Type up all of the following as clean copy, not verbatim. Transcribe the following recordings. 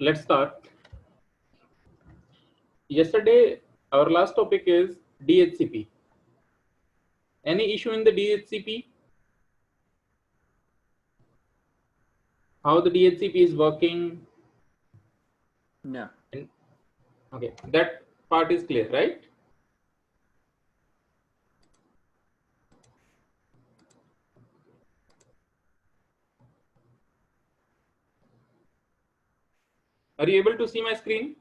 Let's start. Yesterday, our last topic is DHCP. Any issue in the DHCP? How the DHCP is working? No. Okay, that part is clear, right? Are you able to see my screen?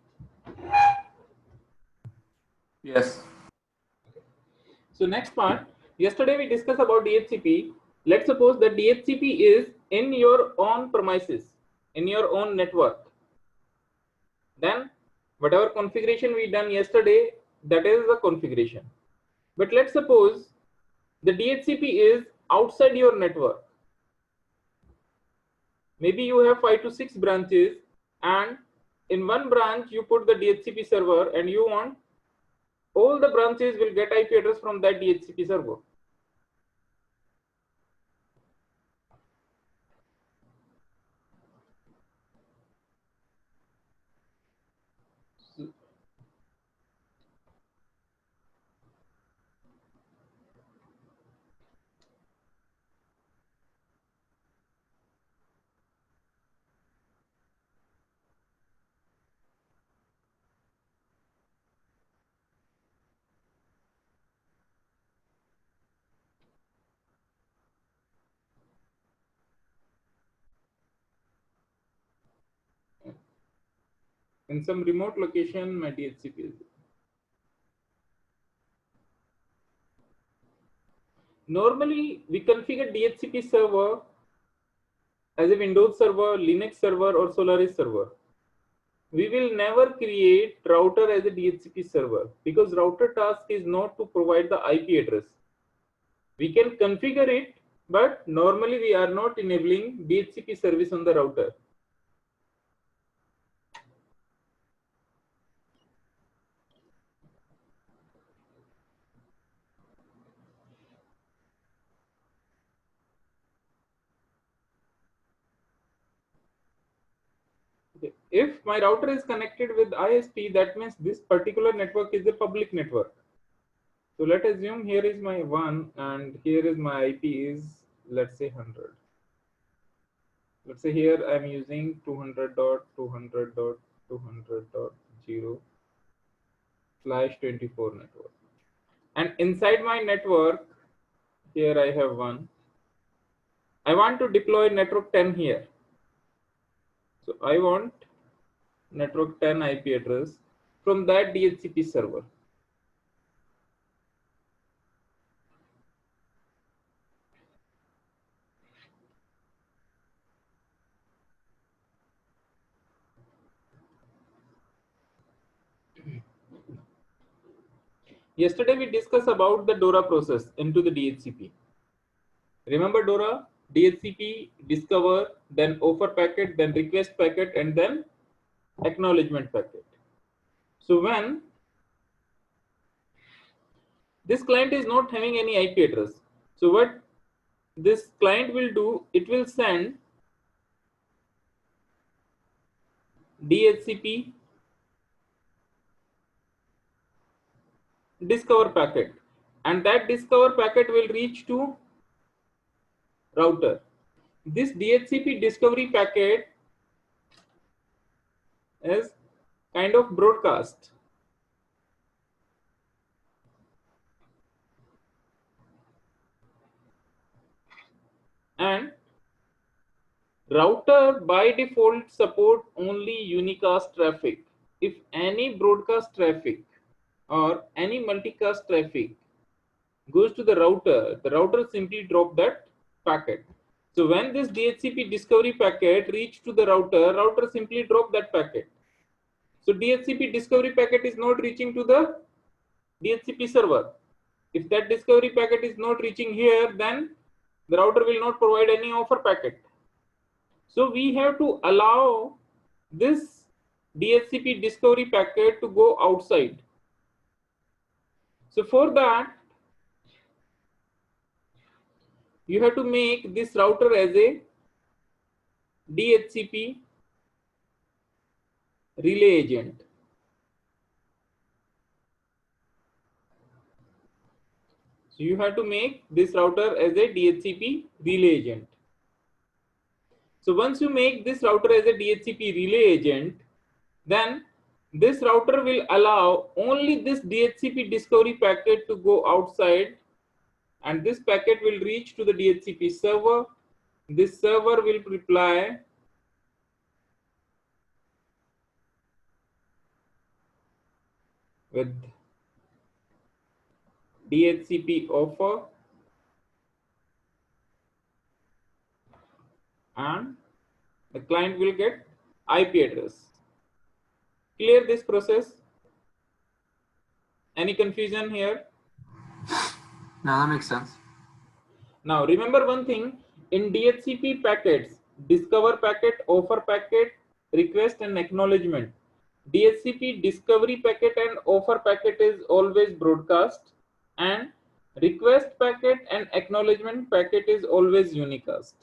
Yes. So next part, yesterday we discussed about DHCP. Let's suppose that DHCP is in your own premises, in your own network. Then whatever configuration we done yesterday, that is the configuration. But let's suppose the DHCP is outside your network. Maybe you have 5 to 6 branches, and in one branch you put the DHCP server, and you want all the branches will get IP address from that DHCP server. In some remote location, my DHCP is there. Normally, we configure DHCP server as a Windows server, Linux server, or Solaris server. We will never create router as a DHCP server because router task is not to provide the IP address. We can configure it, but normally we are not enabling DHCP service on the router. Okay. If my router is connected with ISP, that means this particular network is a public network. So let's assume here is my 1 and here is my IP is, let's say 100. Let's say here I'm using 200.200.200.0/24 network. And inside my network, here I have 1. I want to deploy network 10 here. So I want network 10 IP address from that DHCP server. Yesterday we discussed about the DORA process into the DHCP. Remember DORA? DHCP, discover, then offer packet, then request packet, and then acknowledgement packet. So when this client is not having any IP address, so what this client will do, it will send DHCP discover packet, and that discover packet will reach to router. This DHCP discovery packet is kind of broadcast. And router by default support only unicast traffic. If any broadcast traffic or any multicast traffic goes to the router simply drop that packet. So when this DHCP discovery packet reach to the router simply drop that packet. So DHCP discovery packet is not reaching to the DHCP server. If that discovery packet is not reaching here, then the router will not provide any offer packet. So we have to allow this DHCP discovery packet to go outside. So for that, you have to make this router as a DHCP relay agent. So you have to make this router as a DHCP relay agent. So once you make this router as a DHCP relay agent, then this router will allow only this DHCP discovery packet to go outside, and this packet will reach to the DHCP server. This server will reply with DHCP offer, and the client will get IP address. Clear this process? Any confusion here? No, that makes sense. Now remember one thing, in DHCP packets, discover packet, offer packet, request and acknowledgement. DHCP discovery packet and offer packet is always broadcast, and request packet and acknowledgement packet is always unicast.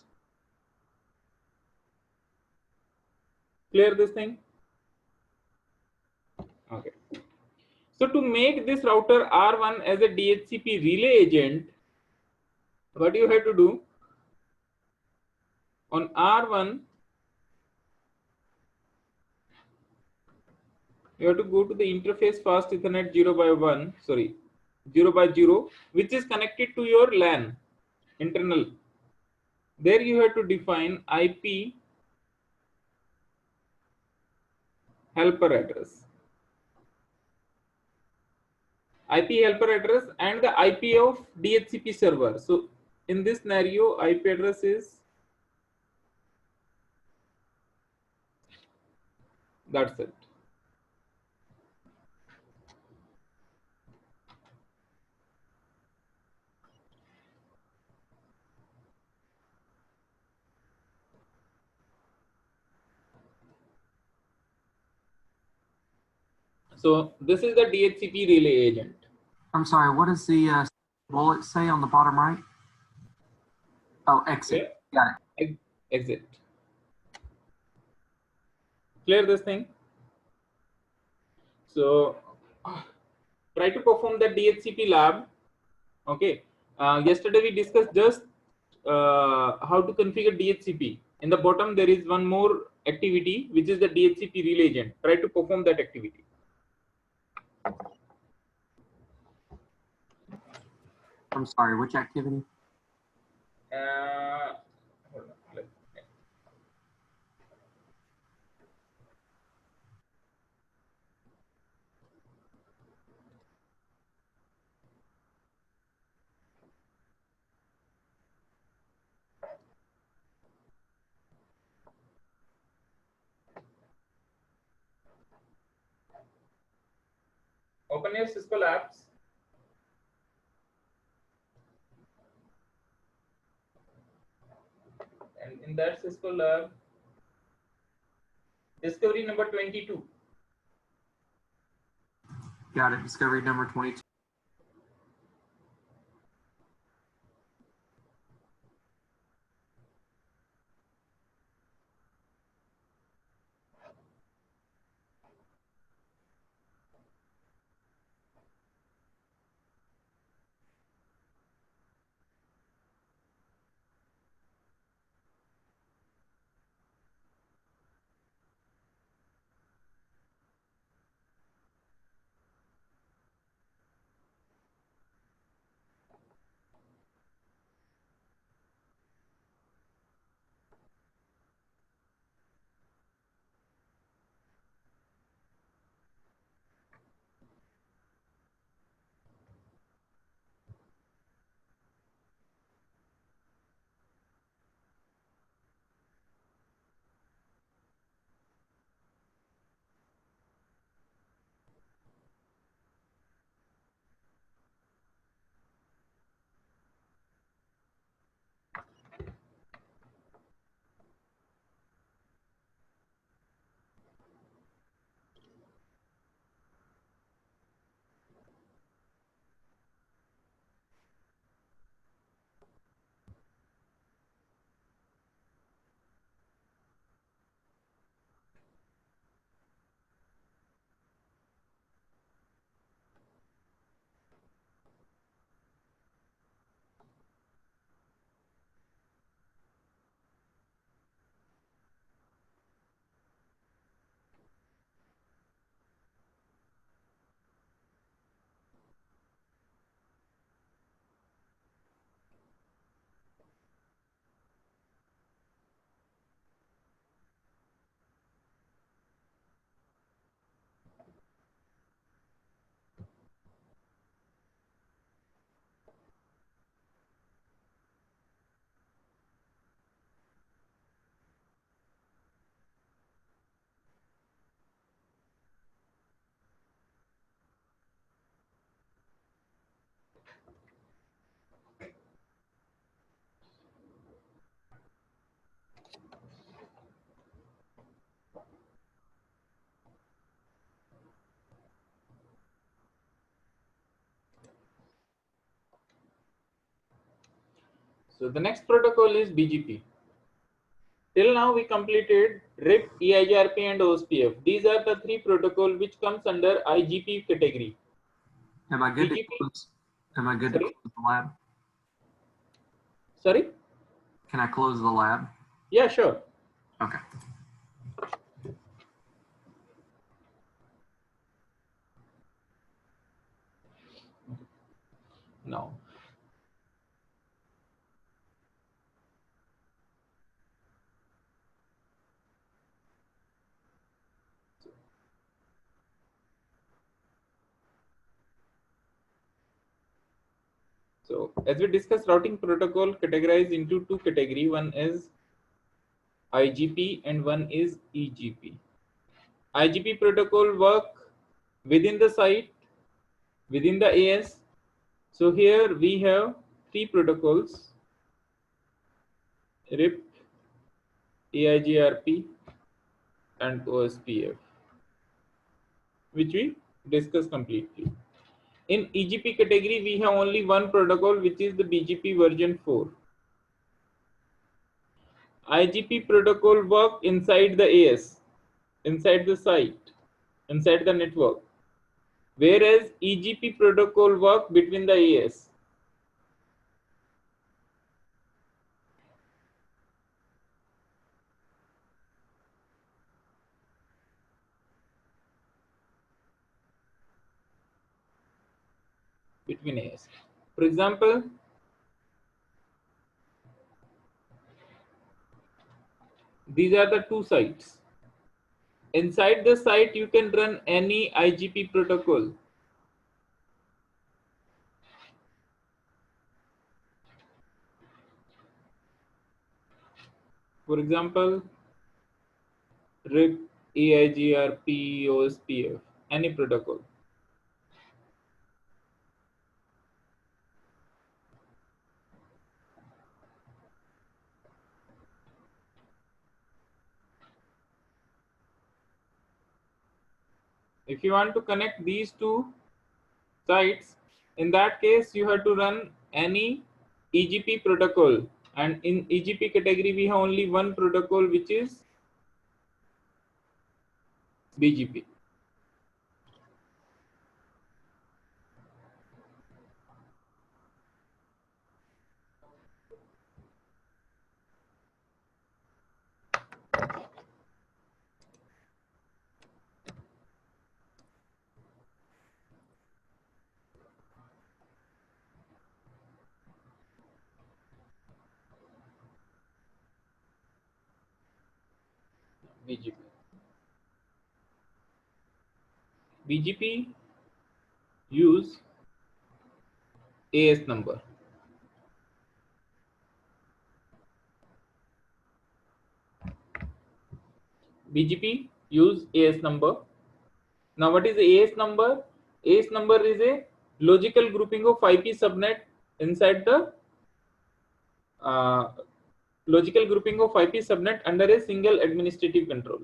Clear this thing? Okay. So to make this router R1 as a DHCP relay agent, what you have to do? On R1, you have to go to the interface fast Ethernet 0 by 0, which is connected to your LAN internal. There you have to define IP helper address. IP helper address and the IP of DHCP server. So in this scenario, IP address is, that's it. So this is the DHCP relay agent. I'm sorry, what does the bullet say on the bottom right? Oh, exit. Okay. Got it. Exit. Clear this thing? So try to perform the DHCP lab. Okay. Yesterday we discussed just how to configure DHCP. In the bottom there is one more activity, which is the DHCP relay agent. Try to perform that activity. I'm sorry, which activity? Hold on. Open your Cisco Labs. And in that Cisco Lab, discovery number 22. Got it. Discovery number 22. So the next protocol is BGP. Till now we completed RIP, EIGRP and OSPF. These are the three protocols which comes under IGP category. Am I good BGP, to close? Am I good to sorry? close the lab? Sorry? Can I close the lab? Yeah, sure. Okay. Now, so as we discussed, routing protocol categorized into two categories. One is IGP and one is EGP. IGP protocol work within the site, within the AS. So here we have three protocols: RIP, EIGRP, and OSPF, which we discussed completely. In EGP category, we have only one protocol, which is the BGP version 4. IGP protocol work inside the AS, inside the site, inside the network, whereas EGP protocol work between the AS. Between AS. For example, these are the two sites. Inside the site, you can run any IGP protocol. For example, RIP, EIGRP, OSPF, any protocol. If you want to connect these two sites, in that case you have to run any EGP protocol, and in EGP category we have only one protocol, which is BGP. BGP. BGP use AS number. BGP use AS number. Now what is AS number? AS number is a logical grouping of IP subnet inside the uh, logical grouping of IP subnet under a single administrative control.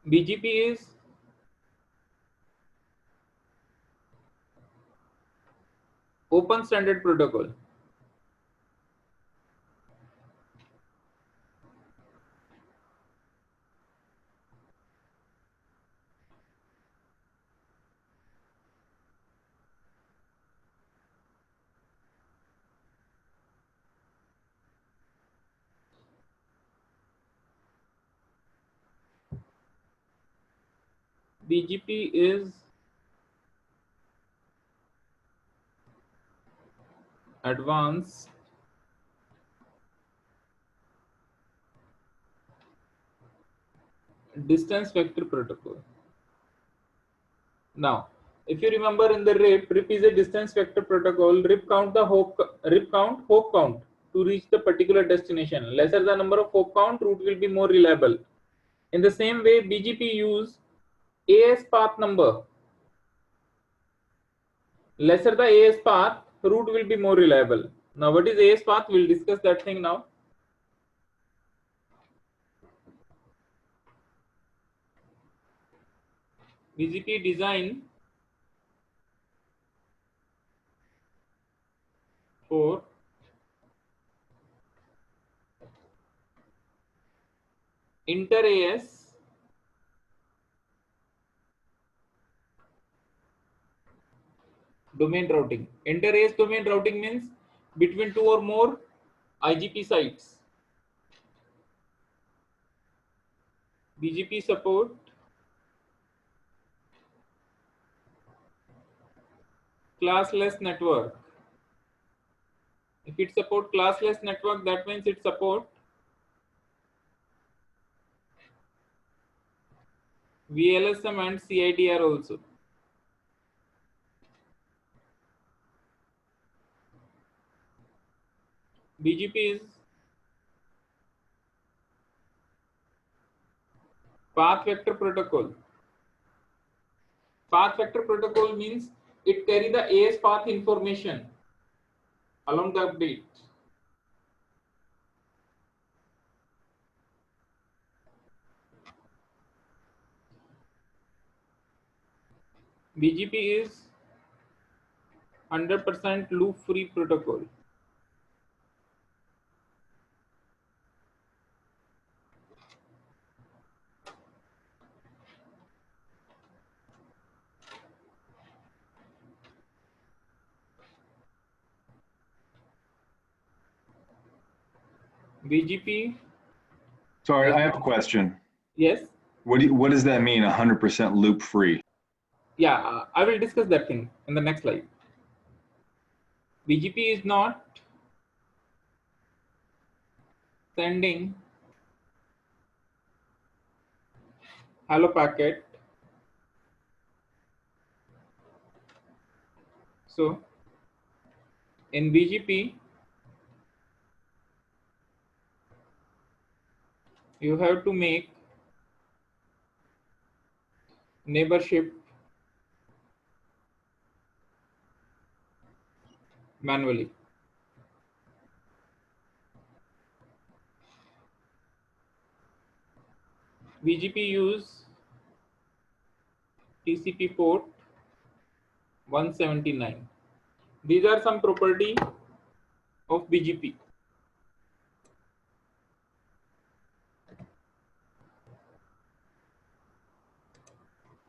BGP is open standard protocol. BGP is advanced distance vector protocol. Now, if you remember in the RIP is a distance vector protocol. RIP count hop count to reach the particular destination. Lesser the number of hop count, route will be more reliable. In the same way, BGP use AS path number. Lesser the AS path, route will be more reliable. Now, what is AS path? We'll discuss that thing now. BGP design for inter-AS domain routing. Inter-AS domain routing means between two or more IGP sites. BGP support classless network. If it support classless network, that means it support VLSM and CIDR also. BGP is path vector protocol. Path vector protocol means it carry the AS path information along the update. BGP is 100% loop free protocol. BGP. Sorry, I have a question. Yes. What does that mean, 100% loop free? Yeah, I will discuss that thing in the next slide. BGP is not sending hello packet. So in BGP, you have to make neighborship manually. BGP use TCP port 179. These are some property of BGP.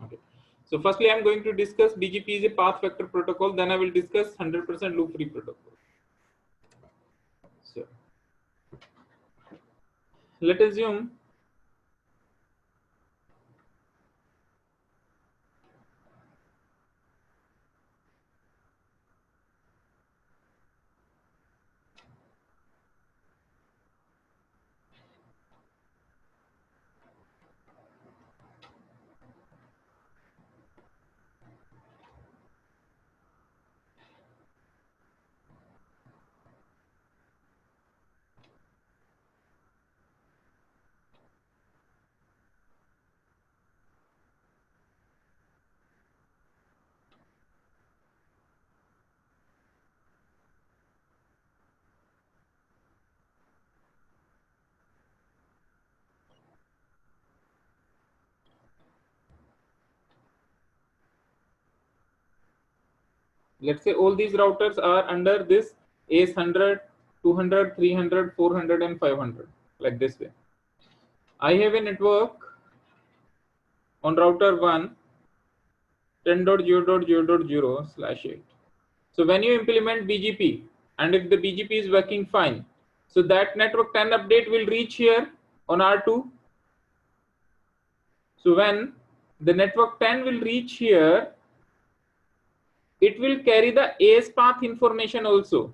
Okay. So firstly, I'm going to discuss BGP is a path vector protocol. Then I will discuss 100% loop free protocol. So let's assume let's say all these routers are under this AS 100, 200, 300, 400 and 500, like this way. I have a network on router 1 10.0.0.0/8. So when you implement BGP and if the BGP is working fine, so that network 10 update will reach here on R2. So when the network 10 will reach here, it will carry the AS path information also.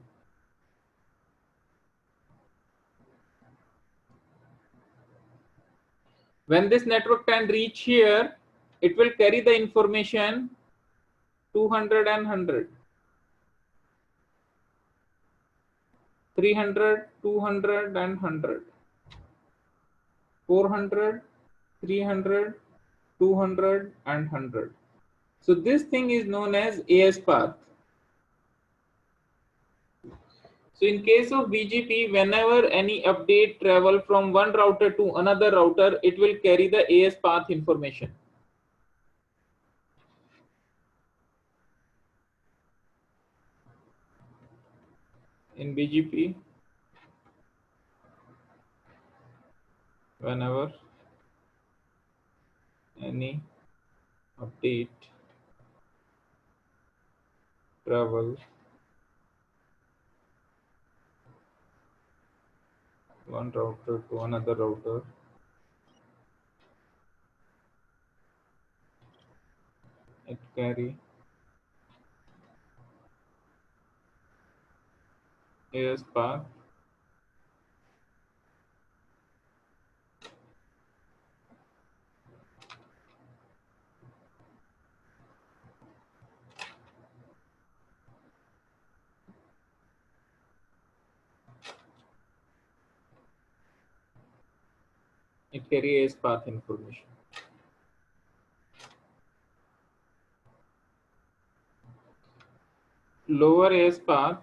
When this network 10 reach here, it will carry the information 200 and 100, 300, 200 and 100, 400, 300, 200 and 100. So this thing is known as AS path. So in case of BGP, whenever any update travel from one router to another router, it will carry the AS path information. in BGP, whenever any update travel one router to another router, it carry AS path information. Lower AS path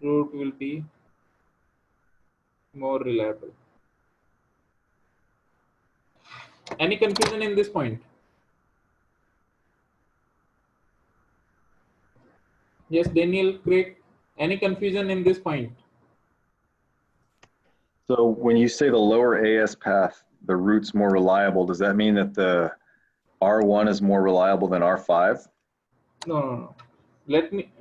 route will be more reliable. Any confusion in this point? Yes, Daniel, Craig, any confusion in this point? So when you say the lower AS path, the route's more reliable, does that mean that the R1 is more reliable than R5? No. Let me,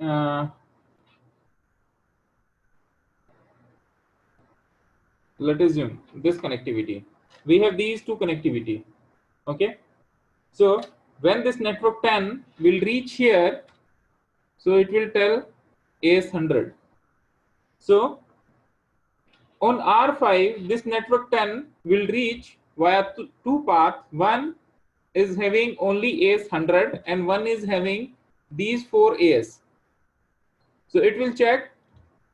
let us assume this connectivity. We have these two connectivity, okay? So when this network 10 will reach here, so it will tell AS100. So on R5, this network 10 will reach via two paths. One is having only AS100 and one is having these 4 AS. So it will check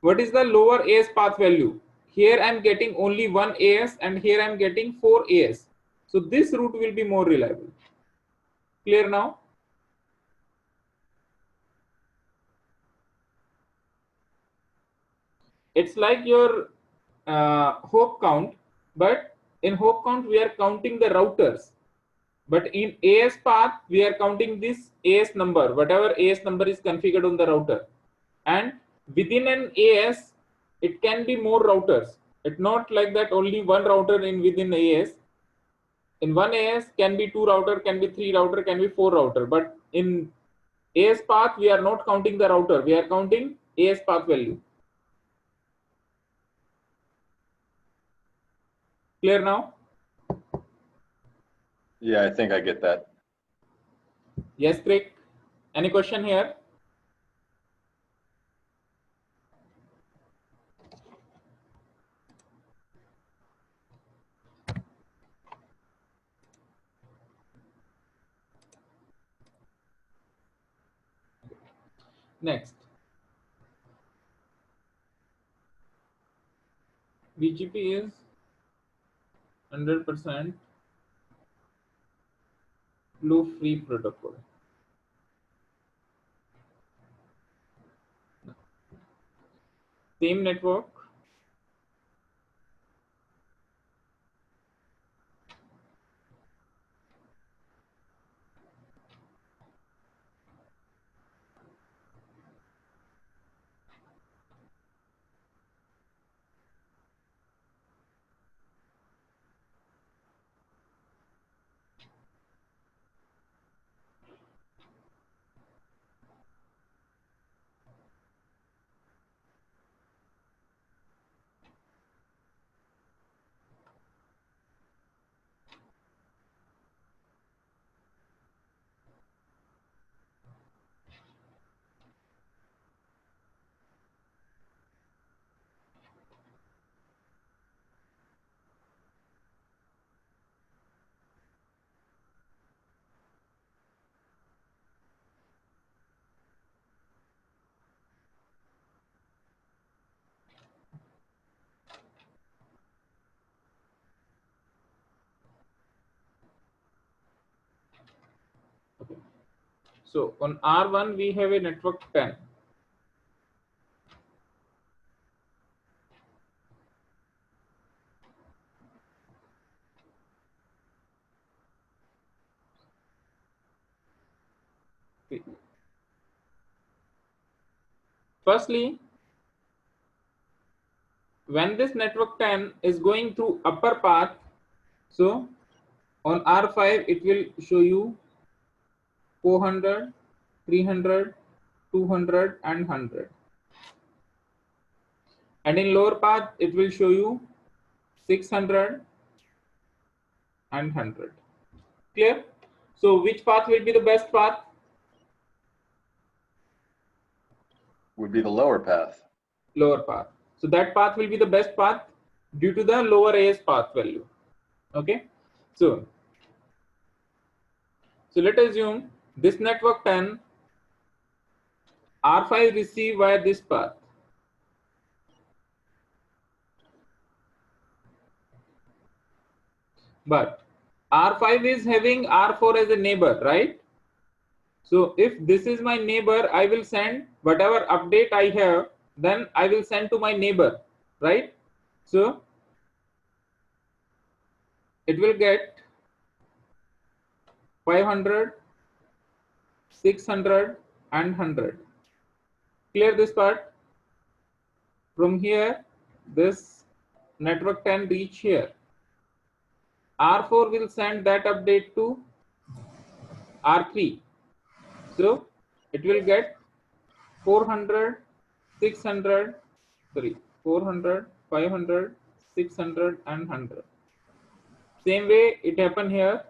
what is the lower AS path value. Here I am getting only 1 AS and here I am getting 4 AS. So this route will be more reliable. Clear now? It's like your hop count, but in hop count we are counting the routers. But in AS path, we are counting this AS number, whatever AS number is configured on the router. And within an AS, it can be more routers. It's not like that only one router in within AS. In one AS can be 2 router, can be 3 router, can be 4 router. But in AS path, we are not counting the router. We are counting AS path value. Clear now? Yeah, I think I get that. Yes, Craig. Any question here? Next. BGP is 100% loop free protocol. Same network, okay. So on R1 we have a network 10. Firstly, when this network 10 is going through upper path, so on R5 it will show you 400, 300, 200 and 100. And in lower path it will show you 600 and 100. Clear? So which path will be the best path? Would be the lower path. Lower path. So that path will be the best path due to the lower AS path value. Okay. So let us assume this network 10 R5 receive via this path. But R5 is having R4 as a neighbor, right? So if this is my neighbor, I will send whatever update I have, then I will send to my neighbor, right? So it will get 500, 600 and 100. Clear this part? From here, this network 10 reach here. R4 will send that update to R3. So it will get 400, 600, 400, 500, 600 and 100. Same way it happened here.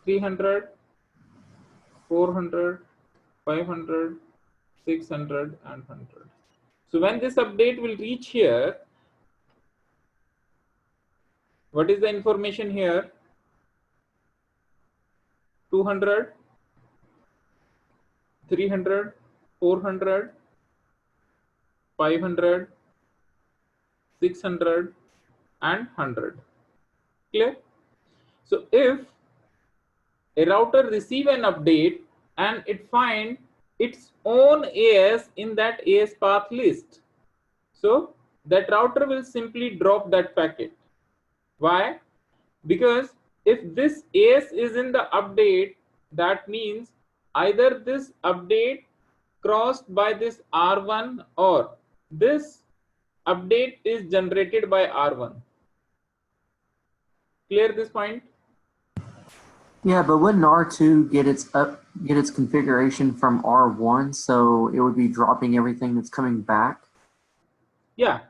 300, 400, 500, 600 and 100. So when this update will reach here, what is the information here? 200, 300, 400, 500, 600 and 100. Clear? So if a router receive an update and it find its own AS in that AS path list, so that router will simply drop that packet. Why? Because if this AS is in the update, that means either this update crossed by this R1 or this update is generated by R1. Clear this point? Yeah, but wouldn't R2 get its configuration from R1, so it would be dropping everything that's coming back? Yeah.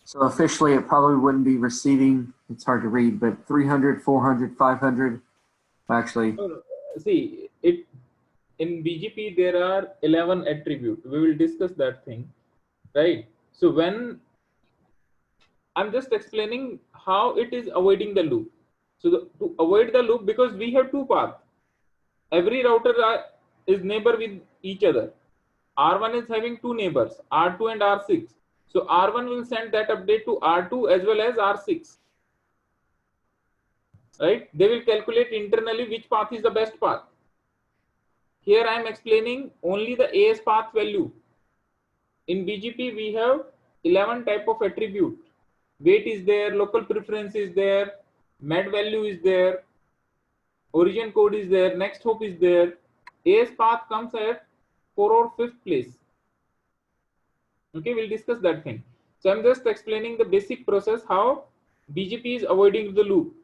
So officially it probably wouldn't be receiving, it's hard to read, but 300, 400, 500, actually. See, it in BGP there are 11 attributes. We will discuss that thing, right? So when I'm just explaining how it is avoiding the loop. So to avoid the loop, because we have two paths. Every router is neighbor with each other. R1 is having two neighbors, R2 and R6. So R1 will send that update to R2 as well as R6. Right? They will calculate internally which path is the best path. Here I am explaining only the AS path value. In BGP we have 11 type of attribute. Weight is there, local preference is there, med value is there, origin code is there, next hop is there. AS path comes at 4th or 5th place. Okay, we'll discuss that thing. So I'm just explaining the basic process how BGP is avoiding the loop.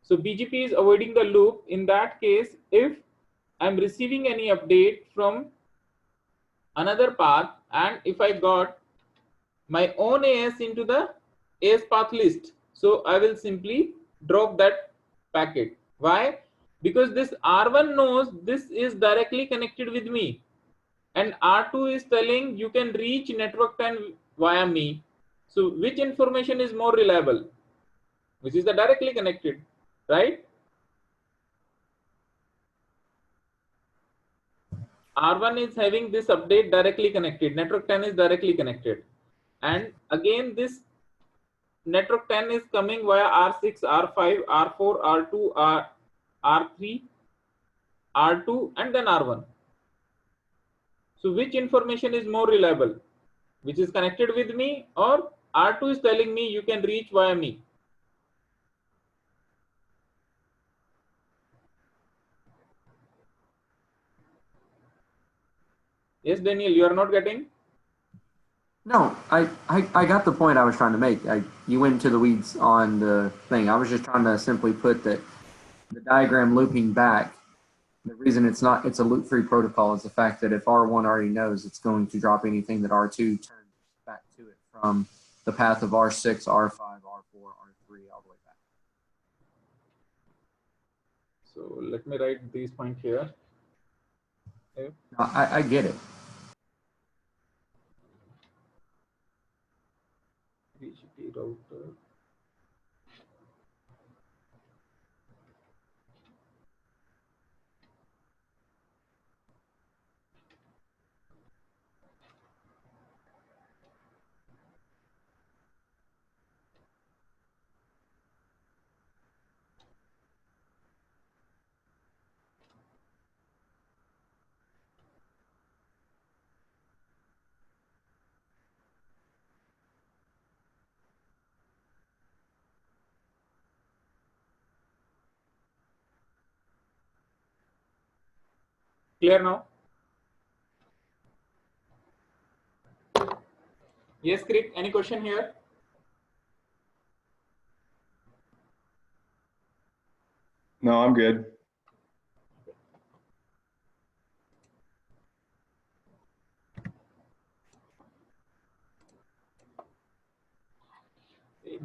So BGP is avoiding the loop in that case if I'm receiving any update from another path and if I got my own AS into the AS path list, so I will simply drop that packet. Why? Because this R1 knows this is directly connected with me and R2 is telling you can reach network 10 via me. So which information is more reliable? Which is the directly connected, right? R1 is having this update directly connected, network 10 is directly connected, and again this network 10 is coming via R6, R5, R4, R2, R3, R2 and then R1. So which information is more reliable? Which is connected with me, or R2 is telling me you can reach via me? Yes, Daniel, you are not getting? No, I got the point I was trying to make. You went into the weeds on the thing. I was just trying to simply put that the diagram looping back, the reason it's a loop-free protocol is the fact that if R1 already knows, it's going to drop anything that R2 turns back to it from the path of R6, R5, R4, R3, all the way back. So let me write these points here. Okay. No, I get it. BGP router. Clear now? Yes, Krik, any question here? No, I'm good.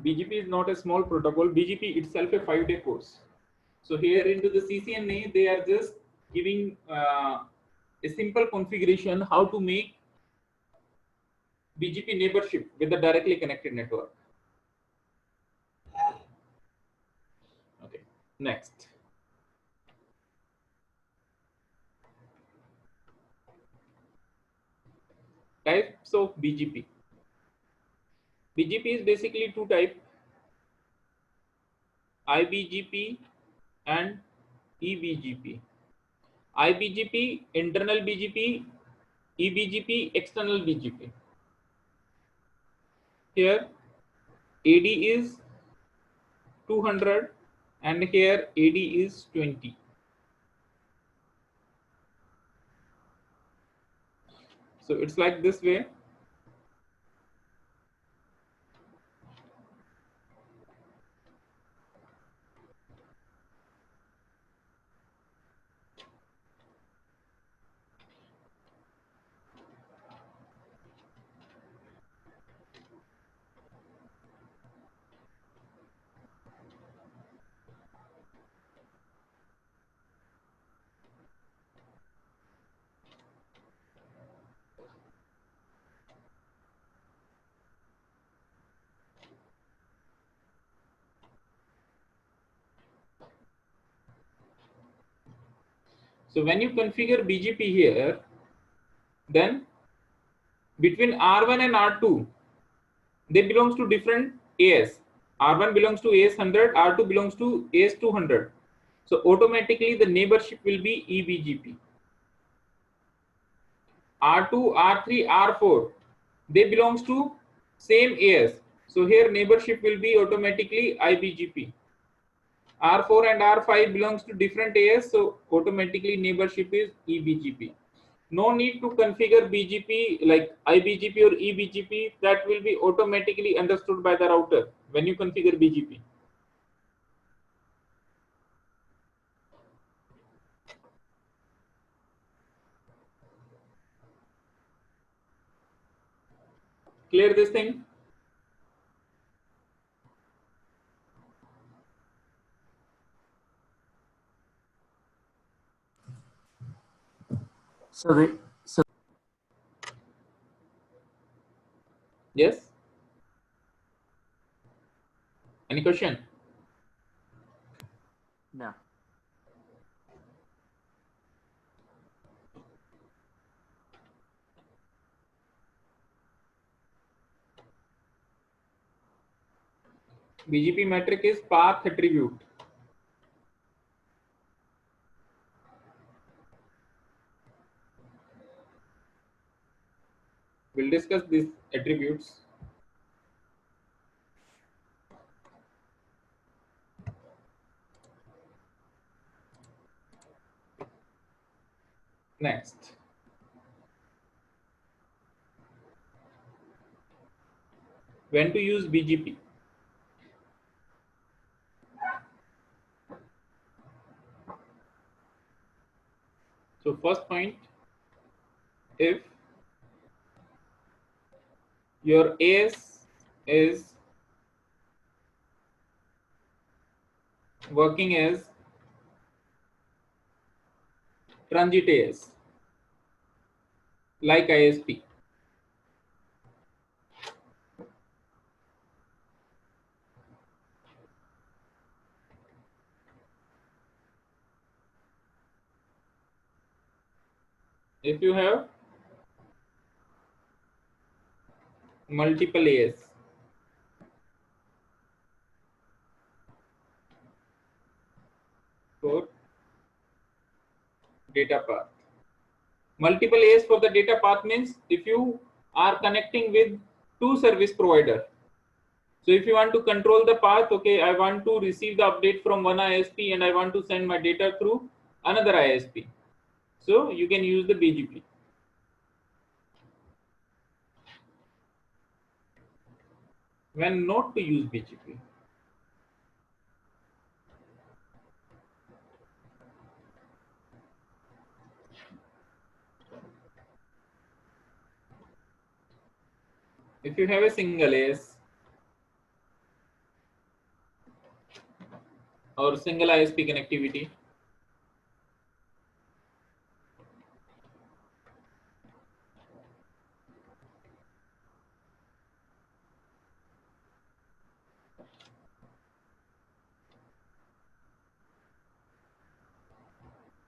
BGP is not a small protocol. BGP itself a 5-day course. So here into the CCNA, they are just giving a simple configuration how to make BGP neighborship with the directly connected network. Okay, next. Types of BGP. BGP is basically two types, IBGP and EBGP. IBGP, internal BGP, EBGP, external BGP. Here, AD is 200 and here AD is 20. So it's like this way. So when you configure BGP here, then between R1 and R2, they belongs to different AS. R1 belongs to AS 100, R2 belongs to AS 200. So automatically the neighborship will be EBGP. R2, R3, R4, they belongs to same AS. So here neighborship will be automatically IBGP. R4 and R5 belongs to different AS, so automatically neighborship is EBGP. No need to configure BGP like IBGP or EBGP. That will be automatically understood by the router when you configure BGP. Clear this thing? So Yes? Any question? no. BGP metric is path attribute. We'll discuss these attributes. Next. When to use BGP? So first point, if your AS is working as transit AS, like ISP. If you have multiple AS, for data path. Multiple AS for the data path means if you are connecting with two service provider. So if you want to control the path, okay, I want to receive the update from one ISP and I want to send my data through another ISP. So you can use the BGP. When not to use BGP? If you have a single AS or single ISP connectivity,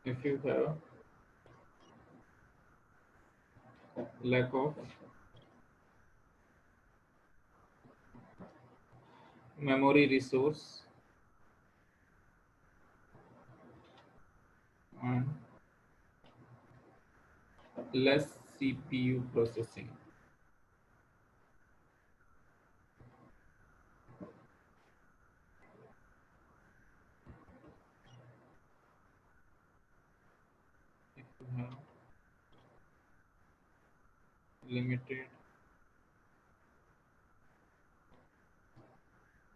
if you have lack of memory resource and less CPU processing, if you have limited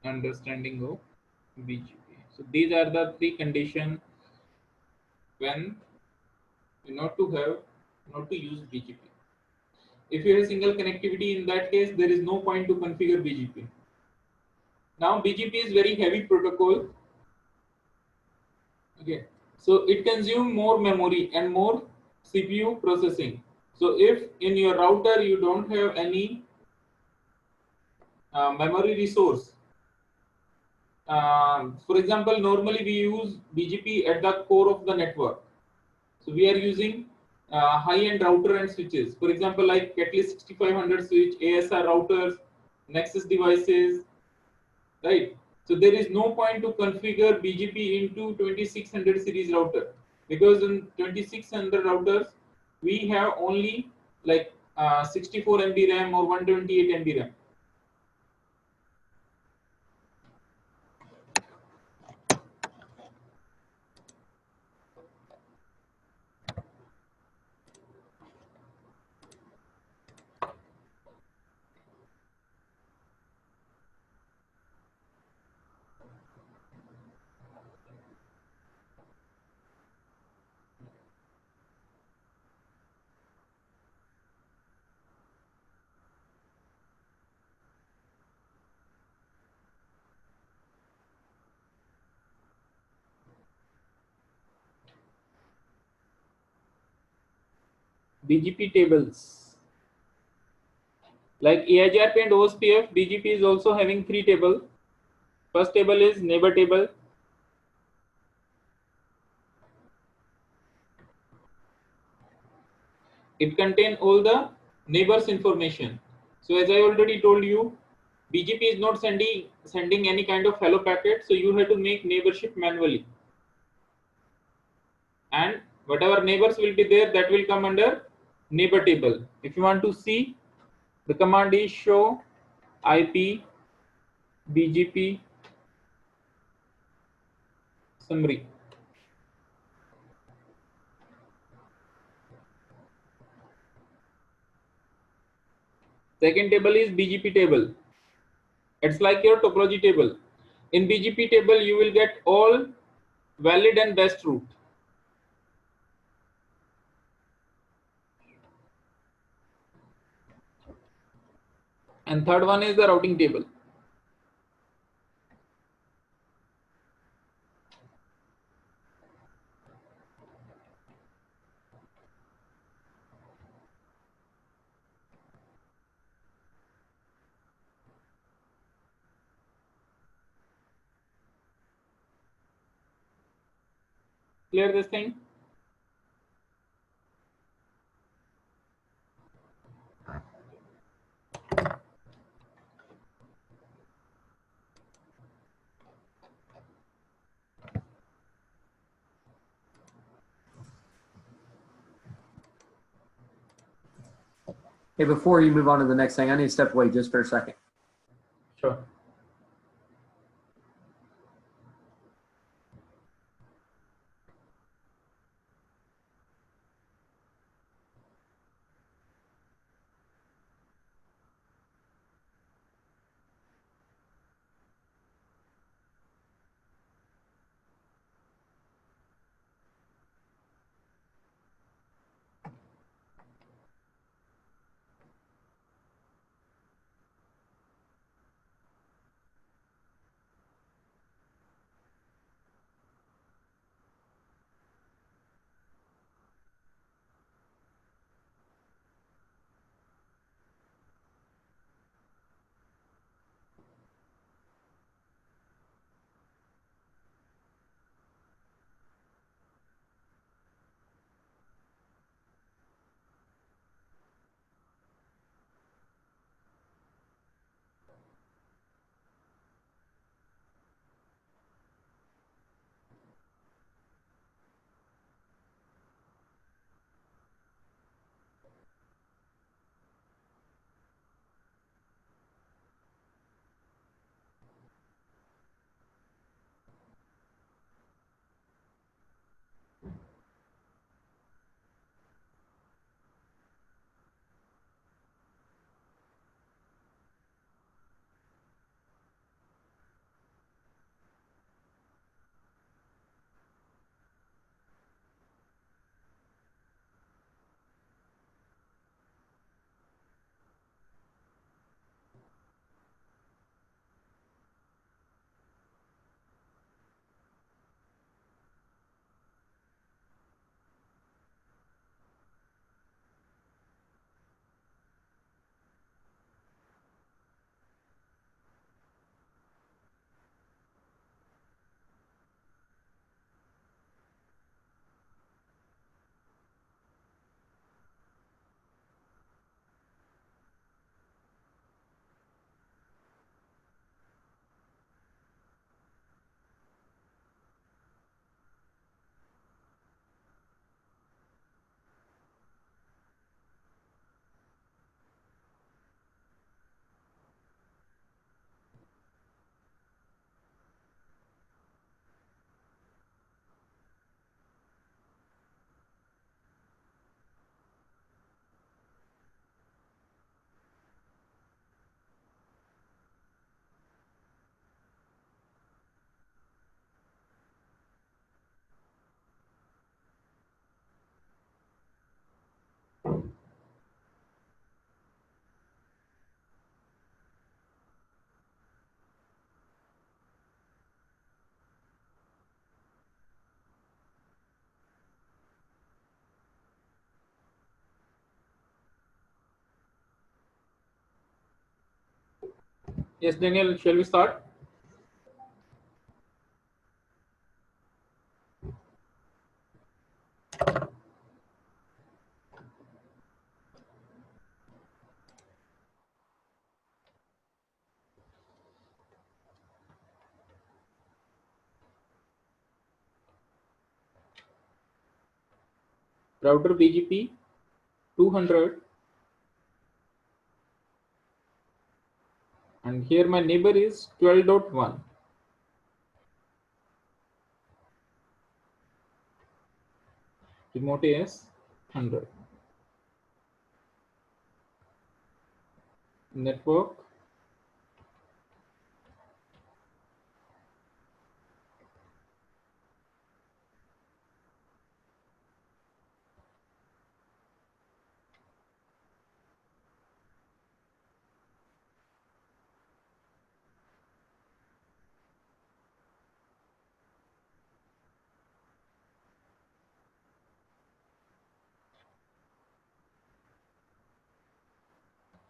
understanding of BGP. So these are the three conditions when you not to use BGP. If you have single connectivity, in that case there is no point to configure BGP. Now BGP is very heavy protocol. Okay, so it consumes more memory and more CPU processing. So if in your router you don't have any memory resource, for example, normally we use BGP at the core of the network. So we are using high-end router and switches. For example, like Catalyst 6500 switch, ASR routers, Nexus devices, right? So there is no point to configure BGP into 2600 series router, because in 2600 routers we have only like 64 MB RAM or 128 MB RAM. BGP tables like EIGRP and OSPF, BGP is also having three tables. First table is neighbor table. It contains all the neighbors information. So as I already told you, BGP is not sending any kind of hello packet, so you have to make neighborship manually. And whatever neighbors will be there, that will come under neighbor table. If you want to see, the command is show IP BGP summary. Second table is BGP table. It's like your topology table. In BGP table, you will get all valid and best route. And third one is the routing table. Clear this thing? Hey, before you move on to the next thing, I need to step away just for a second. Sure. Yes, Daniel, shall we start? Router BGP 200, and here my neighbor is 12.1. Remote AS 100. Network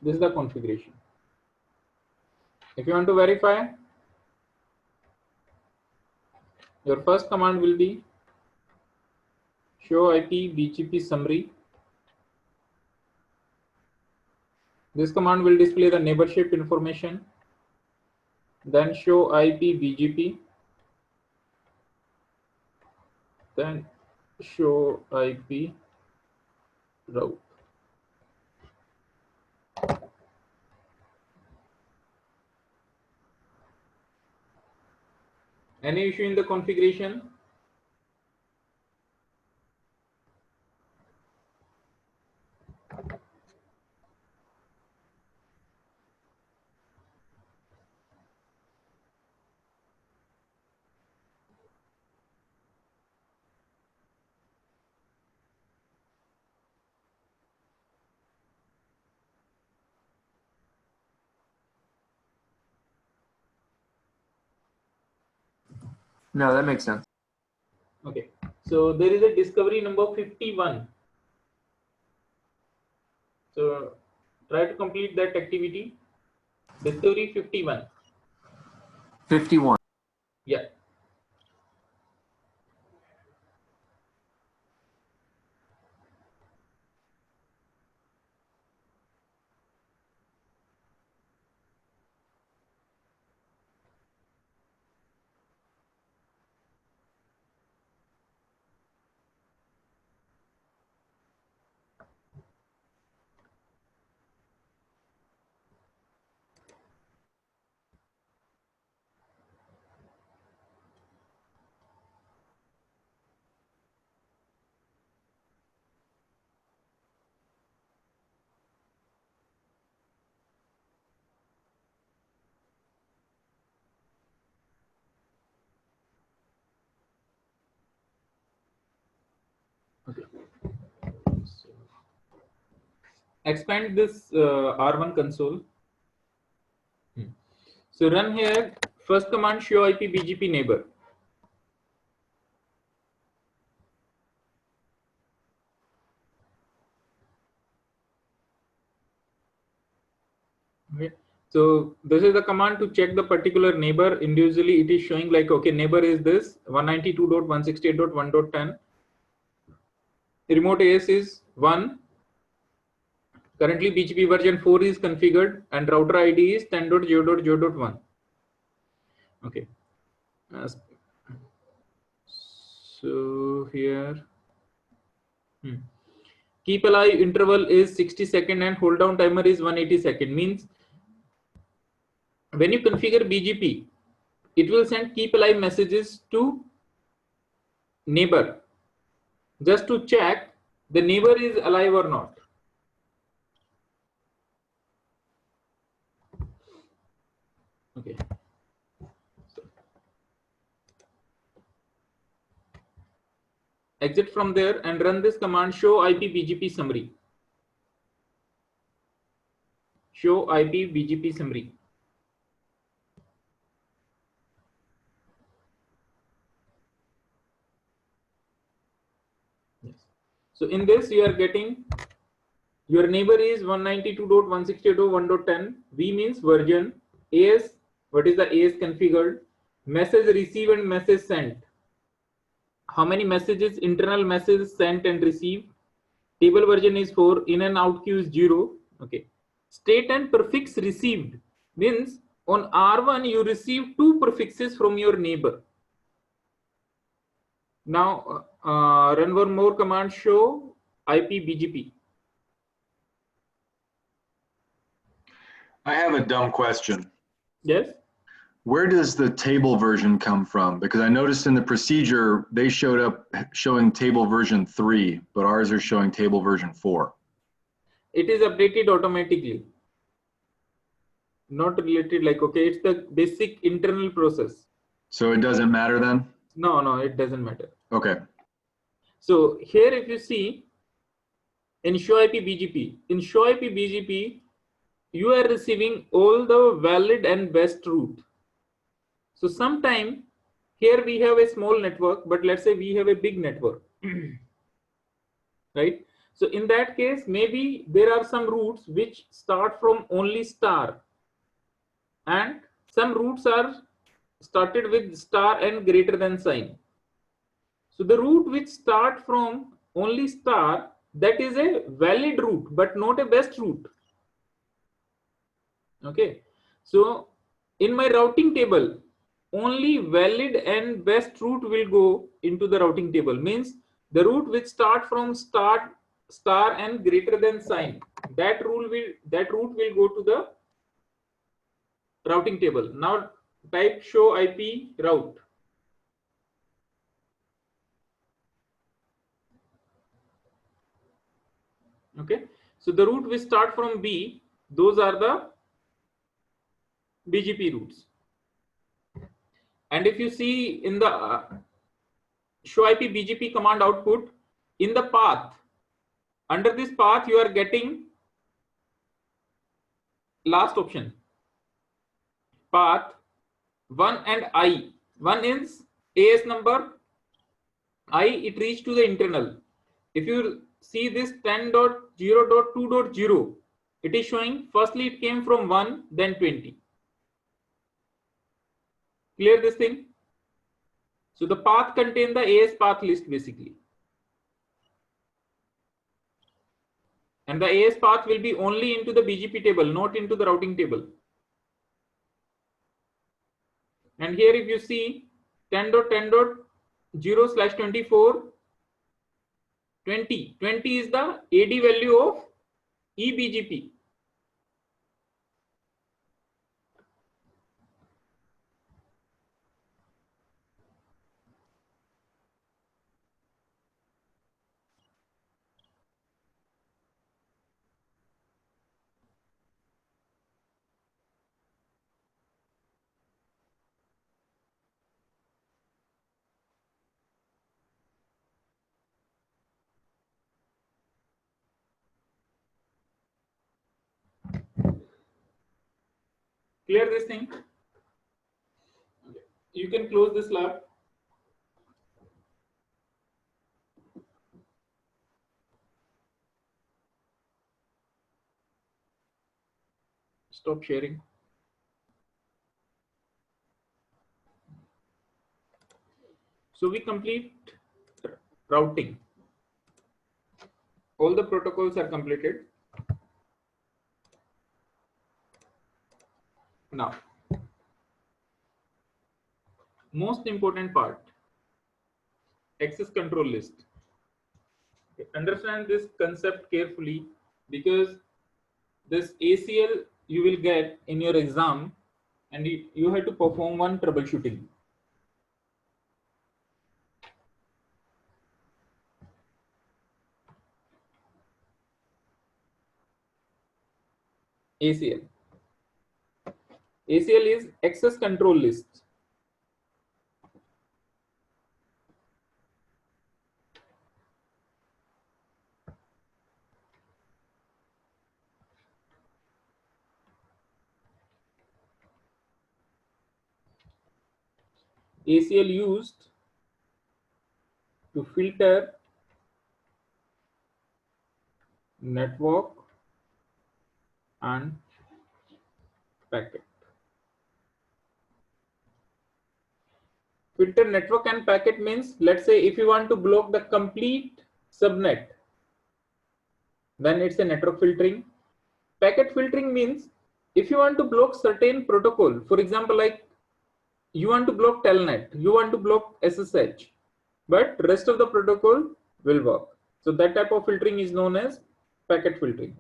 This is the configuration. If you want to verify, your first command will be show IP BGP summary. This command will display the neighborship information. Then show IP BGP. Then show IP route. Any issue in the configuration? No, that makes sense. Okay, so there is a discovery number 51. So try to complete that activity. Discovery 51. 51. Yeah. Okay. So, expand this R1 console. So run here. First command show IP BGP neighbor. Okay. So this is the command to check the particular neighbor individually. It is showing like, okay, neighbor is this 192.168.1.10. Remote AS is 1. Currently BGP version 4 is configured and router ID is 10.0.0.1. Okay. So here, keep alive interval is 60 second and hold down timer is 180 second. Means when you configure BGP, it will send keep alive messages to neighbor just to check the neighbor is alive or not. Okay. So, exit from there and run this command show IP BGP summary. Show IP BGP summary. Yes. So in this you are getting your neighbor is 192.168.1.10. V means version. AS, what is the AS configured? Message received and message sent. How many messages, internal messages sent and received? Table version is 4. In and out queue is 0. Okay. State and prefix received means on R1 you receive 2 prefixes from your neighbor. Now run one more command show IP BGP. I have a dumb question. Yes. Where does the table version come from? Because I noticed in the procedure, they showed up showing table version 3, but ours are showing table version 4. It is updated automatically. Not related like, okay, it's the basic internal process. So it doesn't matter then? No, it doesn't matter. Okay. So here if you see in show IP BGP, in show IP BGP, you are receiving all the valid and best route. So sometime here we have a small network, but let's say we have a big network, right? So in that case, maybe there are some routes which start from only star, and some routes are started with star and greater than sign. So the route which start from only star, that is a valid route, but not a best route. Okay. So in my routing table, only valid and best route will go into the routing table. Means the route which start from star and greater than sign, that route will go to the routing table. Now type show IP route. Okay. So the route which start from B, those are the BGP routes. And if you see in the show IP BGP command output, in the path, under this path you are getting last option, path 1 and I. 1 is AS number, I it reached to the internal. If you see this 10.0.2.0, it is showing firstly it came from 1, then 20. Clear this thing? So the path contain the AS path list basically. And the AS path will be only into the BGP table, not into the routing table. And here if you see 10.10.0/24, 20 is the AD value of eBGP. Clear this thing? You can close this lab. Stop sharing. So we complete routing. All the protocols are completed. Now, most important part, access control list. Understand this concept carefully, because this ACL you will get in your exam, and you have to perform one troubleshooting. ACL. ACL is access control list. ACL used to filter network and packet. Filter network and packet means, let's say if you want to block the complete subnet, then it's a network filtering. Packet filtering means if you want to block certain protocol, for example, like you want to block telnet, you want to block SSH, but rest of the protocol will work. So that type of filtering is known as packet filtering.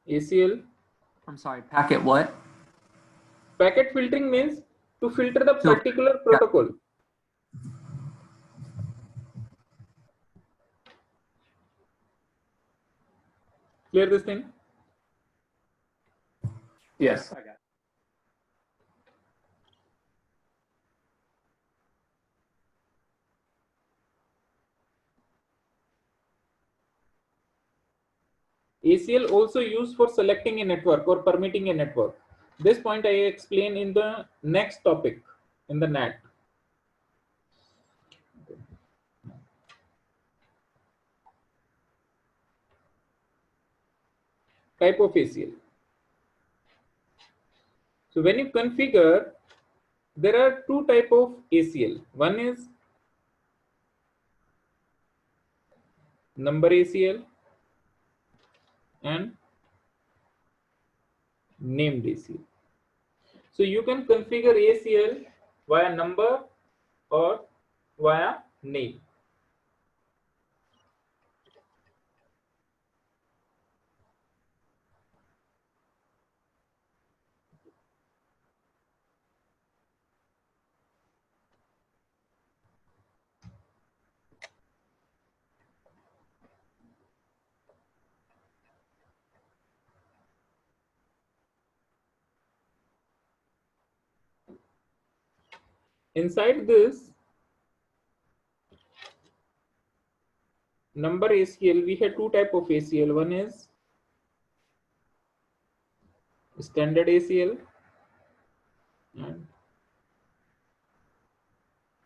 ACL. I'm sorry, packet what? Packet filtering means to filter the particular protocol. Clear this thing? Yes, I got it. ACL also used for selecting a network or permitting a network. This point I explain in the next topic in the NAT. type of ACL. So when you configure, there are two type of ACL. One is number ACL and named ACL. So you can configure ACL via number or via name. Inside this number ACL, we have two type of ACL. One is standard ACL and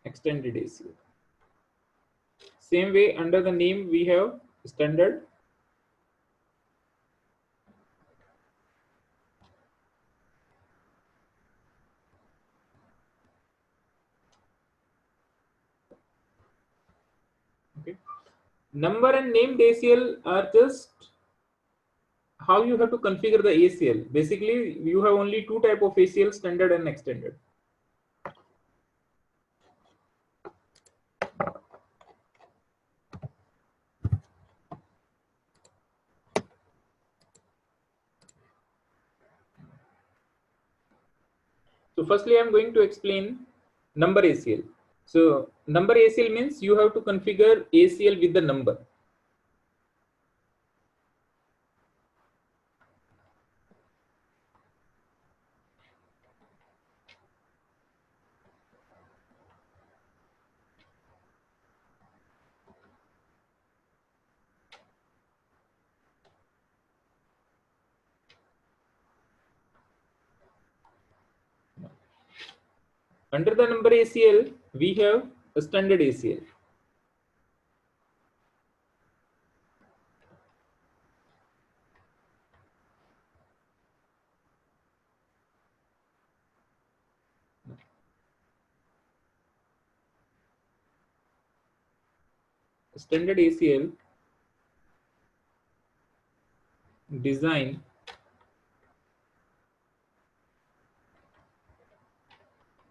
extended ACL. Same way, under the name we have standard, okay. Number and named ACL are just how you have to configure the ACL. Basically, you have only two type of ACL, standard and extended. So firstly, I'm going to explain number ACL. So number ACL means you have to configure ACL with the number. Under the number ACL, we have a standard ACL. Standard ACL design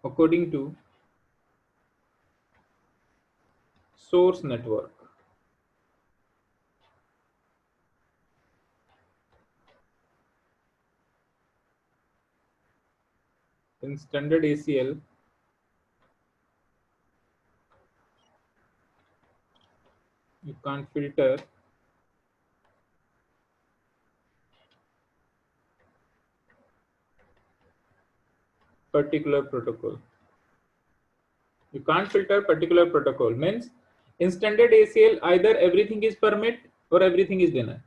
according to source network. In standard ACL, you can't filter particular protocol. You can't filter particular protocol means in standard ACL either everything is permit or everything is denied.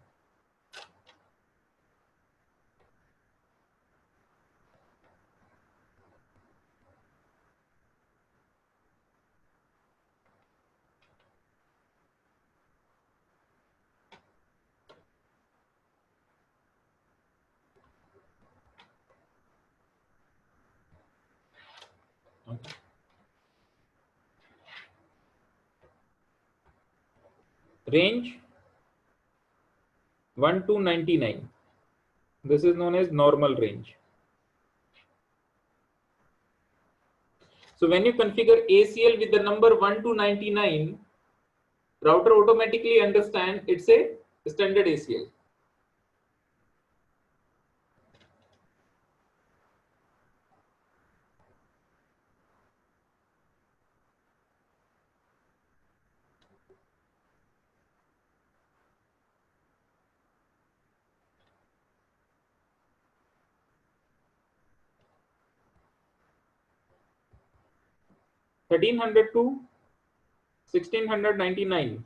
Okay. Range 1 to 99. This is known as normal range. So when you configure ACL with the number 1 to 99, router automatically understand it's a standard ACL. $1,300 to $1,699.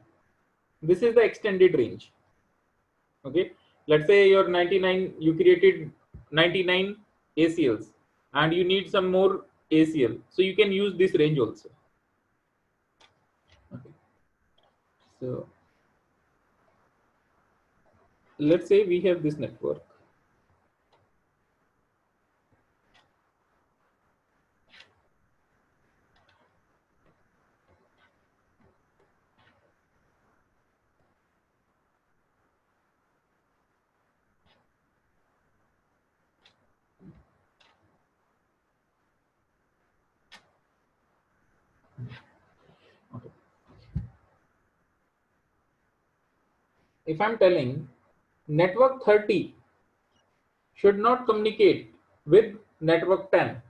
This is the extended range. Okay, let's say your 99, you created 99 ACLs and you need some more ACL, so you can use this range also. Okay. So let's say we have this network. Okay. If I'm telling network 30 should not communicate with network 10,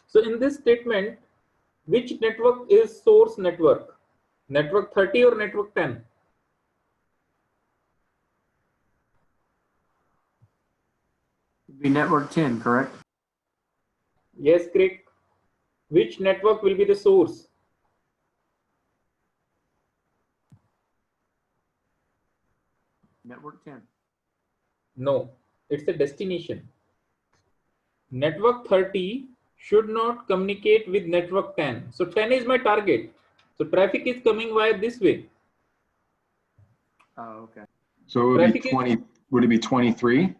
so in this statement, which network is source network? Network 30 or network 10? It'd be network 10, correct? Yes, correct. Which network will be the source? Network 10. No, it's a destination. Network 30 should not communicate with network 10. So 10 is my target. So traffic is coming via this way. Oh, okay. So it would be Traffic is 20, would it be 23?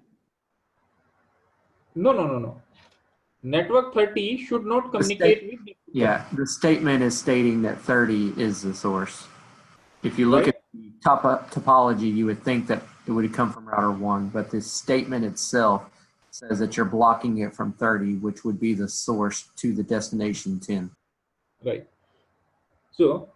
no. Network 30 should not communicate with network 10. Yeah, the statement is stating that 30 is the source. If you look Right? at the topology, you would think that it would come from router 1, but this statement itself says that you're blocking it from 30, which would be the source to the destination 10. Right. So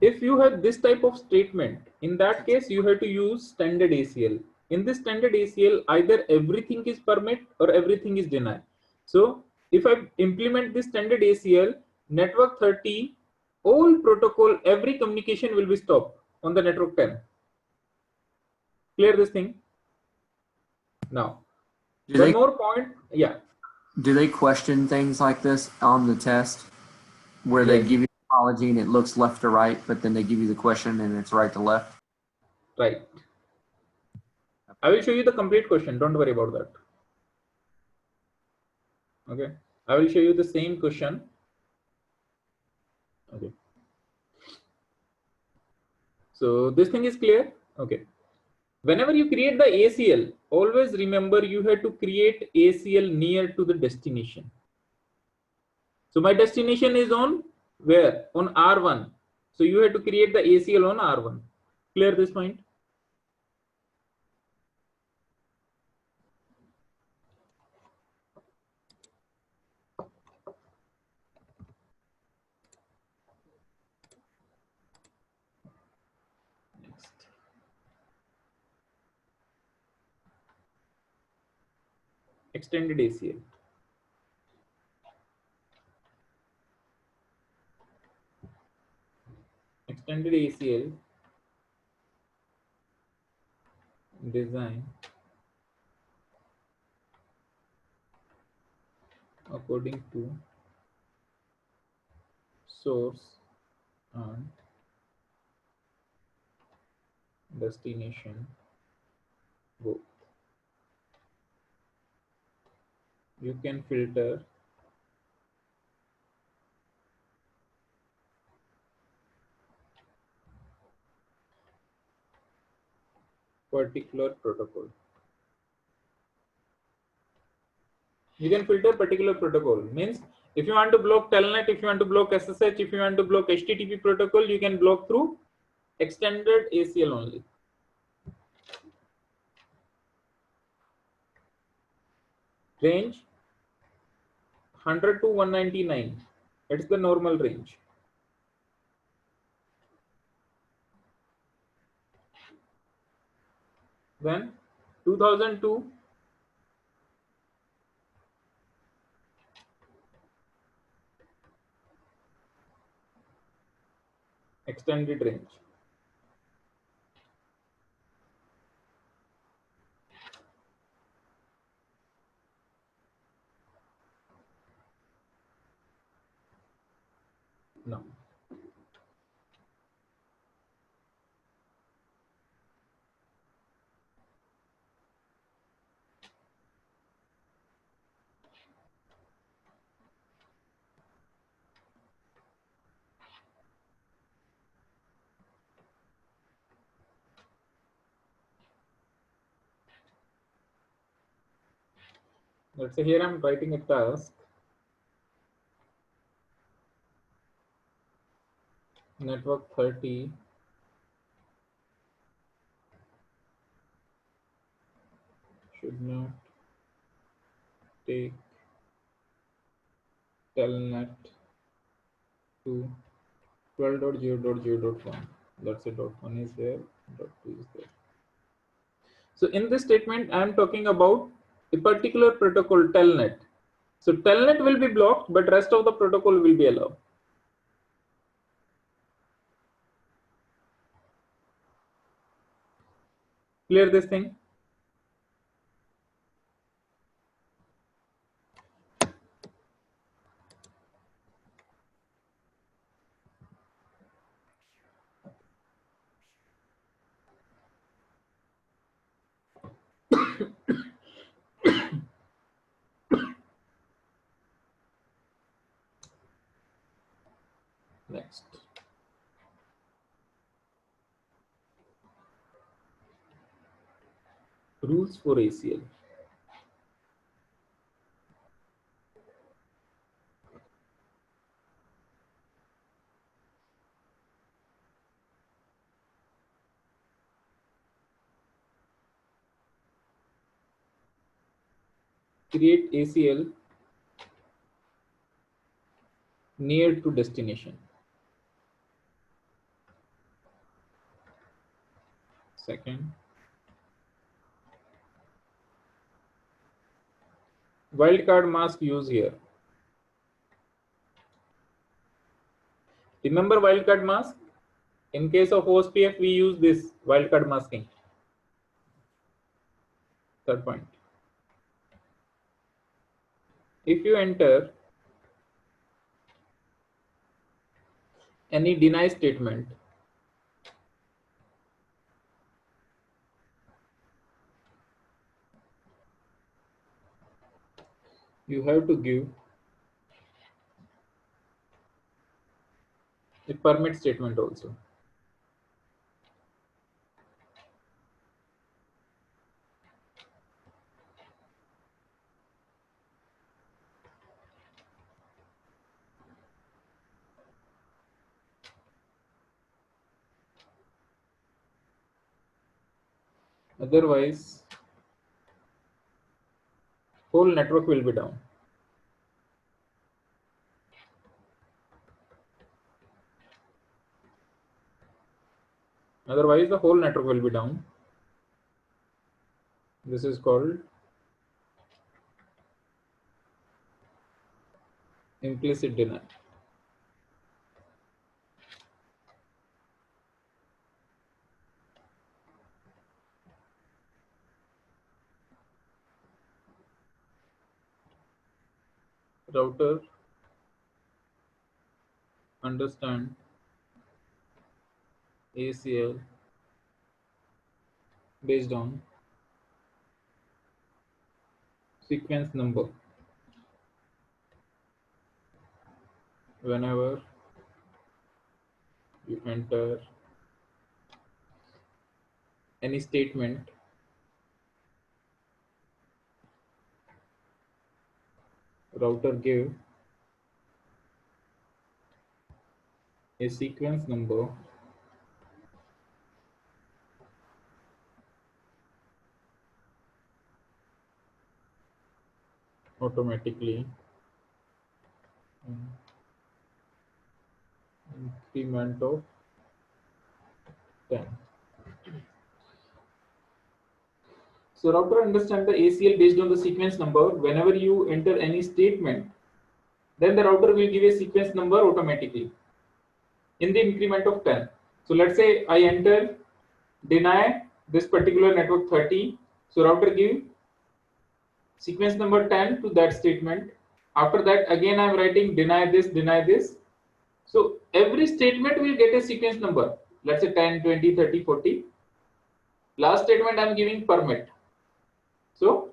if you have this type of statement, in that case, you have to use standard ACL. In this standard ACL, either everything is permit or everything is deny. So if I implement this standard ACL, network 30, all protocol, every communication will be stopped on the network 10. Clear this thing? Now, one more point. Yeah. Do they question things like this on the test where they Yes. give you topology and it looks left to right, but then they give you the question and it's right to left? Right. I will show you the complete question. Don't worry about that. Okay. I will show you the same question. Okay. So this thing is clear. Okay. Whenever you create the ACL, always remember you have to create ACL near to the destination. So my destination is on where? On R1. So you have to create the ACL on R1. Clear this point? Next. Extended ACL. Extended ACL design according to source and destination both. You can filter particular protocol. You can filter particular protocol. Means if you want to block telnet, if you want to block SSH, if you want to block HTTP protocol, you can block through extended ACL only. Range 100 to 199. It's the normal range. Then 2002 extended range. now. Let's say here I'm writing a task. Network 30 should not take telnet to 12.0.0.1. That's it. .1 is there. .2 is there. So in this statement, I am talking about a particular protocol telnet. So telnet will be blocked, but rest of the protocol will be allowed. Clear this thing? Next. Rules for ACL. Create ACL near to destination. Second, wildcard mask use here. Remember wildcard mask? In case of OSPF, we use this wildcard masking. Third point. If you enter any deny statement, you have to give a permit statement also. Otherwise, whole network will be down. Otherwise, the whole network will be down. This is called implicit deny. Router understand ACL based on sequence number. Whenever you enter any statement, router give a sequence number automatically increment of 10. So router understand the ACL based on the sequence number. Whenever you enter any statement, then the router will give a sequence number automatically in the increment of 10. So let's say I enter deny this particular network 30. So router give sequence number 10 to that statement. After that, again I'm writing deny this, deny this. So every statement will get a sequence number. Let's say 10, 20, 30, 40. Last statement I'm giving permit. So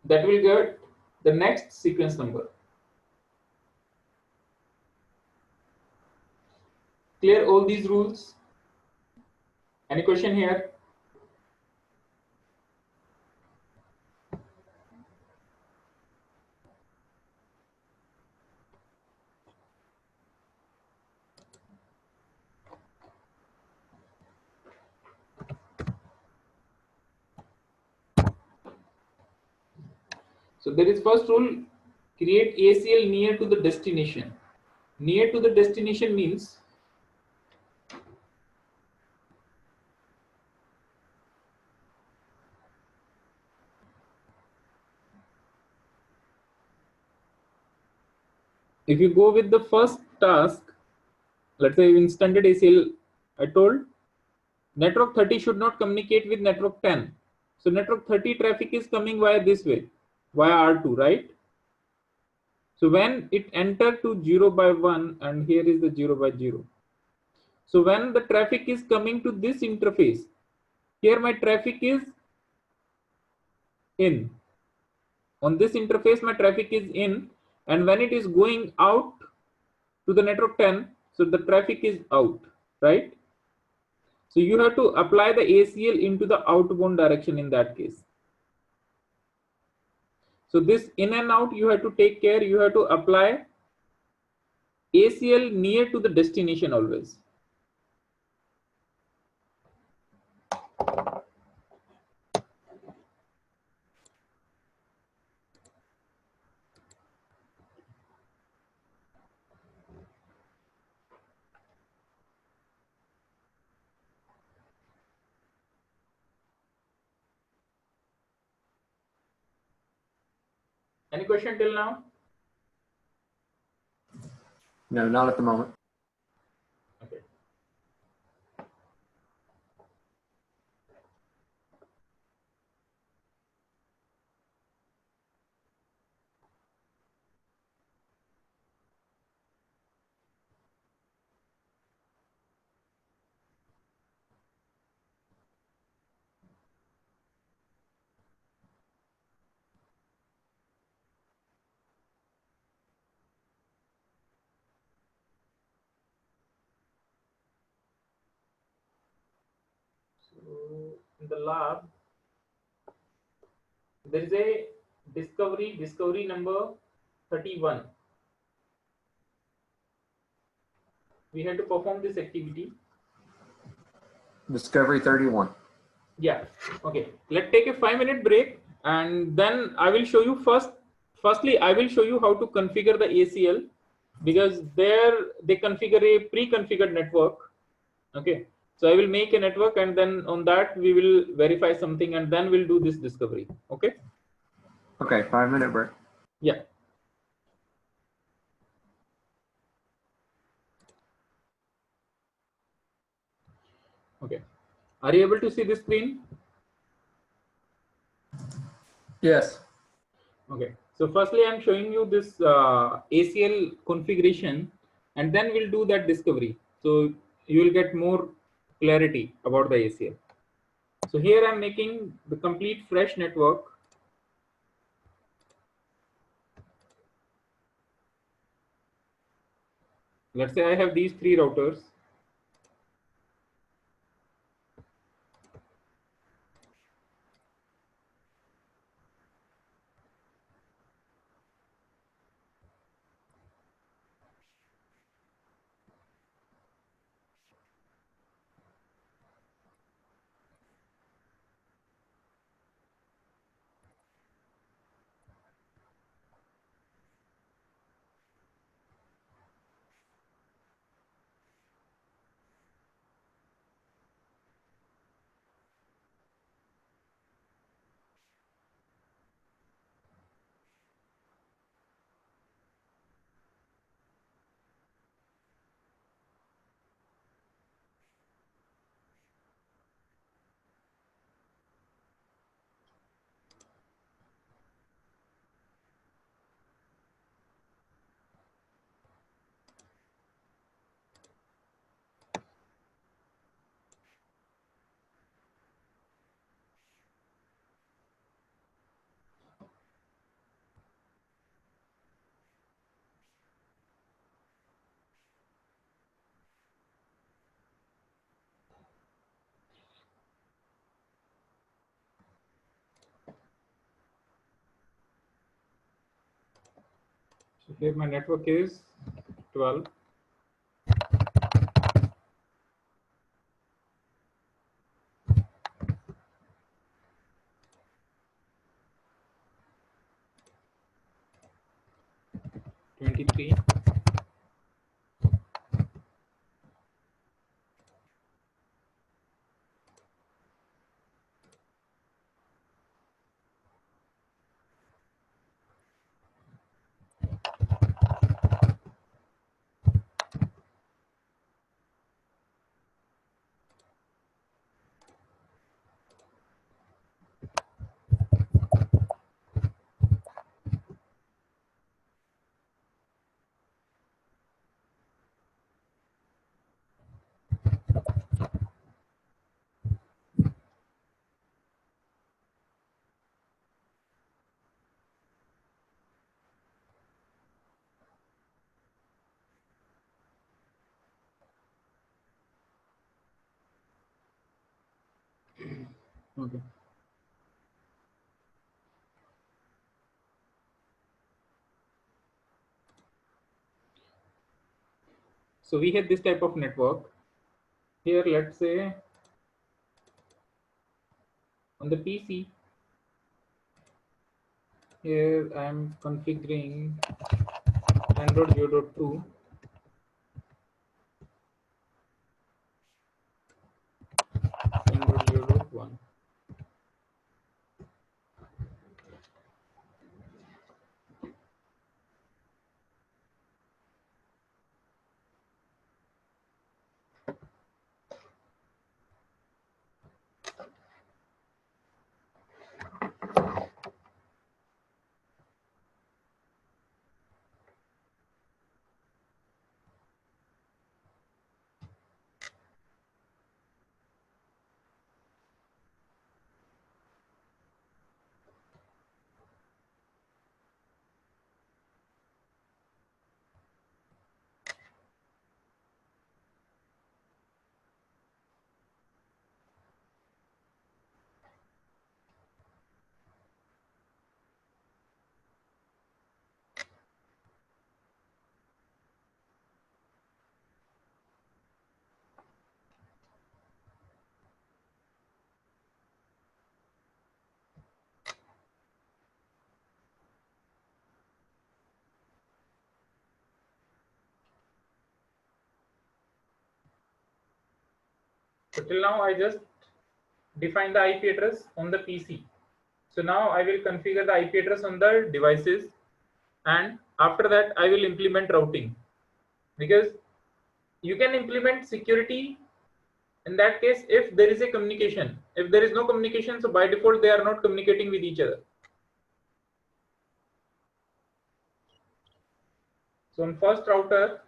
that will get the next sequence number. Clear all these rules? Any question here? So there is first rule, create ACL near to the destination. Near to the destination means if you go with the first task, let's say in standard ACL, I told network 30 should not communicate with network 10. So network 30 traffic is coming via this way, via R2, right? So when it entered to 0 by 1, and here is the 0 by 0. So when the traffic is coming to this interface, here my traffic is in. On this interface, my traffic is in, and when it is going out to the network 10, so the traffic is out, right? So you have to apply the ACL into the outbound direction in that case. So this in and out, you have to take care, you have to apply ACL near to the destination always. Any question till now? No, not at the moment. Okay. So in the lab, there is a discovery number 31. We had to perform this activity. Discovery 31. Yeah. Okay. Let's take a 5-minute break, and then I will show you Firstly, I will show you how to configure the ACL, because there they configure a pre-configured network. Okay. So I will make a network, and then on that we will verify something, and then we'll do this discovery. Okay. Okay, 5-minute break. Yeah. Okay. Are you able to see the screen? Yes. Okay. So firstly, I'm showing you this ACL configuration, and then we'll do that discovery. So you will get more clarity about the ACL. So here I'm making the complete fresh network. Let's say I have these 3 routers. Here my network is 12. Twenty-three. Okay. So we have this type of network. Here, let's say on the PC, here I am configuring Android 0.2, Android 0.1. So till now I just define the IP address on the PC. So now I will configure the IP address on the devices, and after that I will implement routing, because you can implement security in that case if there is a communication. If there is no communication, so by default they are not communicating with each other. So on first router,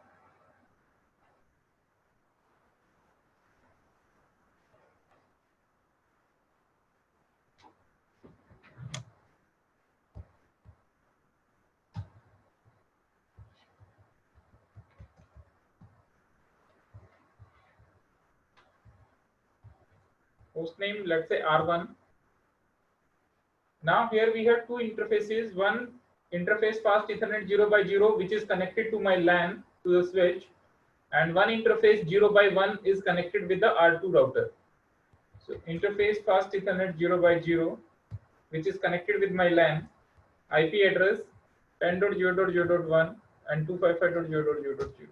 host name, let's say R1. Now here we have two interfaces. One interface fast Ethernet 0x0, which is connected to my LAN to the switch, and one interface 0x1 is connected with the R2 router. So interface fast Ethernet 0x0, which is connected with my LAN, IP address 10.0.0.1 and 255.0.0.0,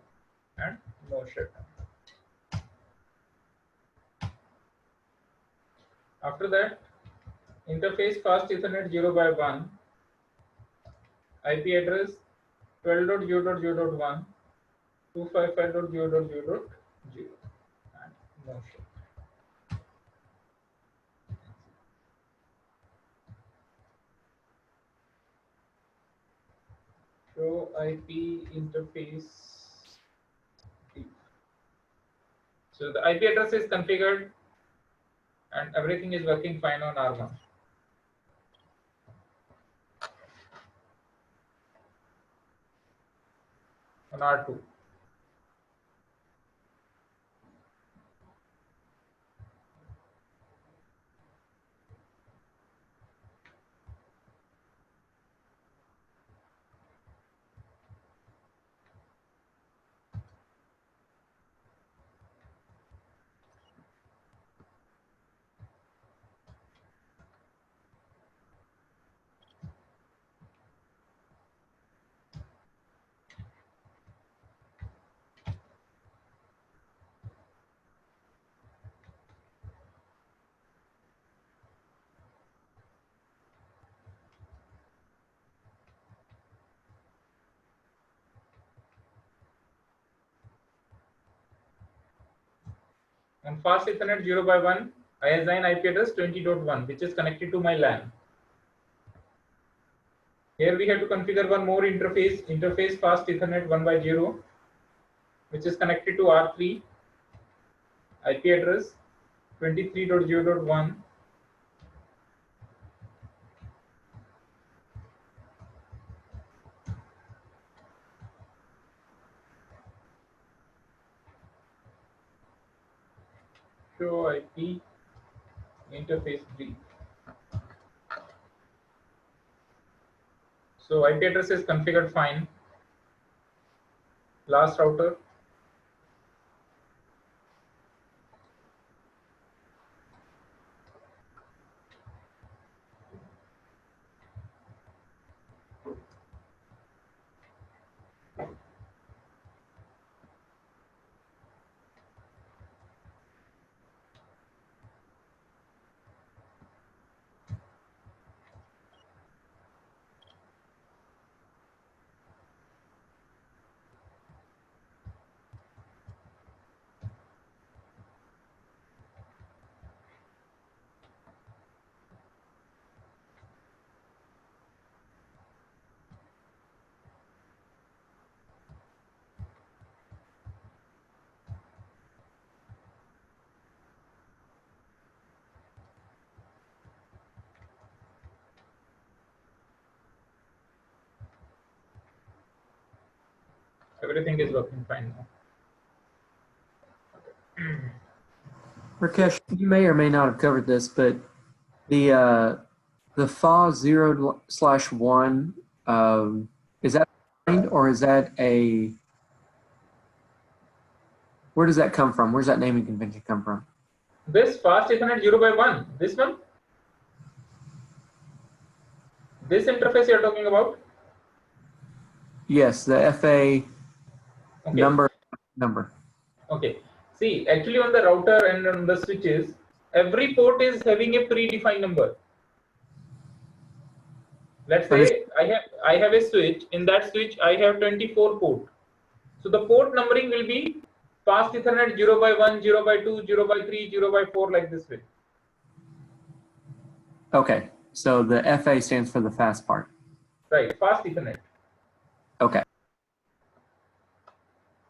and no shutdown. After that, interface fast Ethernet 0x1, IP address 12.0.0.1, 255.0.0.0, and no shutdown. Show IP interface. So the IP address is configured and everything is working fine on R1. On R2. On fast Ethernet 0x1, I assign IP address 20.1, which is connected to my LAN. Here we have to configure one more interface fast Ethernet 1x0, which is connected to R3, IP address 23.0.1. Show IP interface brief. So IP address is configured fine. Last router. Everything is working fine now. Rakesh, you may or may not have covered this, but the FA 0/1, is that defined, or is that a, where does that come from? Where's that naming convention come from? This fast Ethernet 0x1, this one? This interface you are talking about? Yes, the FA Okay. number. Okay. See, actually on the router and on the switches, every port is having a predefined number. Let's say I have a switch. In that switch, I have 24 port. So the port numbering will be fast Ethernet 0x1, 0x2, 0x3, 0x4, like this way. Okay, so the FA stands for the fast part. Right, fast Ethernet. Okay.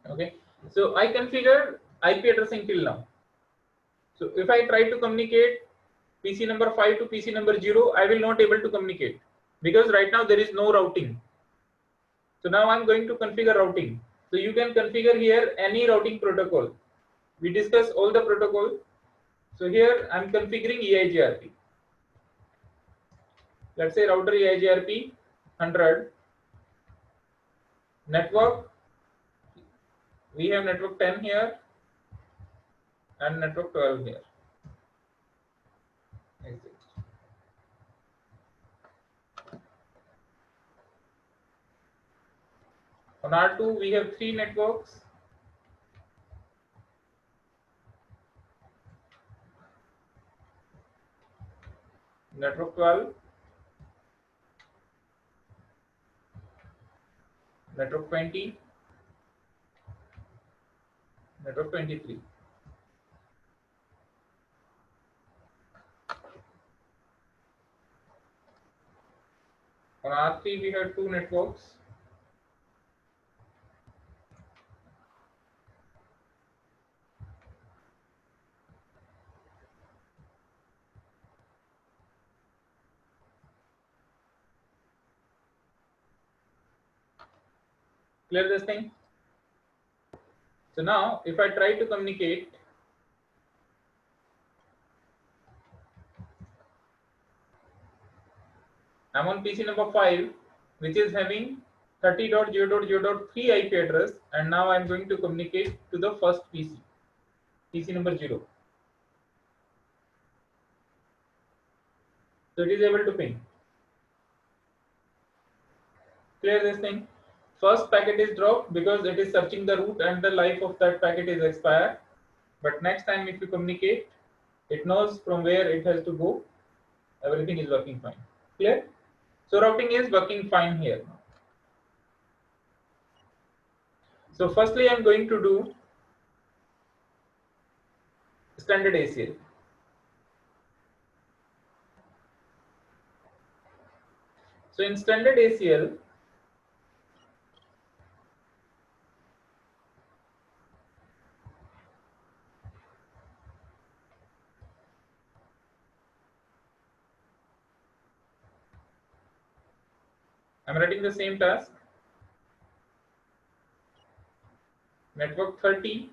Okay. So I configure IP addressing till now. So if I try to communicate PC number 5 to PC number 0, I will not able to communicate because right now there is no routing. So now I'm going to configure routing. So you can configure here any routing protocol. We discuss all the protocol. So here I'm configuring EIGRP. Let's say router EIGRP 100. Network, we have network 10 here and network 12 here. Exit. On R2 we have 3 networks. Network 12, network 20, network 23. On R3 we have 2 networks. Clear this thing? So now if I try to communicate, I'm on PC number 5, which is having 30.0.0.3 IP address, and now I'm going to communicate to the first PC number 0. So it is able to ping. Clear this thing? First packet is dropped because it is searching the route and the life of that packet is expired. But next time if you communicate, it knows from where it has to go. Everything is working fine. Clear? So routing is working fine here. So firstly I'm going to do standard ACL. So in standard ACL, I'm writing the same task. Network 30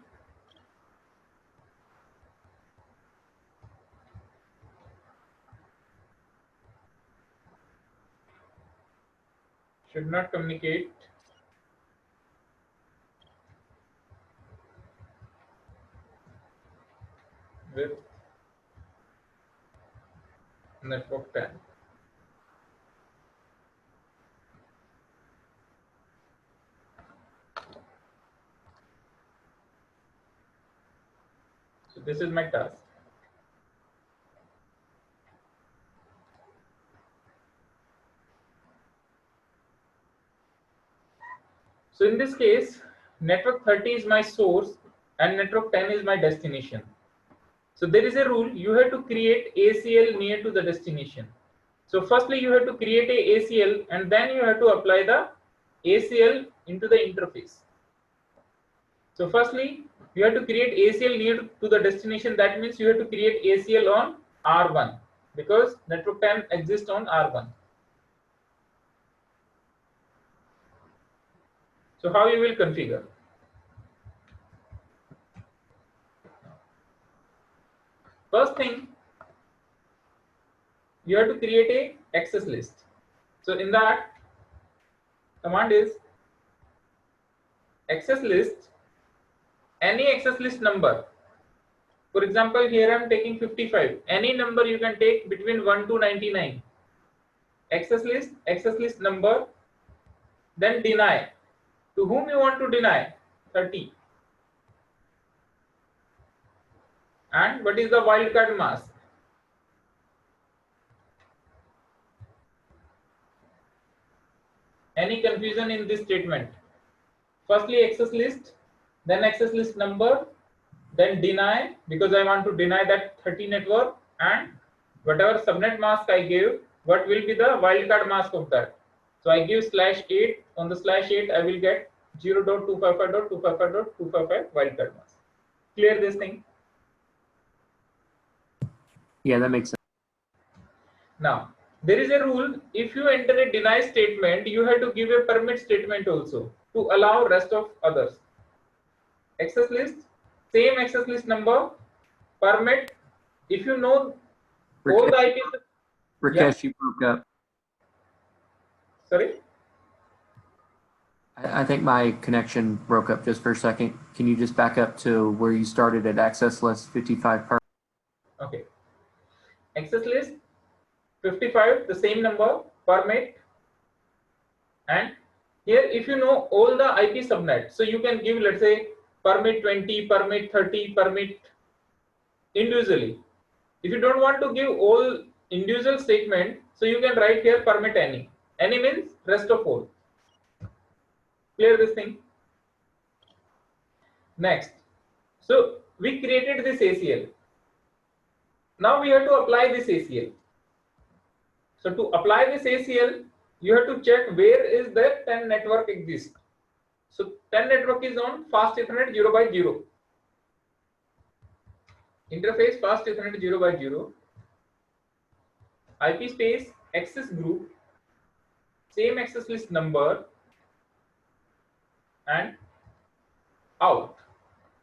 should not communicate with network 10. So this is my task. So in this case, network 30 is my source and network 10 is my destination. So there is a rule, you have to create ACL near to the destination. So firstly you have to create a ACL and then you have to apply the ACL into the interface. So firstly you have to create ACL near to the destination. That means you have to create ACL on R1 because network 10 exists on R1. So how you will configure? First thing, you have to create a access list. So in that, command is access list, any access list number. For example, here I am taking 55. Any number you can take between 1 to 99. Access list number, then deny. To whom you want to deny? 30. And what is the wildcard mask? Any confusion in this statement? Firstly access list, then access list number, then deny because I want to deny that 30 network, and whatever subnet mask I give, what will be the wildcard mask of that? So I give /8. On the /8 I will get 0.255.255.255 wildcard mask. Clear this thing? Yeah, that makes sense. Now there is a rule, if you enter a deny statement, you have to give a permit statement also to allow rest of others. Access list, same access list number, permit. If you know all the IPs. Rakesh, Yeah. you broke up. Sorry? I think my connection broke up just for a second. Can you just back up to where you started at access list 55 per? Okay. Access list 55, the same number, permit. And here if you know all the IP subnet, so you can give, let's say, permit 20, permit 30, permit individually. If you don't want to give all individual statement, so you can write here permit any. Any means rest of all. Clear this thing? Next. So we created this ACL. Now we have to apply this ACL. So to apply this ACL, you have to check where is the 10 network exists. So 10 network is on fast Ethernet 0x0. Interface fast Ethernet 0x0. IP space access group, same access list number, and out.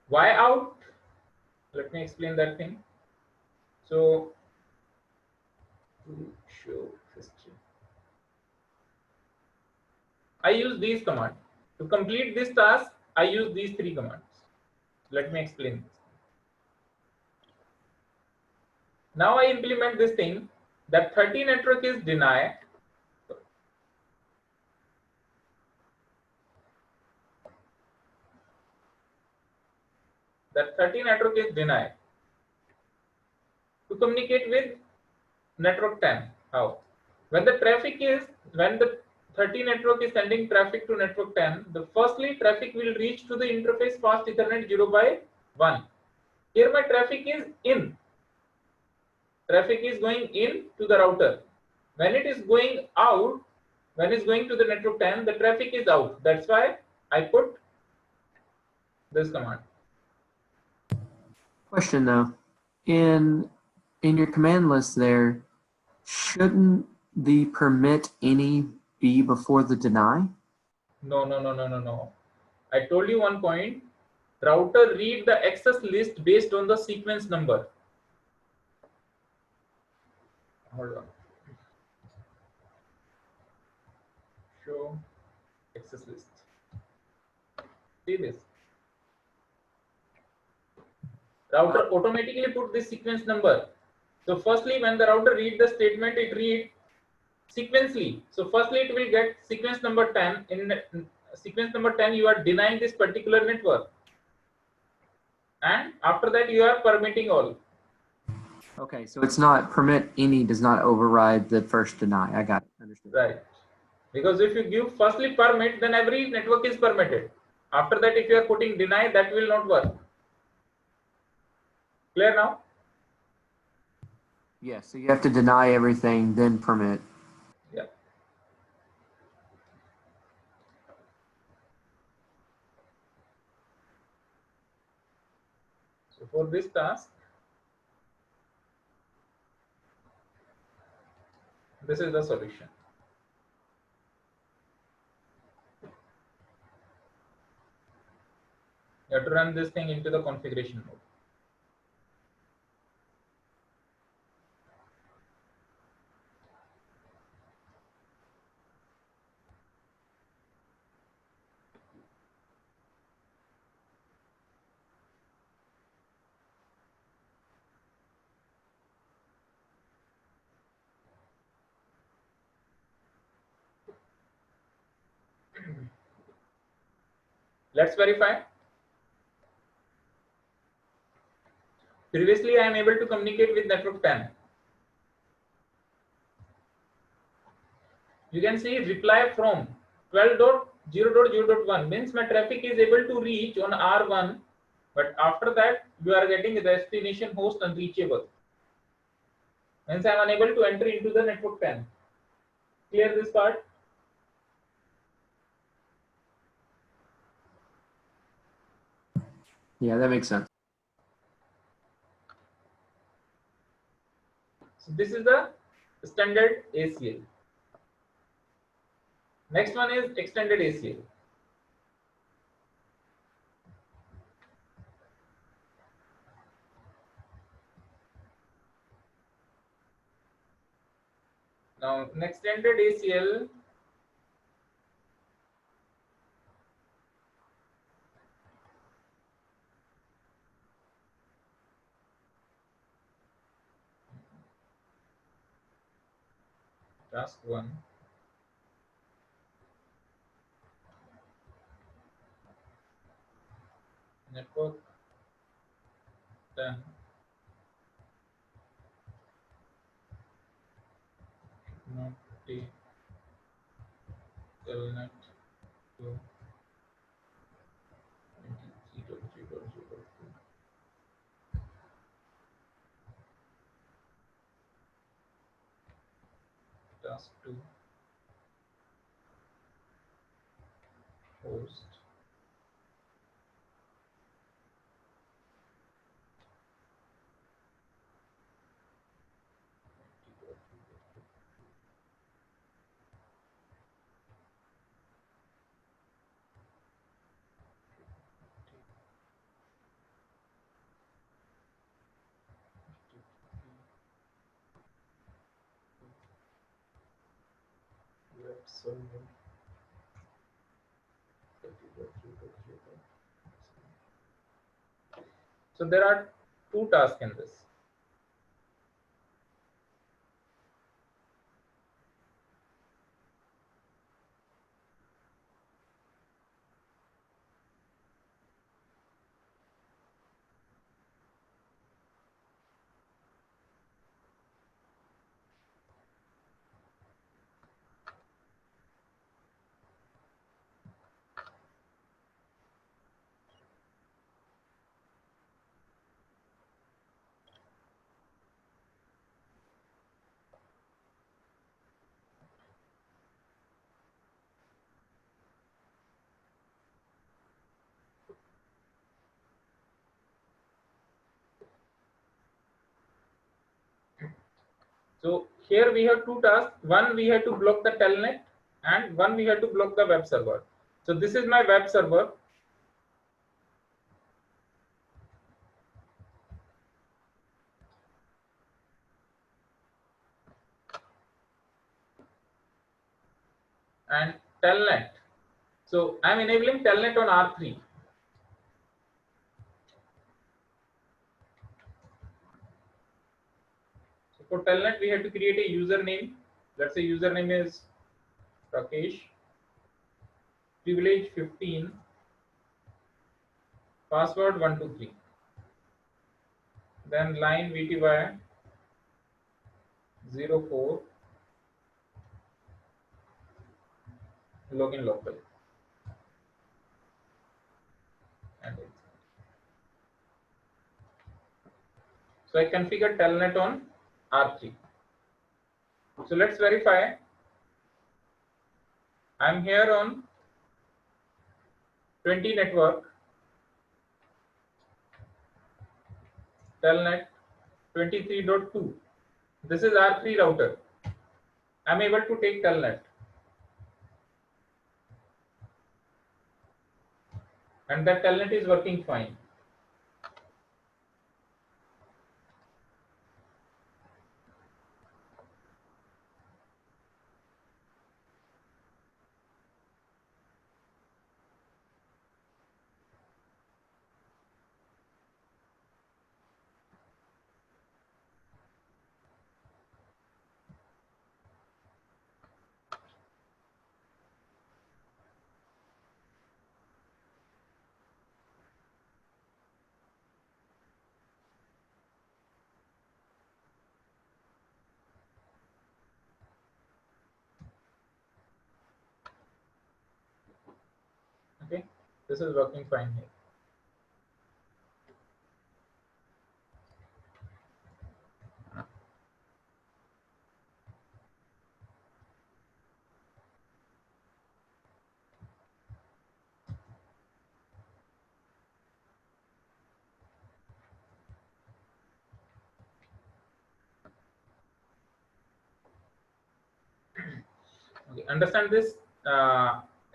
Why out? Let me explain that thing. So to show history, I use these commands. To complete this task, I use these 3 commands. Let me explain this. Now I implement this thing that 30 network is deny. That 30 network is deny to communicate with network 10. How? When the 30 network is sending traffic to network 10, the firstly traffic will reach to the interface fast Ethernet 0x1. Here my traffic is in. Traffic is going in to the router. When it is going out, when it's going to the network 10, the traffic is out. That's why I put this command. Question though, in your command list there, shouldn't the permit any be before the deny? No. I told you one point. Router read the access list based on the sequence number. Hold on. Show access list. See this. Router automatically put this sequence number. So firstly, when the router read the statement, it read sequentially. So firstly, it will get sequence number 10. In sequence number 10, you are denying this particular network. And after that, you are permitting all. Okay, so it's not permit any does not override the first deny. I got it. Understood. Right. Because if you give firstly permit, then every network is permitted. After that, if you are putting deny, that will not work. Clear now? Yeah, so you have to deny everything, then permit. Yeah. So for this task, this is the solution. You have to run this thing into the configuration mode. Let's verify. Previously, I am able to communicate with network 10. You can see reply from 12.0.0.1 means my traffic is able to reach on R1, but after that you are getting destination host unreachable. Means I am unable to enter into the network 10. Clear this part? Yeah, that makes sense. So this is the standard ACL. Next one is extended ACL. Now, in extended ACL, task 1. Network 10. Not T. Telnet to 23.3.0.2. Task 2. Host. Web server. So there are two tasks in this. So here we have two tasks. One, we have to block the telnet, and one, we have to block the web server. So this is my web server. And telnet. So I'm enabling telnet on R3. So for telnet, we have to create a username. Let's say username is Rakesh, privilege 15, password 123. Then line VTY 04, login local. And so I configure telnet on R3. So let's verify. I'm here on 20 network, telnet 23.2. This is R3 router. I'm able to take telnet. And that telnet is working fine. Okay, this is working fine here. Okay, understand this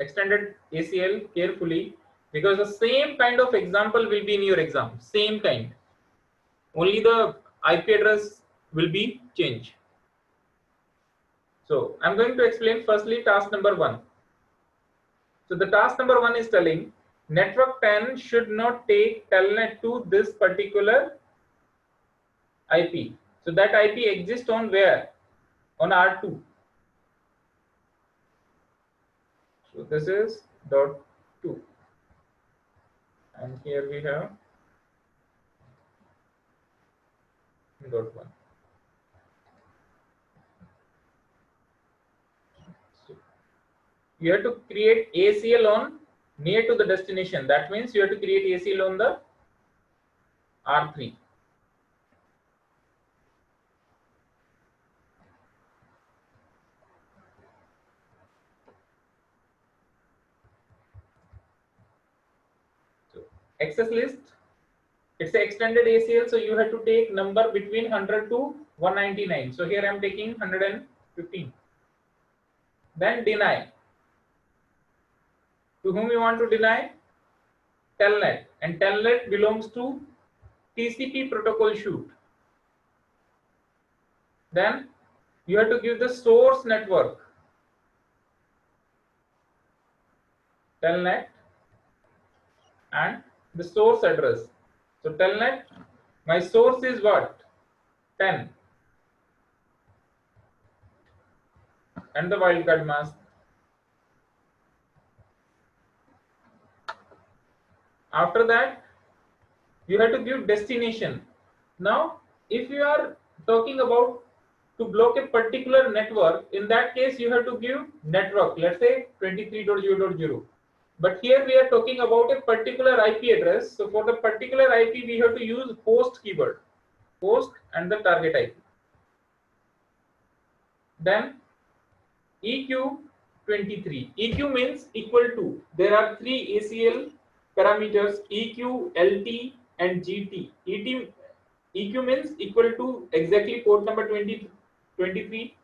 extended ACL carefully, because the same kind of example will be in your exam. Same kind. Only the IP address will be changed. So I'm going to explain firstly task number 1. So the task number 1 is telling network 10 should not take telnet to this particular IP. So that IP exists on where? On R2. So this is dot 2. And here we have dot 1. So you have to create ACL on near to the destination. That means you have to create ACL on the R3. So access list, it's an extended ACL, so you have to take number between 100 to 199. So here I am taking 115. Then deny. To whom you want to deny? Telnet. And telnet belongs to TCP protocol shoot. Then you have to give the source network. Telnet and the source address. So telnet, my source is what? 10. And the wildcard mask. After that, you have to give destination. Now, if you are talking about to block a particular network, in that case, you have to give network, let's say 23.0.0. But here we are talking about a particular IP address. So for the particular IP, we have to use host keyword, host and the target IP. Then EQ23. EQ means equal to. There are 3 ACL parameters: EQ, LT, and GT. EQ means equal to exactly port number 23 23.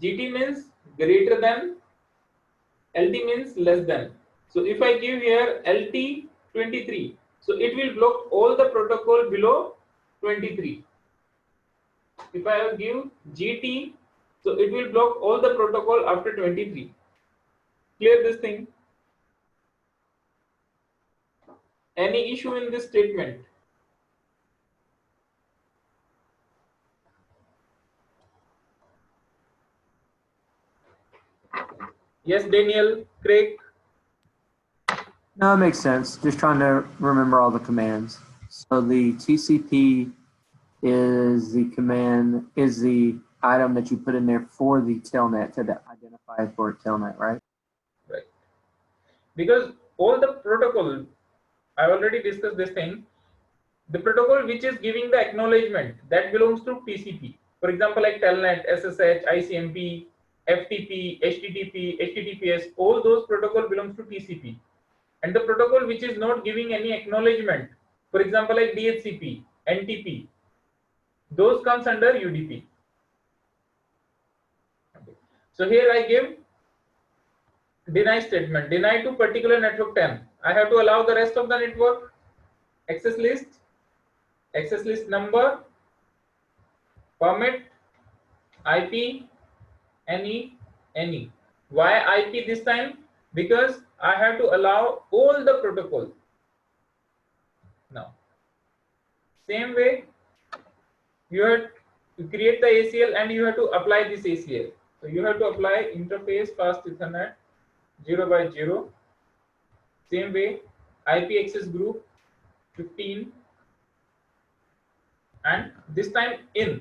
GT means greater than, LT means less than. So if I give here LT 23, so it will block all the protocol below 23. If I give GT, so it will block all the protocol after 23. Clear this thing? Any issue in this statement? Yes, Daniel, Craig. No, it makes sense. Just trying to remember all the commands. So the TCP is the command, is the item that you put in there for the telnet to identify for a telnet, right? Right. Because all the protocol, I already discussed this thing. The protocol which is giving the acknowledgement, that belongs to TCP. For example, like Telnet, SSH, ICMP, FTP, HTTP, HTTPS, all those protocol belongs to TCP. And the protocol which is not giving any acknowledgement, for example, like DHCP, NTP, those comes under UDP. Okay. So here I give deny statement, deny to particular network 10. I have to allow the rest of the network, access list number, permit, IP, any. Why IP this time? Because I have to allow all the protocol. Now, same way, you have to create the ACL and you have to apply this ACL. So you have to apply interface fast Ethernet 0x0. Same way, IP access group 15, and this time in.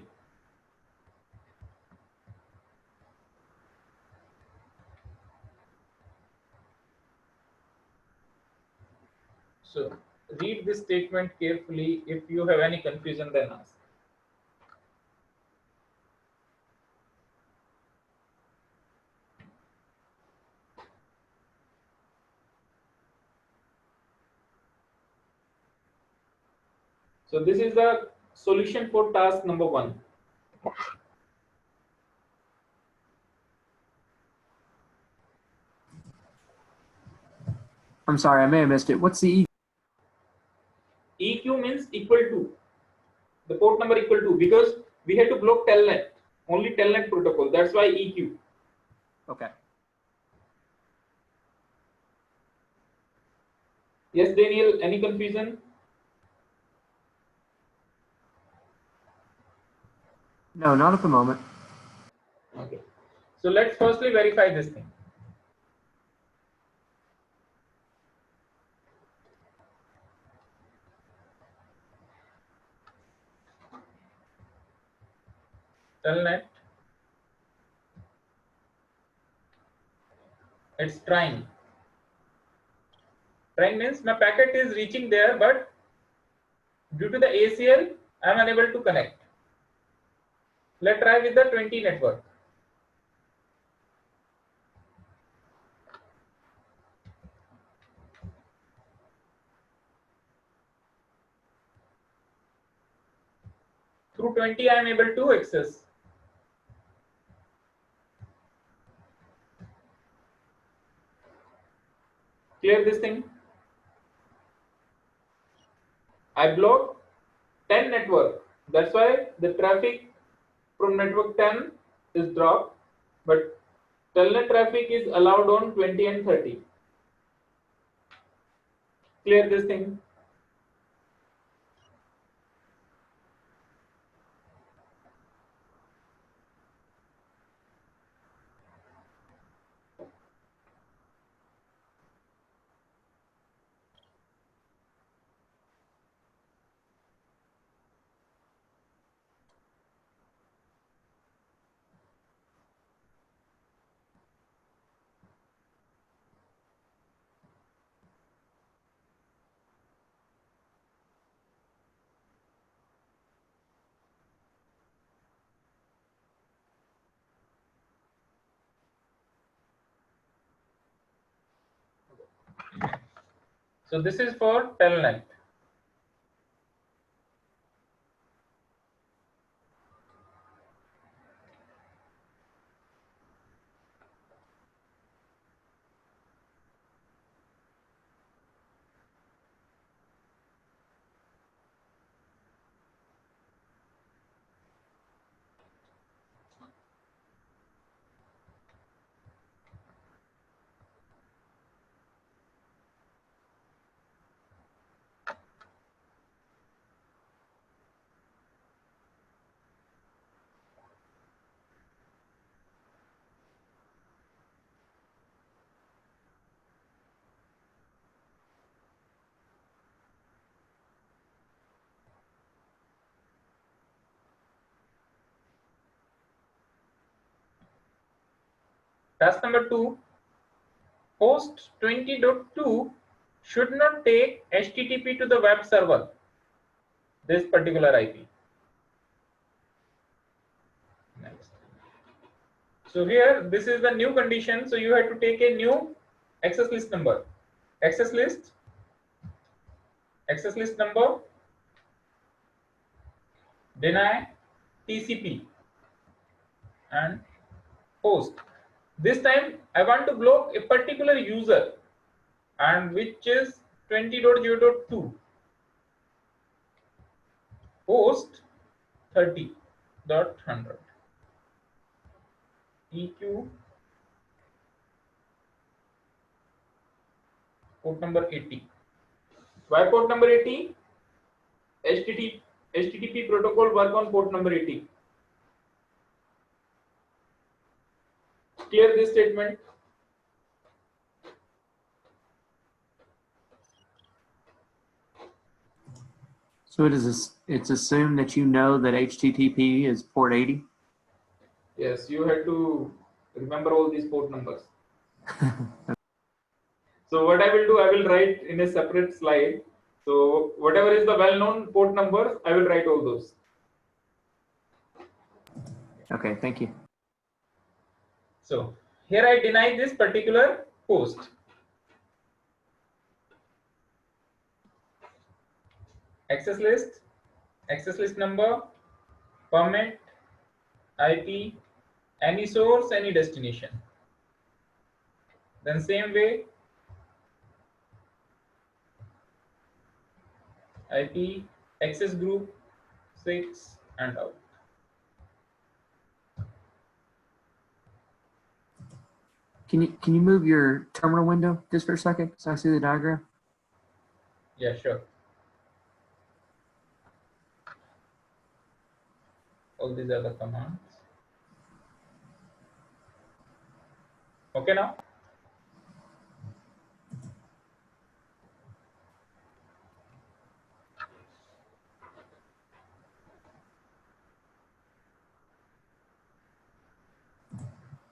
So read this statement carefully. If you have any confusion, then ask. So this is the solution for task number 1. I'm sorry, I may have missed it. What's the EQ means equal to, the port number equal to, because we had to block telnet, only telnet protocol. That's why EQ. Okay. Yes, Daniel, any confusion? No, not at the moment. Okay. So let's firstly verify this thing. Telnet, it's trying. Trying means my packet is reaching there, but due to the ACL, I am unable to connect. Let's try with the 20 network. Through 20, I am able to access. Clear this thing? I block 10 network. That's why the traffic from network 10 is dropped, but telnet traffic is allowed on 20 and 30. Clear this thing? So this is for telnet. Task number 2, host 20.2 should not take HTTP to the web server, this particular IP. Next. So here, this is the new condition. So you have to take a new access list number. Access list number, deny TCP and host. This time I want to block a particular user, and which is 20.0.2, host 30.100, EQ port number 80. Why port number 80? HTTP protocol work on port number 80. Clear this statement? So it's assumed that you know that HTTP is port 80? Yes, you have to remember all these port numbers. So what I will do, I will write in a separate slide. So whatever is the well-known port numbers, I will write all those. Okay, thank you. So here I deny this particular host. Access list number, permit, IP, any source, any destination. Then same way, IP, access group 6 and out. Can you move your terminal window just for a second so I see the diagram? Yeah, sure. All these are the commands. Okay now?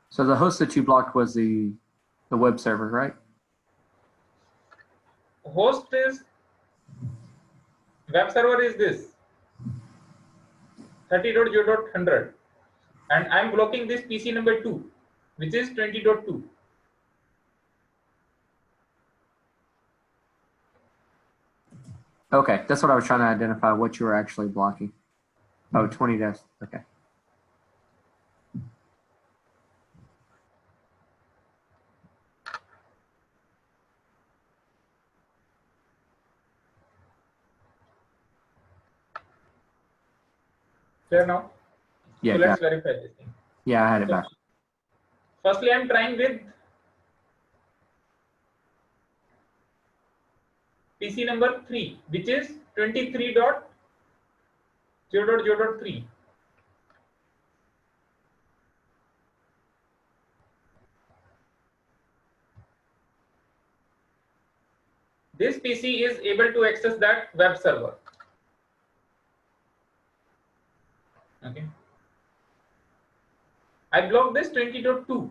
So the host that you blocked was the web server, right? Host is, web server is this 30.0.100, and I'm blocking this PC number 2, which is 20.2. Okay, that's what I was trying to identify, what you were actually blocking. Oh, 20 dash, okay. Clear now? Yeah, So let's verify this thing. yeah, I had it So back. firstly, I'm trying with PC number 3, which is 23.0.0.3. This PC is able to access that web server. Okay. I blocked this 20.2.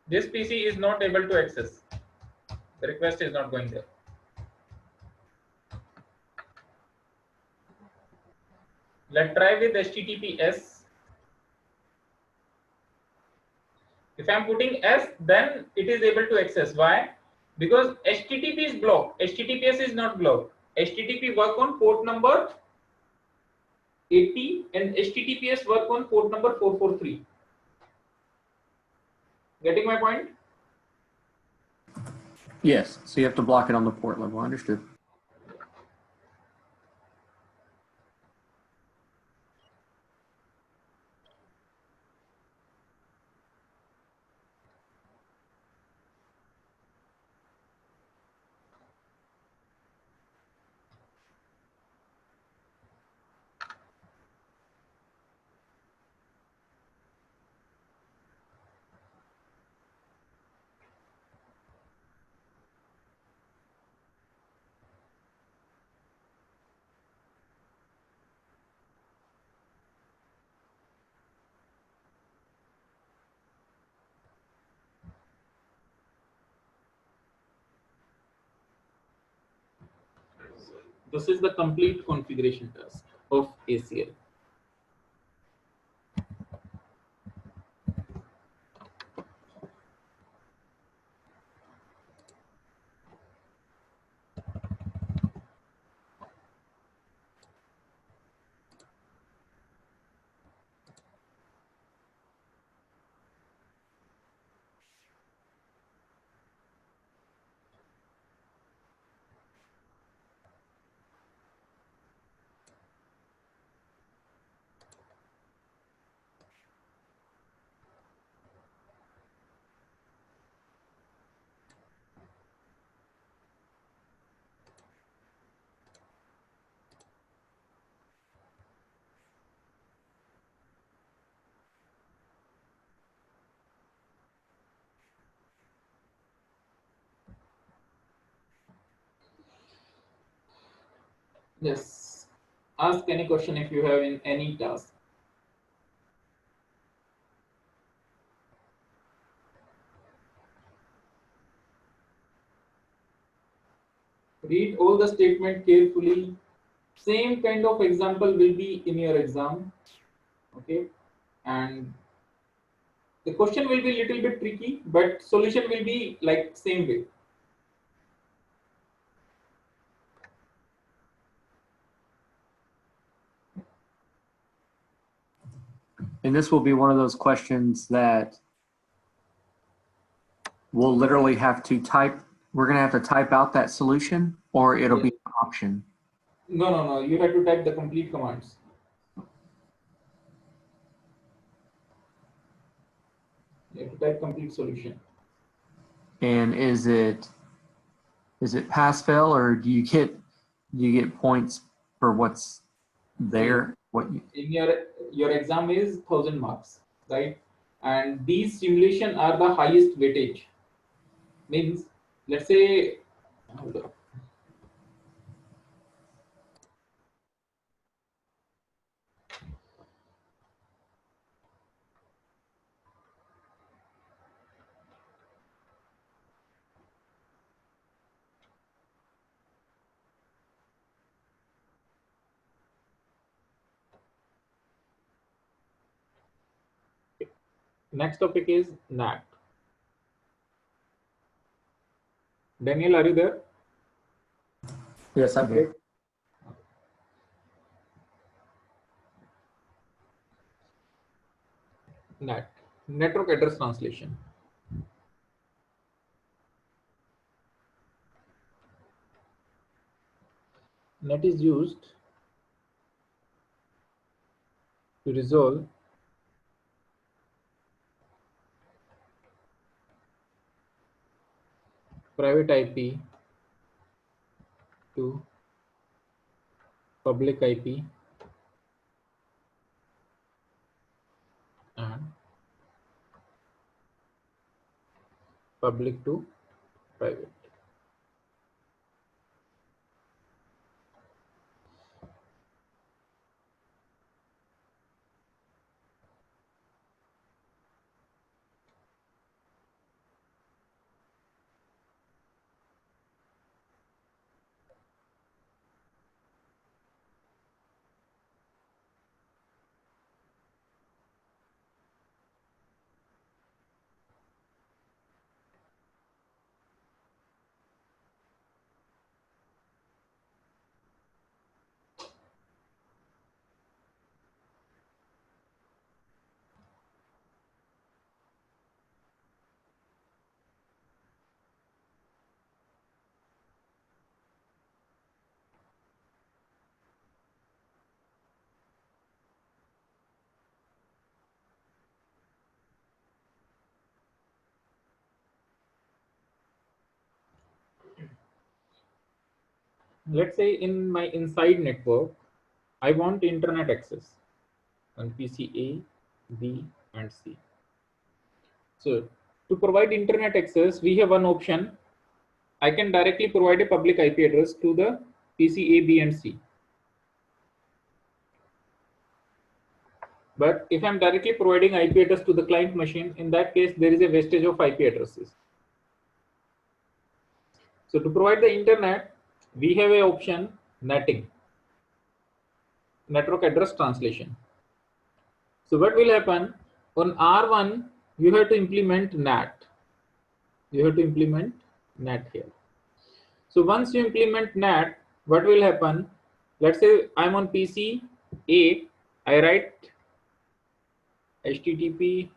This PC is not able to access. The request is not going there. Let's try with HTTPS. If I'm putting S, then it is able to access. Why? Because HTTP is blocked. HTTPS is not blocked. HTTP work on port number 80 and HTTPS work on port number 443. Getting my point? Yes, so you have to block it on the port level, understood. This is the complete configuration task of ACL. Yes. Ask any question if you have in any task. Read all the statement carefully. Same kind of example will be in your exam. Okay. And the question will be little bit tricky, but solution will be like same way. And this will be one of those questions that we'll literally have to type. We're going to have to type out that solution, or it'll be an option. No. You have to type the complete commands. You have to type complete solution. And is it pass fail, or do you get points for what's there? What you, in your exam is 1000 marks, right? And these simulation are the highest weightage. Means, let's say, hold on. Next topic is NAT. Daniel, are you there? yes, I'm here. NAT, network address translation. NAT is used to resolve private IP to public IP and public to private. Let's say in my inside network, I want internet access on PC A, B, and C. So to provide internet access, we have one option. I can directly provide a public IP address to the PC A, B, and C. But if I'm directly providing IP address to the client machine, in that case, there is a wastage of IP addresses. So to provide the internet, we have an option netting, network address translation. So what will happen on R1? You have to implement NAT. You have to implement NAT here. So once you implement NAT, what will happen? Let's say I'm on PC A. I write HTTP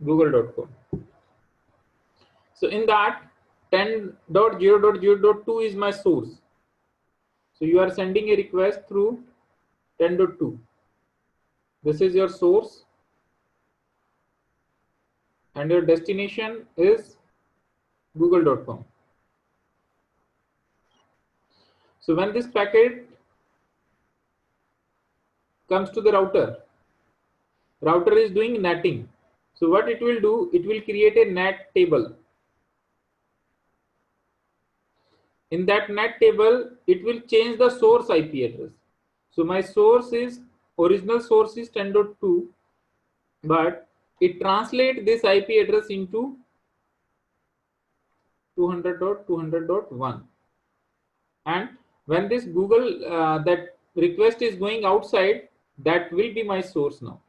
google.com. So in that 10.0.0.2 is my source. So you are sending a request through 10.2. This is your source and your destination is google.com. So when this packet comes to the router is doing netting. So what it will do, it will create a NAT table. In that NAT table, it will change the source IP address. So my source is, original source is 10.2, but it translates this IP address into 200.200.1. And when this Google, that request is going outside, that will be my source now.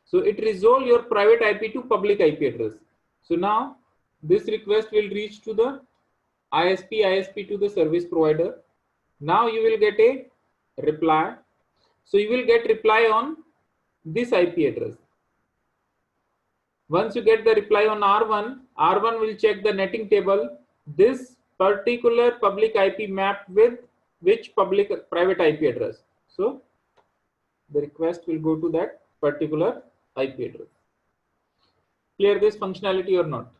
So it resolve your private IP to public IP address. So now this request will reach to the ISP to the service provider. Now you will get a reply. So you will get reply on this IP address. Once you get the reply on R1 will check the netting table, this particular public IP map with which public private IP address. So the request will go to that particular IP address. Clear this functionality or not?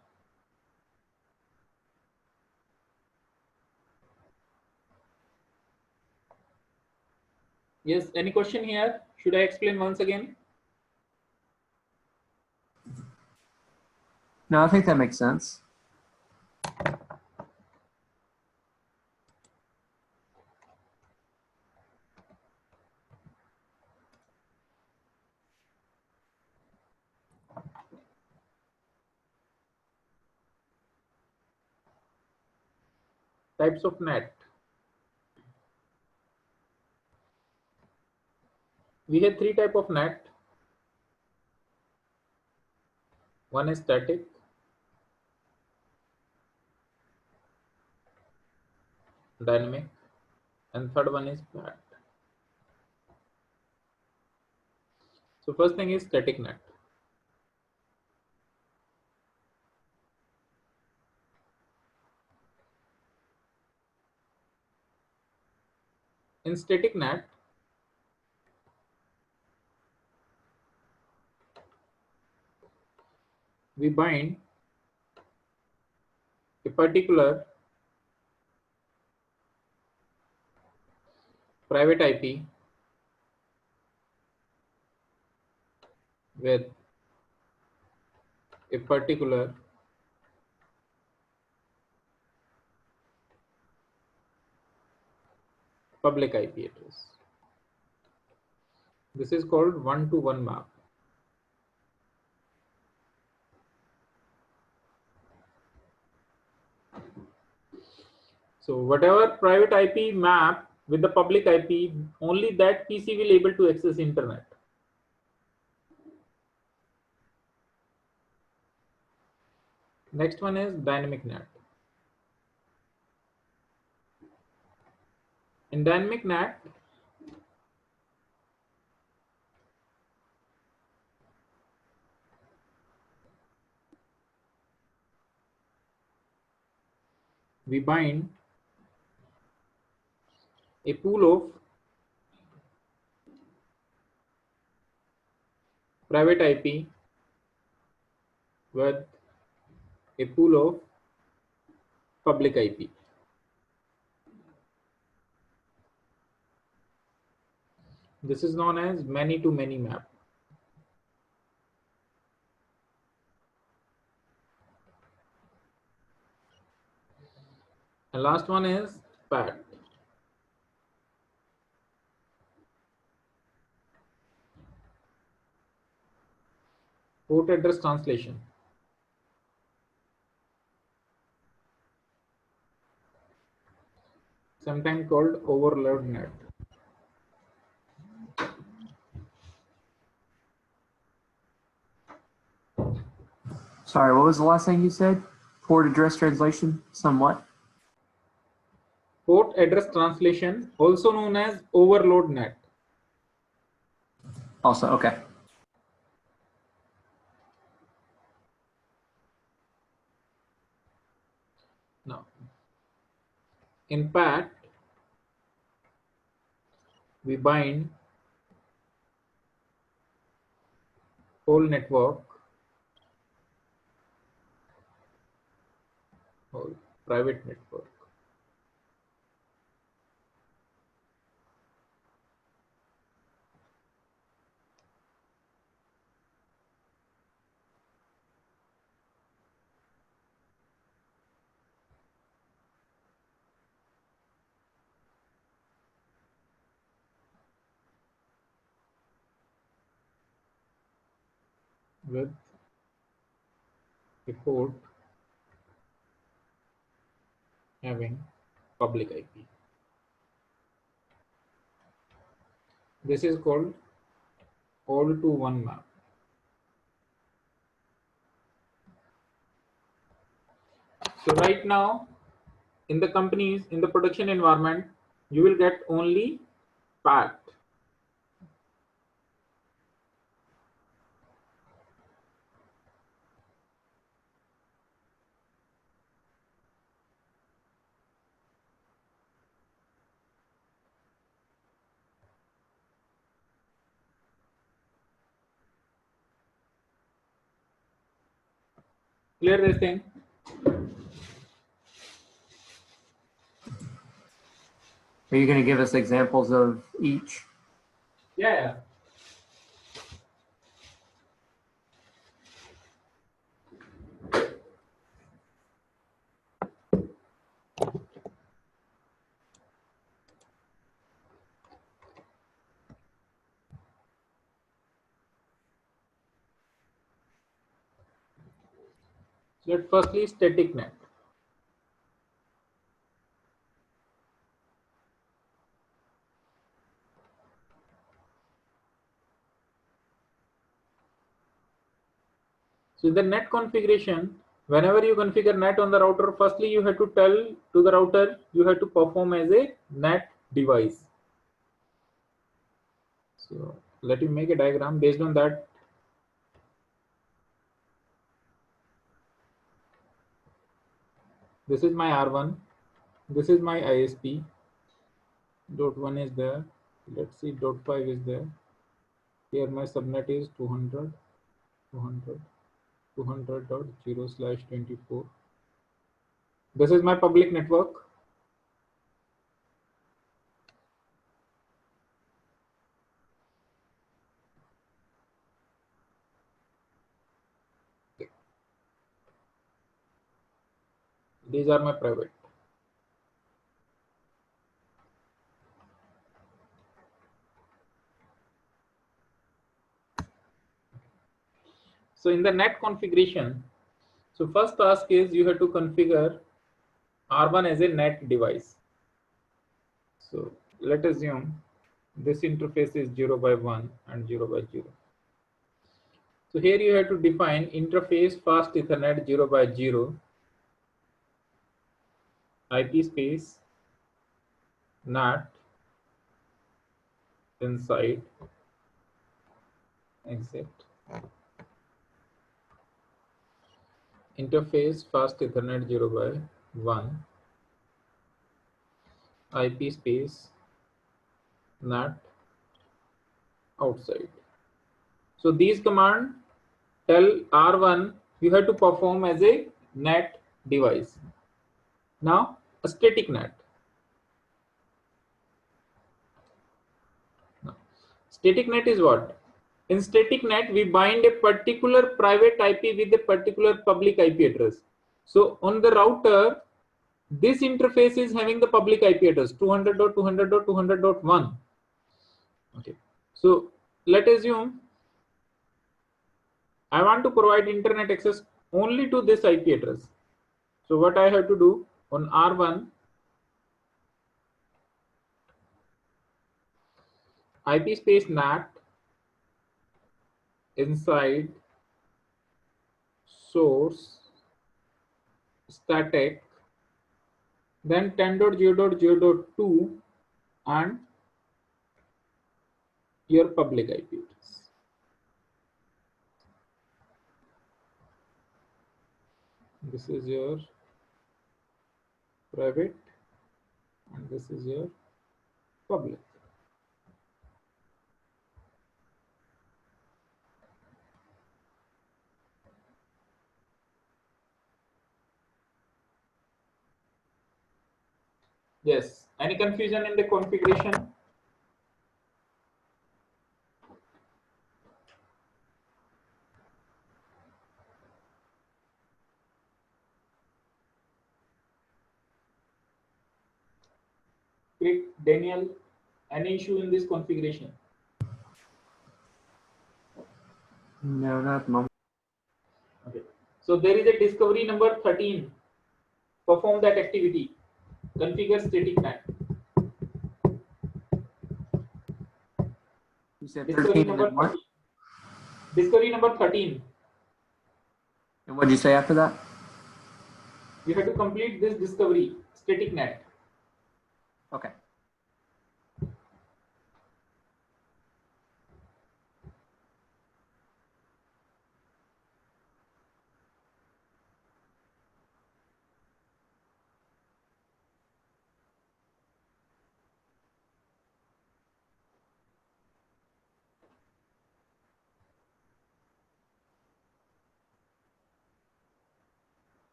Yes, any question here? Should I explain once again? No, I think that makes sense. Types of NAT. We have three types of NAT. One is static, dynamic, and third one is flat. So first thing is static NAT. In static NAT, we bind a particular private IP with a particular public IP address. This is called one-to-one map. So whatever private IP map with the public IP, only that PC will able to access internet. Next one is dynamic NAT. In dynamic NAT, we bind a pool of private IP with a pool of public IP. This is known as many-to-many map. And last one is PAT. Port address translation. sometimes called overload net. Sorry, what was the last thing you said? Port address translation, somewhat? Port address translation, also known as overload net. Also, okay. Now, in PAT, we bind whole network, whole private network. With a port having public IP. This is called all-to-one map. So right now, in the companies, in the production environment, you will get only PAT. Clear this thing? Are you going to give us examples of each? Yeah. Let firstly static net. So in the net configuration, whenever you configure net on the router, firstly you have to tell to the router you have to perform as a net device. So let me make a diagram based on that. This is my R1. This is my ISP. Dot 1 is there. Let's see, dot 5 is there. Here my subnet is 200, 200, 200.0/24. This is my public network. These are my private. So in the net configuration, so first task is you have to configure R1 as a net device. So let us assume this interface is 0/1 and 0/0. So here you have to define interface fast Ethernet 0/0, IP space, NAT, inside, exit. Interface fast Ethernet 0/1, IP space, NAT, outside. So these commands tell R1 you have to perform as a net device. Now a static net. Now, static net is what? In static net, we bind a particular private IP with a particular public IP address. So on the router, this interface is having the public IP address 200.200.200.1. Okay. So let us assume I want to provide internet access only to this IP address. So what I have to do on R1, IP space NAT inside source static, then 10.0.0.2 and your public IP address. This is your private and this is your public. Yes, any confusion in the configuration? Great, Daniel, any issue in this configuration? No, not at the moment. Okay. So there is a discovery number 13. Perform that activity. Configure static NAT. You said Discovery 13 and number then what? 13. Discovery number 13. And what did you say after that? You have to complete this discovery, static NAT. Okay.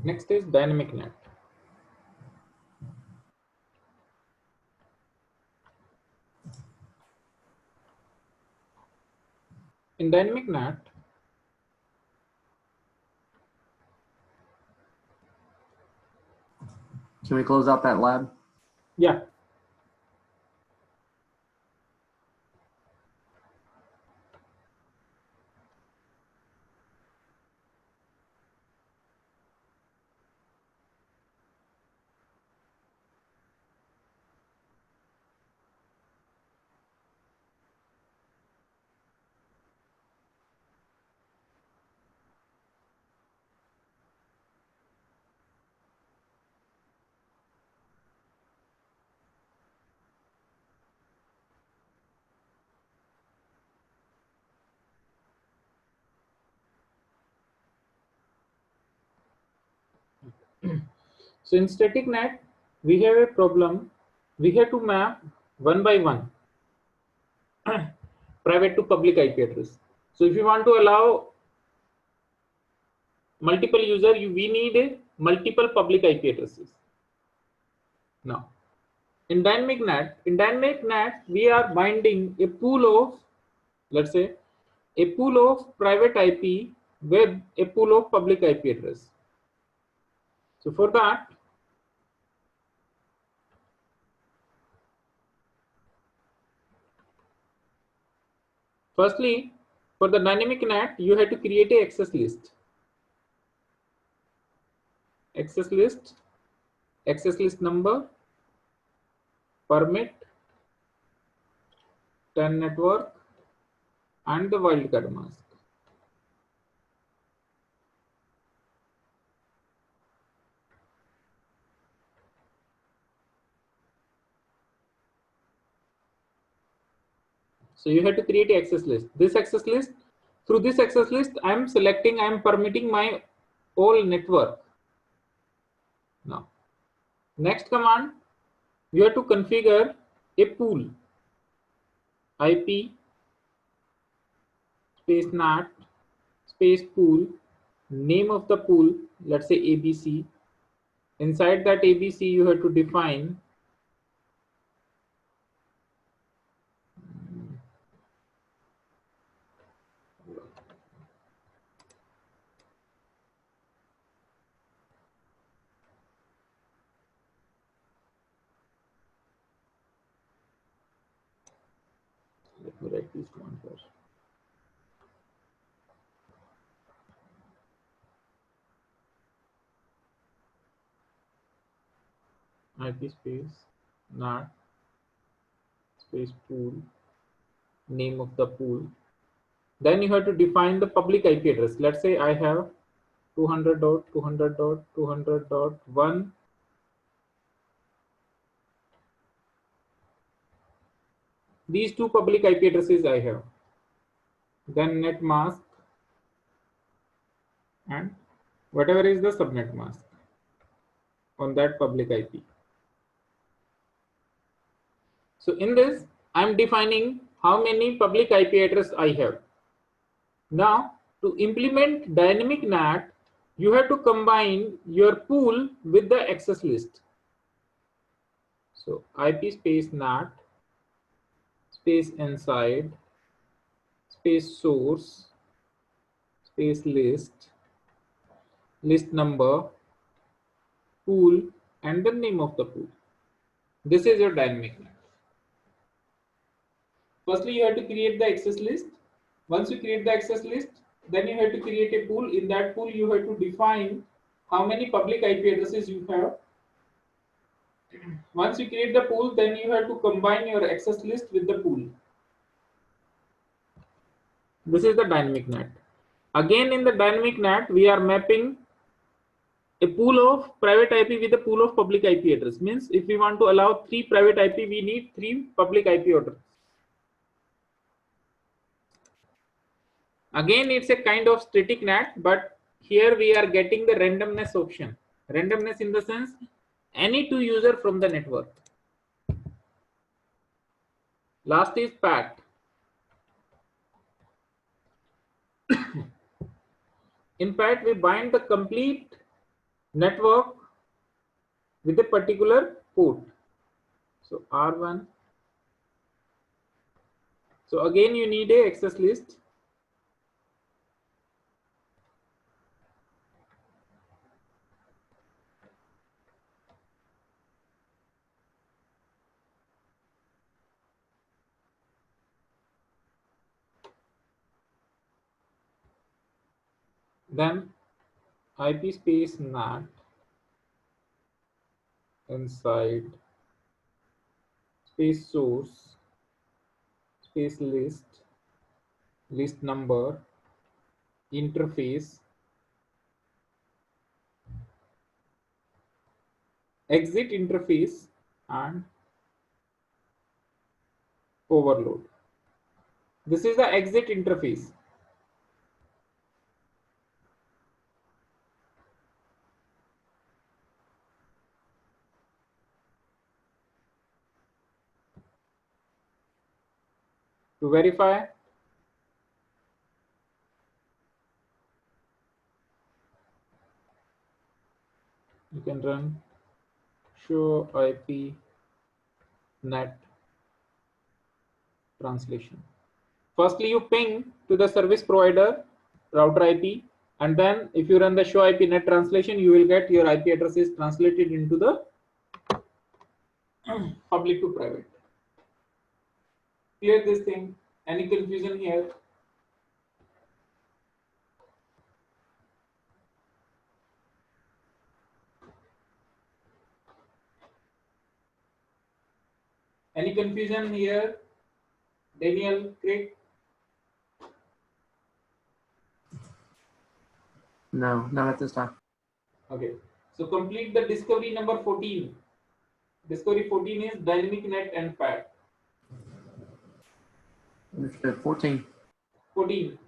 Next is dynamic NAT. In dynamic NAT, Can we close out that lab? yeah. So in static NAT, we have a problem. We have to map one by one private to public IP address. So if you want to allow multiple user, we need a multiple public IP addresses. Now, in dynamic NAT, we are binding a pool of, let's say, a pool of private IP with a pool of public IP address. So for that, firstly, for the dynamic NAT, you have to create a access list. Access list number, permit, 10 network, and the wildcard mask. So you have to create an access list. Through this access list, I am permitting my whole network. Now, next command, you have to configure a pool, IP space NAT space pool, name of the pool, let's say ABC. Inside that ABC, you have to define let me write this one first. IP space NAT space pool, name of the pool. Then you have to define the public IP address. Let's say I have 200.200.200.1. These two public IP addresses I have. Then net mask and whatever is the subnet mask on that public IP. So in this, I'm defining how many public IP address I have. Now, to implement dynamic NAT, you have to combine your pool with the access list. So IP space NAT space inside space source space list number, pool, and the name of the pool. This is your dynamic NAT. Firstly, you have to create the access list. Once you create the access list, then you have to create a pool. In that pool, you have to define how many public IP addresses you have. Once you create the pool, then you have to combine your access list with the pool. This is the dynamic NAT. Again, in the dynamic NAT, we are mapping a pool of private IP with a pool of public IP address. Means if we want to allow 3 private IP, we need 3 public IP addresses. Again, it's a kind of static NAT, but here we are getting the randomness option. Randomness in the sense, any 2 user from the network. Last is PAT. In PAT, we bind the complete network with a particular port. So R1. So again you need a access list. Then IP space NAT inside space source space list number interface exit interface and overload. This is the exit interface. To verify, you can run show IP net translation. Firstly, you ping to the service provider router IP, and then if you run the show IP net translation, you will get your IP addresses translated into the public to private. Clear this thing? Any confusion here? Any confusion here? Daniel, Craig? No, not at this time. Okay. So complete the discovery number 14. Discovery 14 is dynamic net and pad. Understood. 14. 14.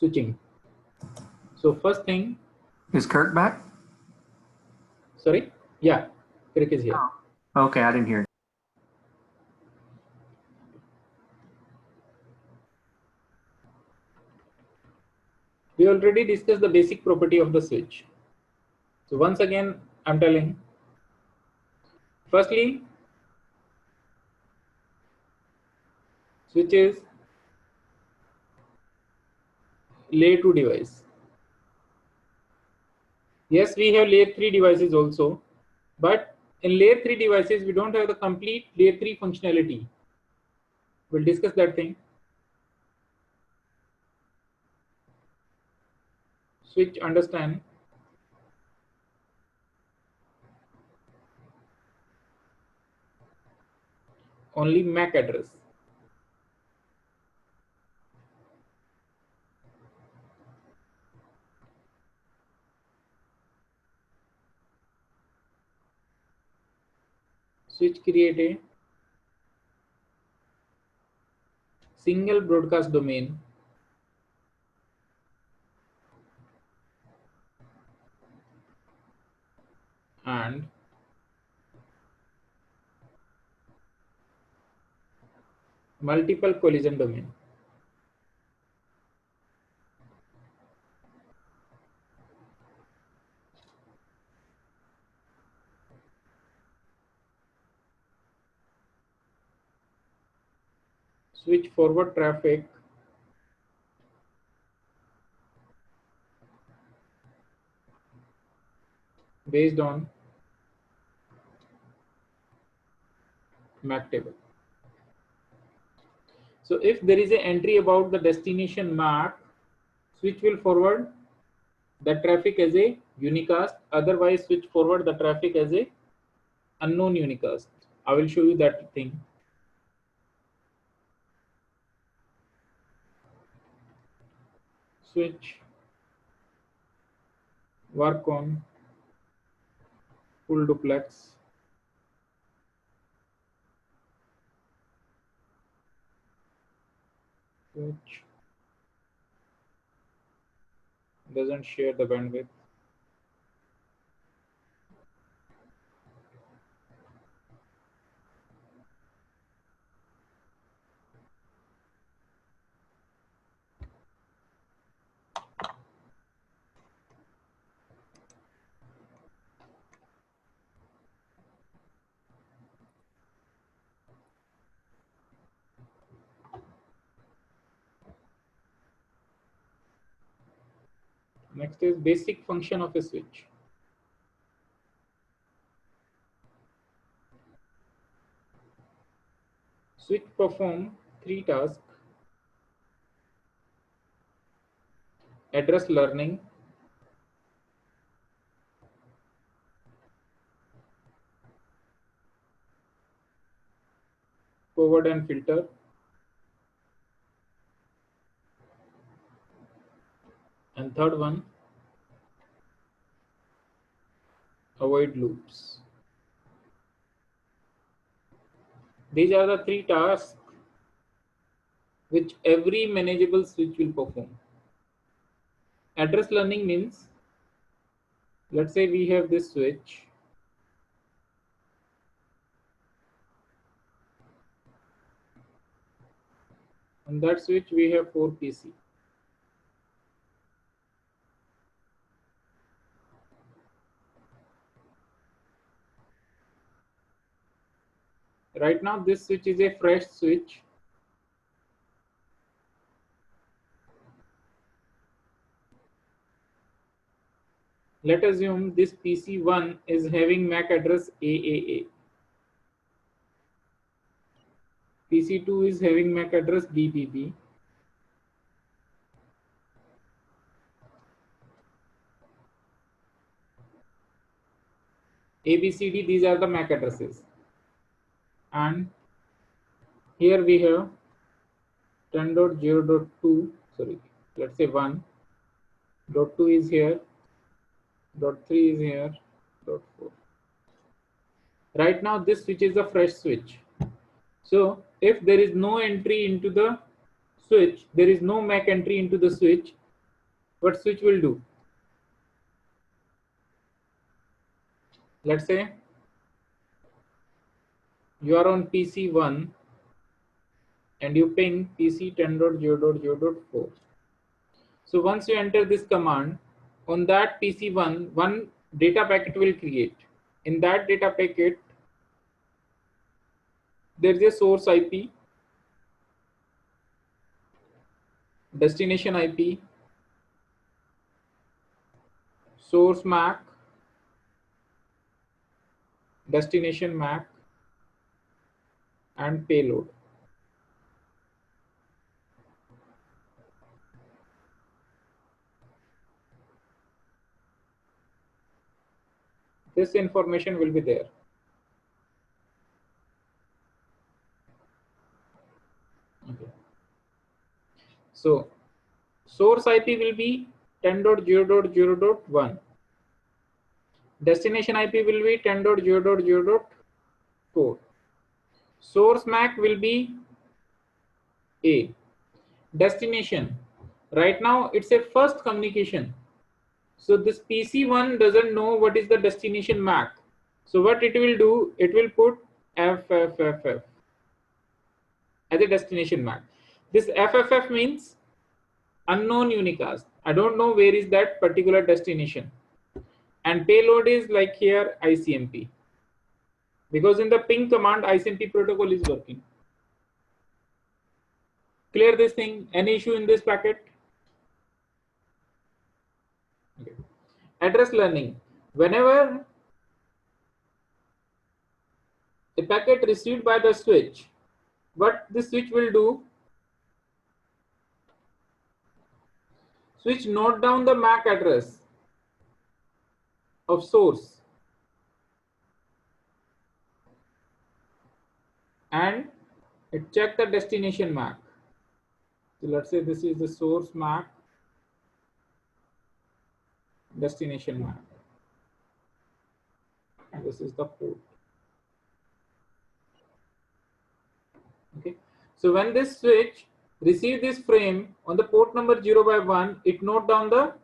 switching. So first thing, Is Kirk back? sorry, yeah, Kirk is here. Oh, okay, I didn't hear it. We already discussed the basic property of the switch. So once again, I'm telling. Firstly, switch is layer 2 device. Yes, we have layer 3 devices also, but in layer 3 devices, we don't have the complete layer 3 functionality. We'll discuss that thing. Switch, understand. Only MAC address. Switch create a single broadcast domain and multiple collision domain. Switch forward traffic based on MAC table. So if there is an entry about the destination MAC, switch will forward the traffic as a unicast. Otherwise, switch forward the traffic as a unknown unicast. I will show you that thing. Switch work on full duplex. Switch doesn't share the bandwidth. Next is basic function of a switch. Switch perform 3 tasks: address learning, forward and filter, and third one, avoid loops. These are the 3 tasks which every manageable switch will perform. Address learning means, let's say we have this switch. On that switch, we have 4 PC. Right now, this switch is a fresh switch. Let us assume this PC1 is having MAC address AAA. PC2 is having MAC address BBB. ABCD, these are the MAC addresses. And here we have 10.0.2, sorry, let's say 1.2 is here, .3 is here, .4. Right now, this switch is a fresh switch. So if there is no entry into the switch, there is no MAC entry into the switch, what switch will do? Let's say you are on PC1 and you ping PC 10.0.0.4. So once you enter this command, on that PC1, one data packet will create. In that data packet, there is a source IP, destination IP, source MAC, destination MAC, and payload. This information will be there. Okay. So source IP will be 10.0.0.1. Destination IP will be 10.0.0.4. Source MAC will be A. Destination. Right now it's a first communication. So this PC1 doesn't know what is the destination MAC. So what it will do, it will put FFFF as a destination MAC. This FFF means unknown unicast. I don't know where is that particular destination. And payload is like here ICMP. Because in the ping command, ICMP protocol is working. Clear this thing? Any issue in this packet? Okay. Address learning. Whenever a packet received by the switch, what the switch will do, switch note down the MAC address of source and it check the destination MAC. So let's say this is the source MAC, destination MAC. This is the port. Okay. So when this switch receive this frame on the port number 0 by 1, it note down the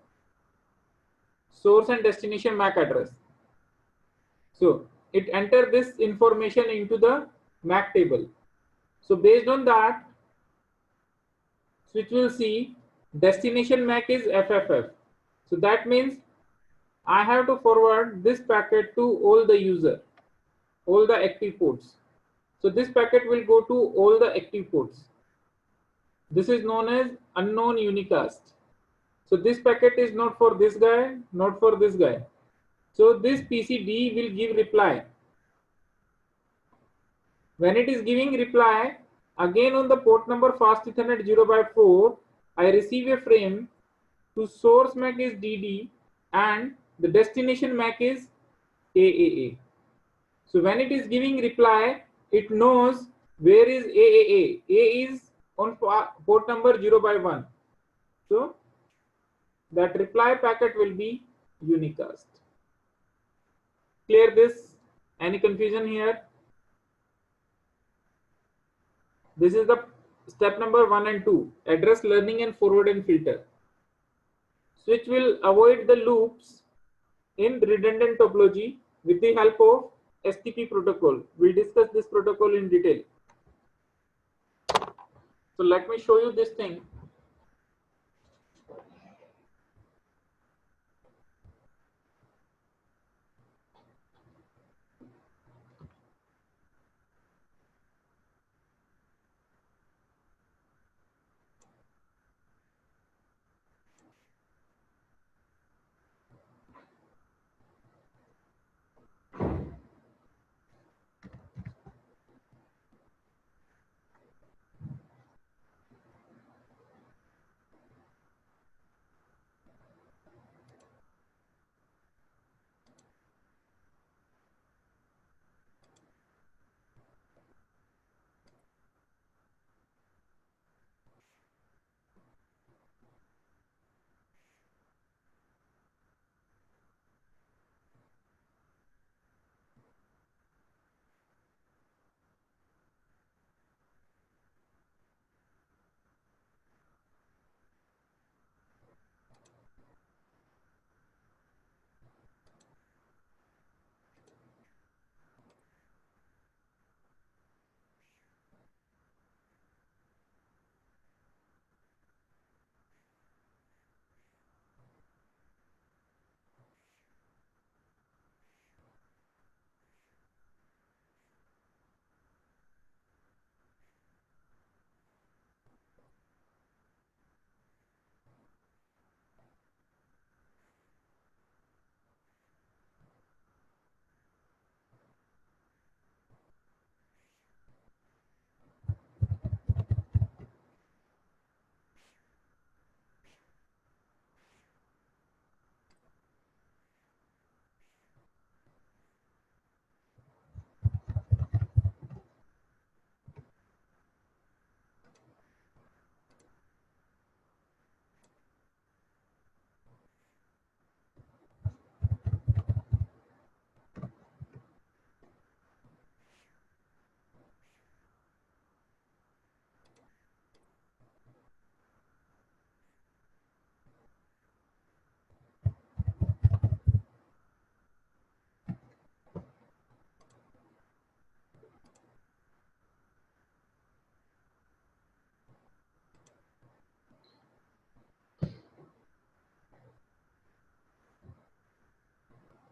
source and destination MAC address. So it enter this information into the MAC table. So based on that, switch will see destination MAC is FFF. So that means I have to forward this packet to all the user, all the active ports. So this packet will go to all the active ports. This is known as unknown unicast. So this packet is not for this guy, not for this guy. So this PCD will give reply. When it is giving reply, again on the port number fast Ethernet 0 by 4, I receive a frame to source MAC is DD and the destination MAC is AAA. So when it is giving reply, it knows where is AAA. A is on port number 0 by 1. So that reply packet will be unicast. Clear this? Any confusion here? This is the step number 1 and 2, address learning and forward and filter. Switch will avoid the loops in redundant topology with the help of STP protocol. We'll discuss this protocol in detail. So let me show you this thing.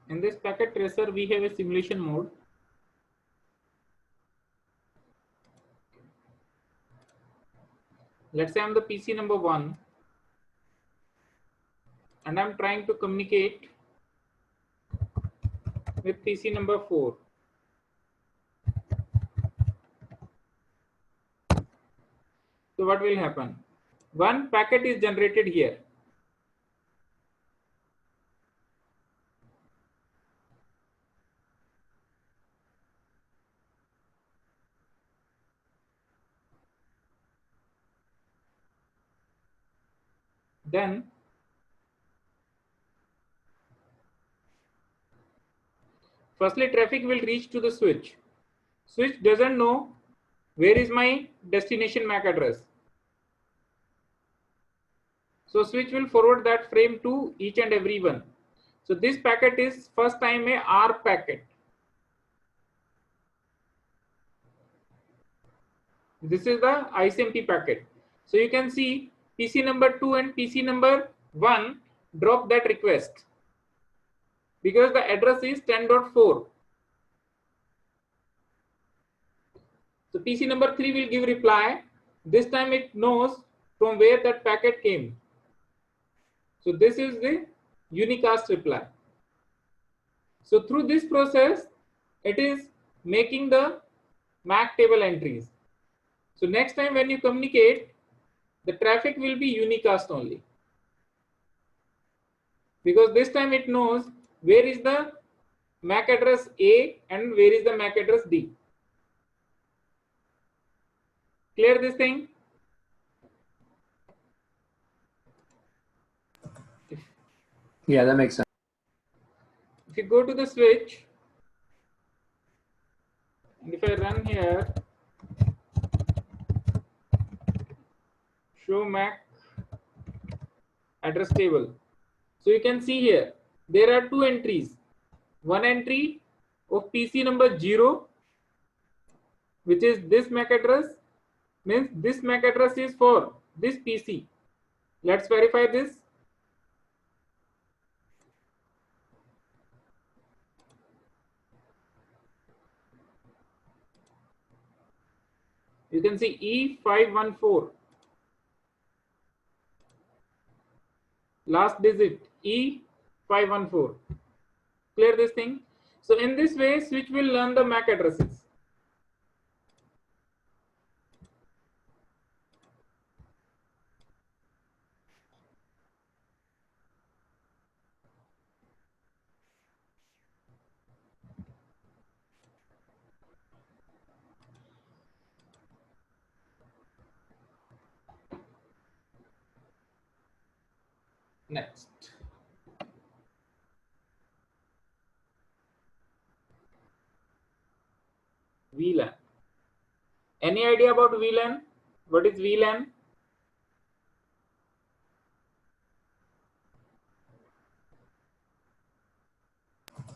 In this packet tracer, we have a simulation mode. Let's say I'm the PC number 1 and I'm trying to communicate with PC number 4. So what will happen? One packet is generated here. Then firstly traffic will reach to the switch. Switch doesn't know where is my destination MAC address. So switch will forward that frame to each and every one. So this packet is first time a R packet. This is the ICMP packet. So you can see PC number 2 and PC number 1 drop that request because the address is 10.4. So PC number 3 will give reply. This time it knows from where that packet came. So this is the unicast reply. So through this process, it is making the MAC table entries. So next time when you communicate, the traffic will be unicast only. Because this time it knows where is the MAC address A and where is the MAC address D. Clear this thing? Yeah, that makes sense. If you go to the switch, and if I run here, show MAC address table. So you can see here, there are two entries. One entry of PC number 0, which is this MAC address, means this MAC address is for this PC. Let's verify this. You can see E514. Last digit E514. Clear this thing? So in this way, switch will learn the MAC addresses. Next. VLAN. Any idea about VLAN? What is VLAN?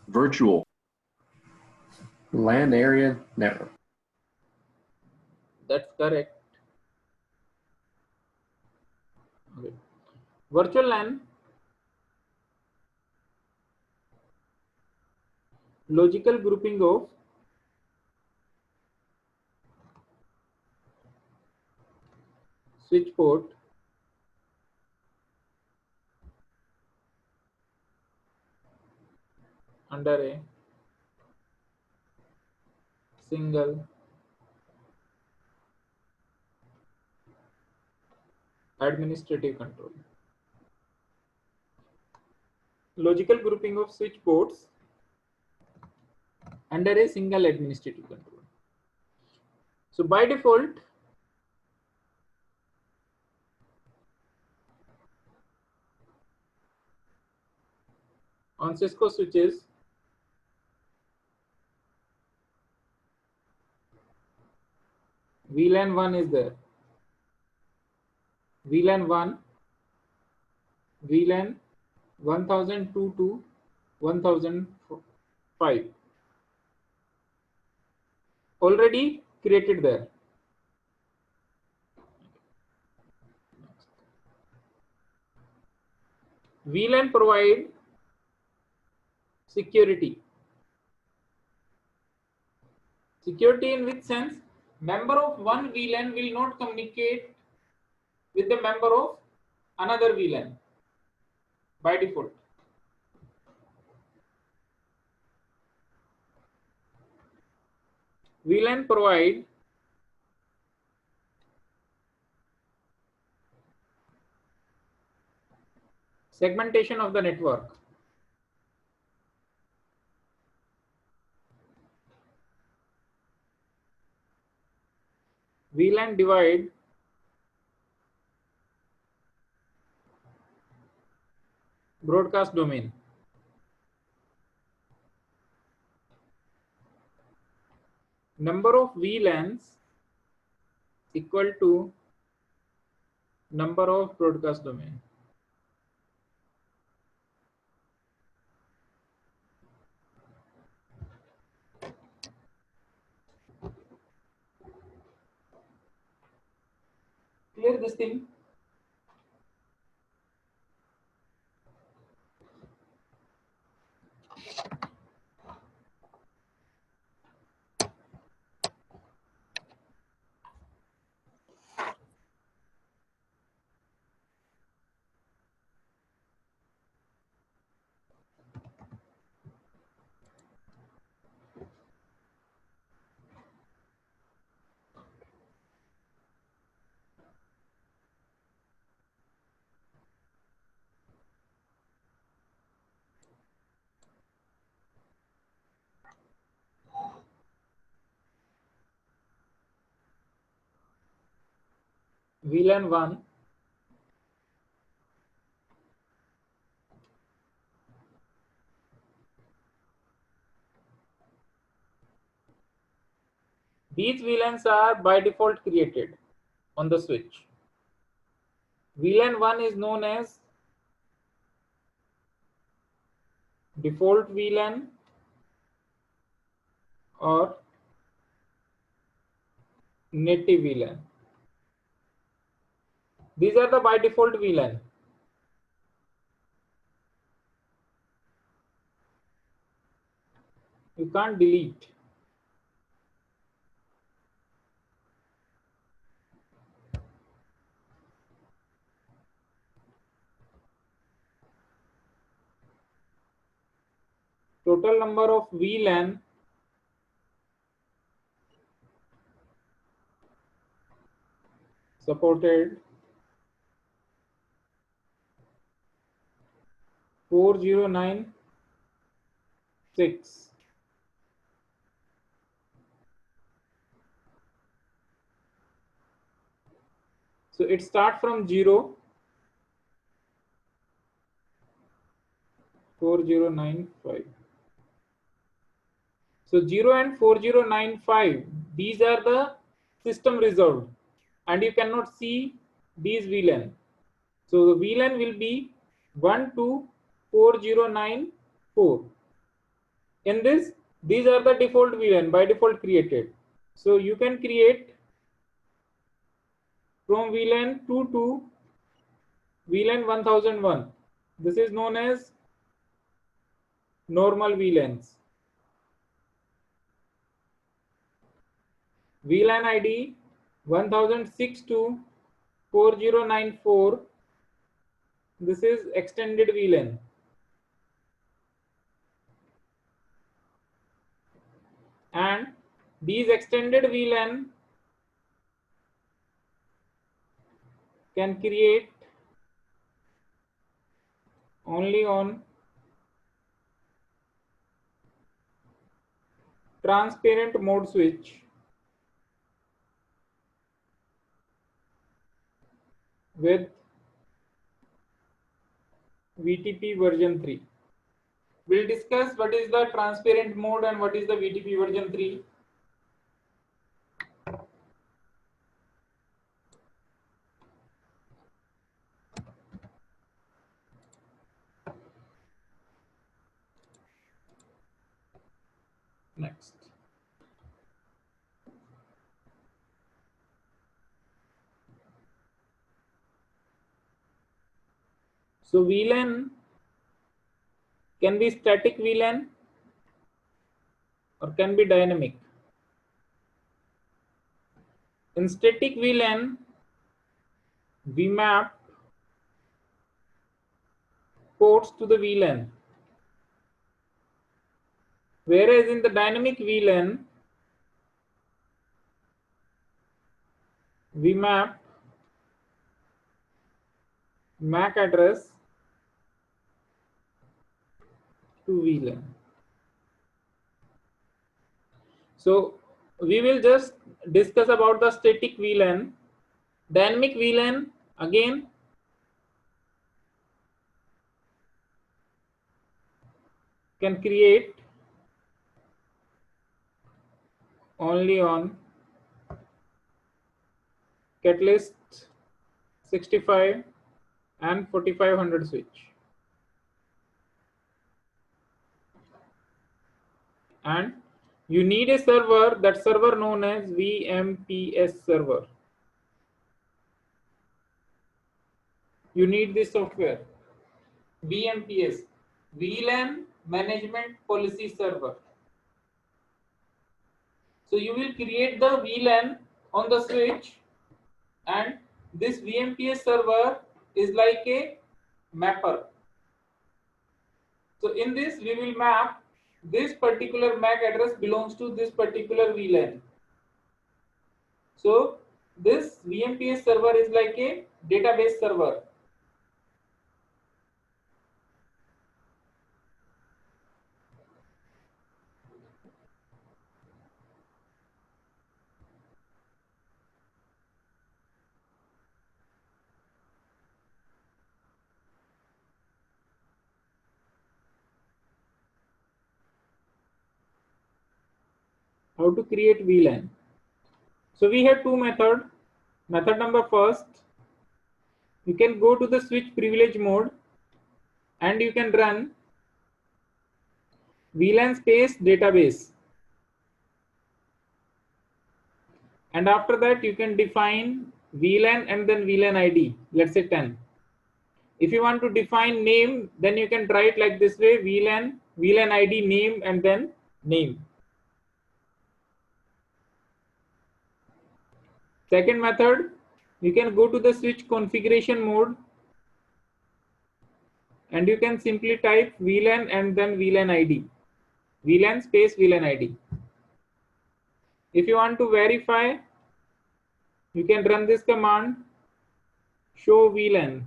Virtual. LAN area network. That's correct. Okay. Virtual LAN, logical grouping of switch port under a single administrative control. Logical grouping of switch ports under a single administrative control. So by default, on Cisco switches, VLAN 1 is there. VLAN 1, VLAN 1002 to 1005 already created there. VLAN provide Security. Security in which sense? Member of one VLAN will not communicate with the member of another VLAN by default. VLAN provide segmentation of the network. VLAN divide broadcast domain. Number of VLANs equal to number of broadcast domain. Clear this thing? VLAN 1 these VLANs are by default created on the switch. VLAN 1 is known as default VLAN or native VLAN. These are the by default VLAN. You can't delete. Total number of VLAN supported 4096. So it starts from 0, 4095. So 0 and 4095, these are the system resolved, and you cannot see these VLAN. So the VLAN will be 124094. In this, these are the default VLAN by default created. So you can create from VLAN 2 to VLAN 1001. This is known as normal VLANs. VLAN ID 1006 to 4094. This is extended VLAN. And these extended VLAN can create only on transparent mode switch with VTP version 3. We'll discuss what is the transparent mode and what is the VTP version 3. Next. So VLAN can be static VLAN or can be dynamic. In static VLAN, we map ports to the VLAN, whereas in the dynamic VLAN, we map MAC address to VLAN. So we will just discuss about the static VLAN. Dynamic VLAN, again, can create only on Catalyst 65 and 4500 switch. And you need a server, that server known as VMPS server. You need this software, VMPS, VLAN Management Policy Server. So you will create the VLAN on the switch, and this VMPS server is like a mapper. So in this we will map this particular MAC address belongs to this particular VLAN. So this VMPS server is like a database server. How to create VLAN? So we have two methods. Method number first, you can go to the switch privilege mode and you can run VLAN space database, and after that you can define VLAN and then VLAN ID, let's say 10. If you want to define name, then you can try it like this way: VLAN ID name and then name. Second method, you can go to the switch configuration mode and you can simply type VLAN and then VLAN ID, VLAN space VLAN ID. If you want to verify, you can run this command, show VLAN.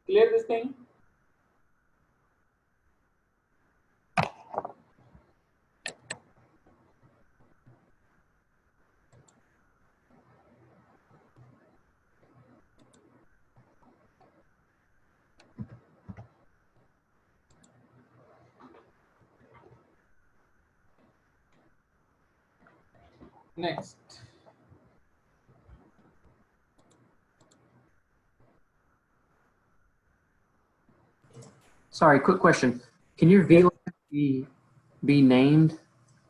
Clear this thing? Next. Sorry, quick question. Can your VLAN be named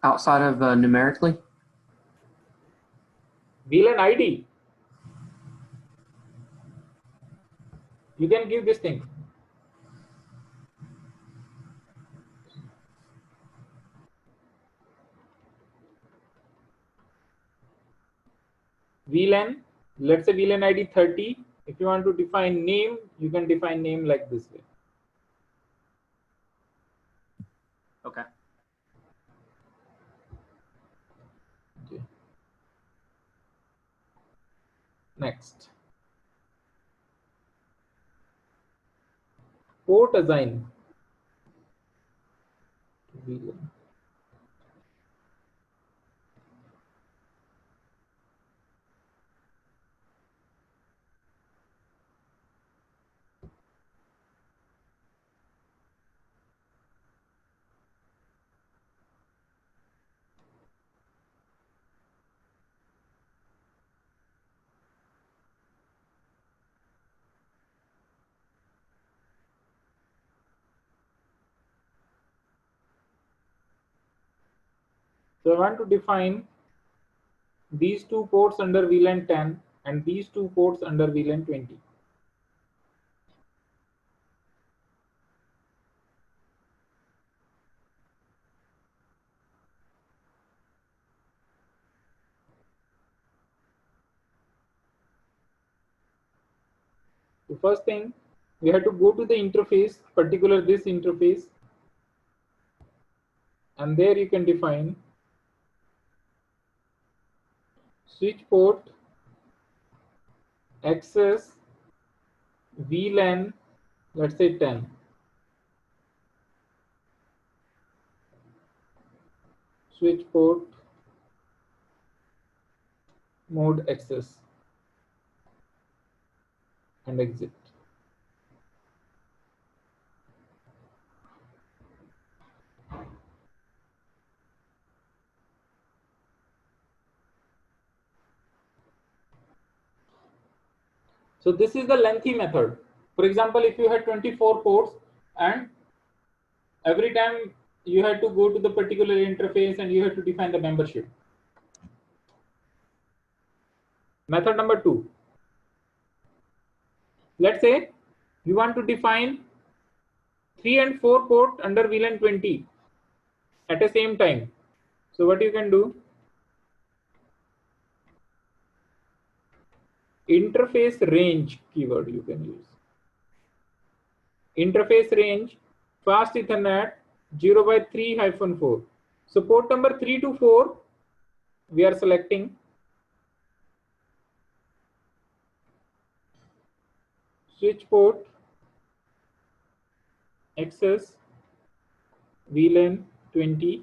outside of numerically? VLAN ID. You can give this thing. VLAN, let's say VLAN ID 30. If you want to define name, you can define name like this way. Okay. Okay. Next. Port assign. VLAN. So I want to define these two ports under VLAN 10 and these two ports under VLAN 20. The first thing, we have to go to the interface, particular this interface, and there you can define switch port access VLAN, let's say 10. Switch port mode access and exit. So this is the lengthy method. For example, if you had 24 ports and every time you had to go to the particular interface and you had to define the membership. Method number 2. Let's say you want to define 3 and 4 port under VLAN 20 at the same time. So what you can do? Interface range keyword you can use. Interface range fast Ethernet 0/3-4. So port number 3 to 4 we are selecting. Switch port access VLAN 20.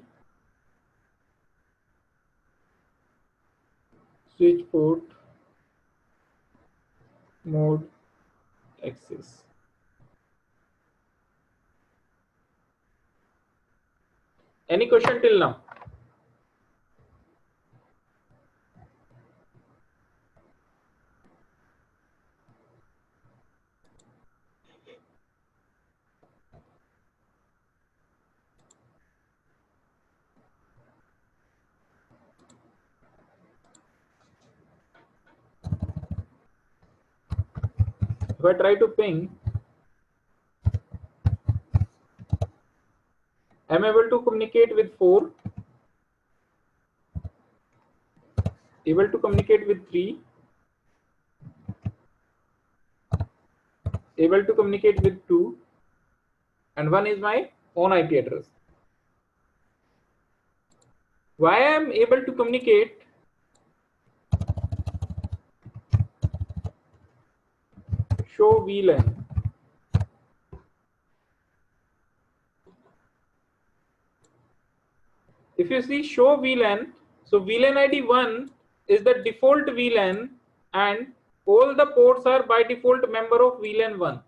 Switch port mode access. Any question till now? If I try to ping, I'm able to communicate with 4, able to communicate with 3, able to communicate with 2, and 1 is my own IP address. Why I am able to communicate? Show VLAN. If you see show VLAN, so VLAN ID 1 is the default VLAN and all the ports are by default member of VLAN 1.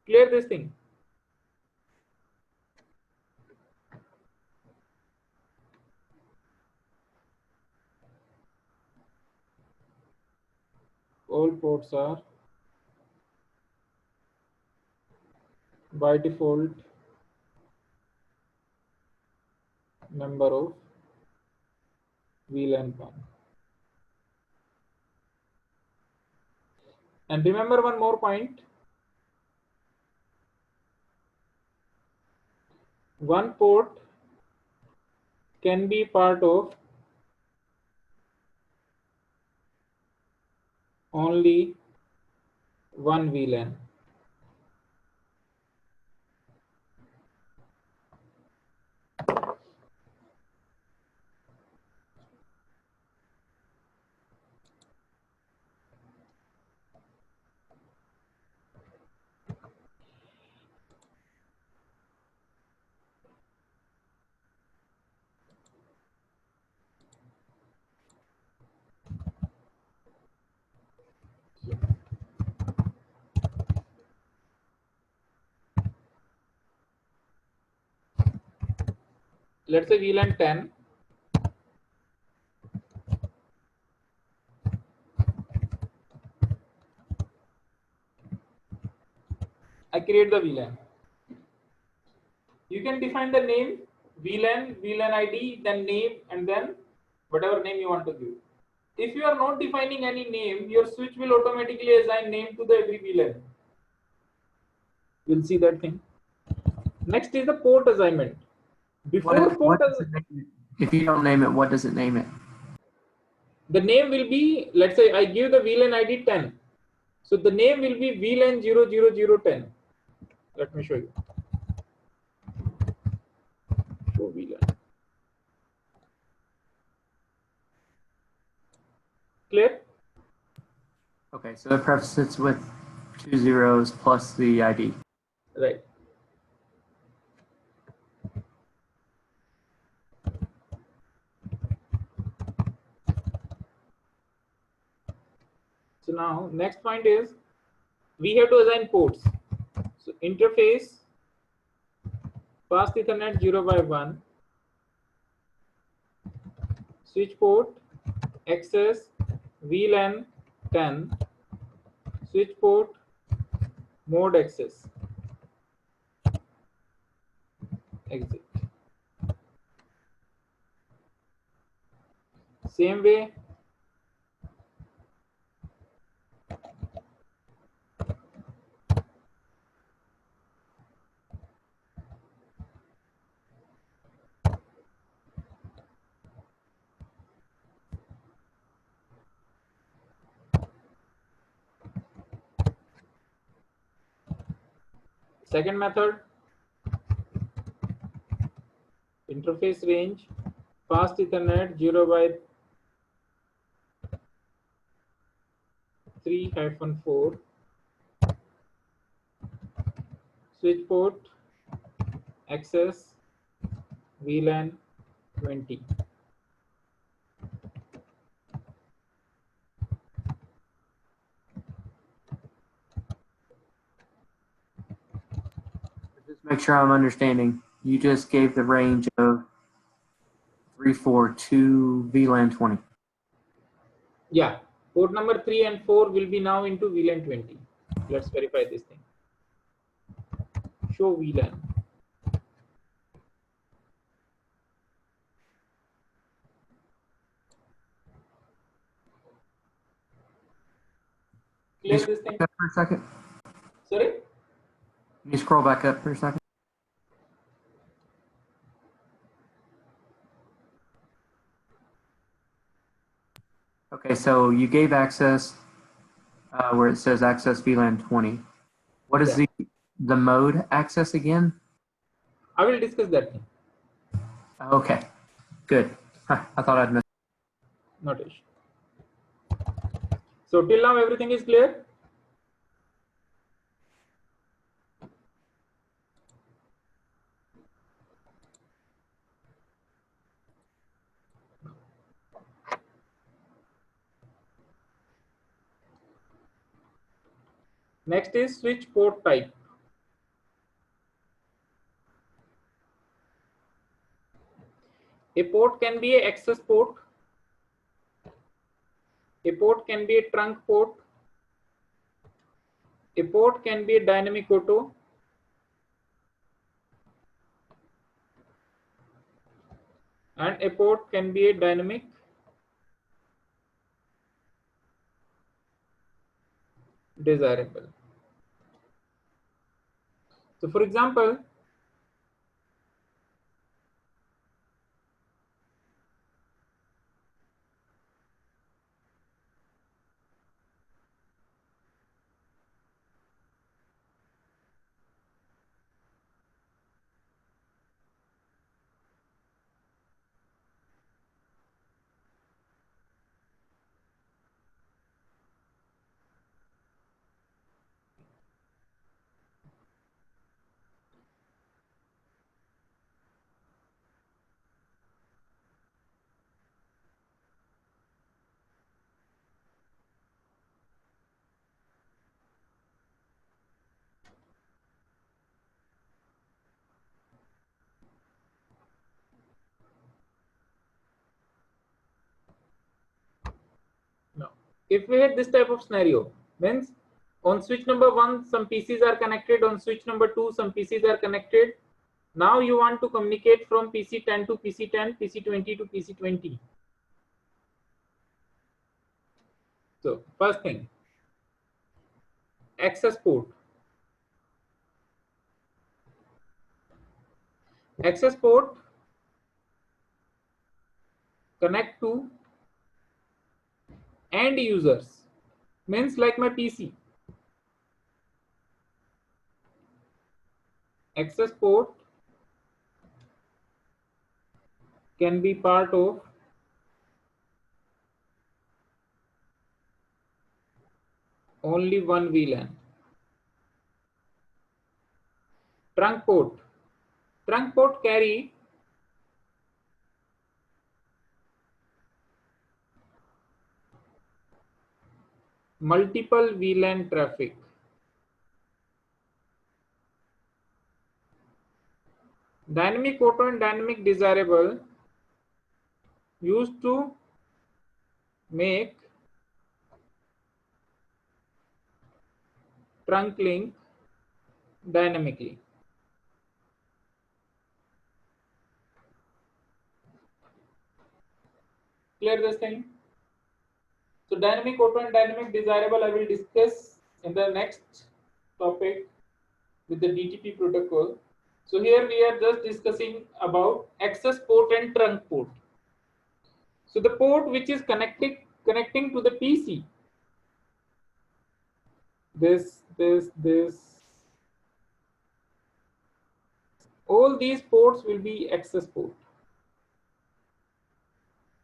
Clear this thing? All ports are by default member of VLAN 1. And remember one more point. One port can be part of only one VLAN. Let's say VLAN 10. I create the VLAN. You can define the name VLAN, VLAN ID, then name, and then whatever name you want to give. If you are not defining any name, your switch will automatically assign name to the every VLAN. You'll see that thing. Next is the port assignment. Before port, if you don't name it, what does it name it? The name will be, let's say I give the VLAN ID 10. So the name will be VLAN 00010. Let me show you. Show VLAN. Clear? Okay, so it prefaces with 2 zeros plus the ID. Right. So now next point is we have to assign ports. So interface fast Ethernet 0x1, switch port access VLAN 10, switch port mode access exit. Same way second method, interface range fast Ethernet 0x3-4, switch port access VLAN 20. Just make sure I'm understanding. You just gave the range of 342 VLAN 20. Yeah, port number 3 and 4 will be now into VLAN 20. Let's verify this thing. Show VLAN. Clear this thing? For a second. Sorry? Can you scroll back up for a second? Okay, so you gave access where it says access VLAN 20. What is the mode access again? I will discuss that thing. Okay, good. I thought I'd missed. Not issue. So till now everything is clear? Next is switch port type. A port can be an access port. A port can be a trunk port. A port can be a dynamic auto. And a port can be a dynamic desirable. So for example, now, if we had this type of scenario, means on switch number 1 some PCs are connected, on switch number 2 some PCs are connected, Now you want to communicate from PC10 to PC10, PC20 to PC20. So first thing, access port. Access port connect to end users, means like my PC. Access port can be part of only one VLAN. Trunk port. Trunk port carry multiple VLAN traffic. Dynamic auto and dynamic desirable used to make trunk link dynamically. Clear this thing? So dynamic auto and dynamic desirable I will discuss in the next topic with the DTP protocol. So here we are just discussing about access port and trunk port. So the port which is connecting to the PC, this, all these ports will be access port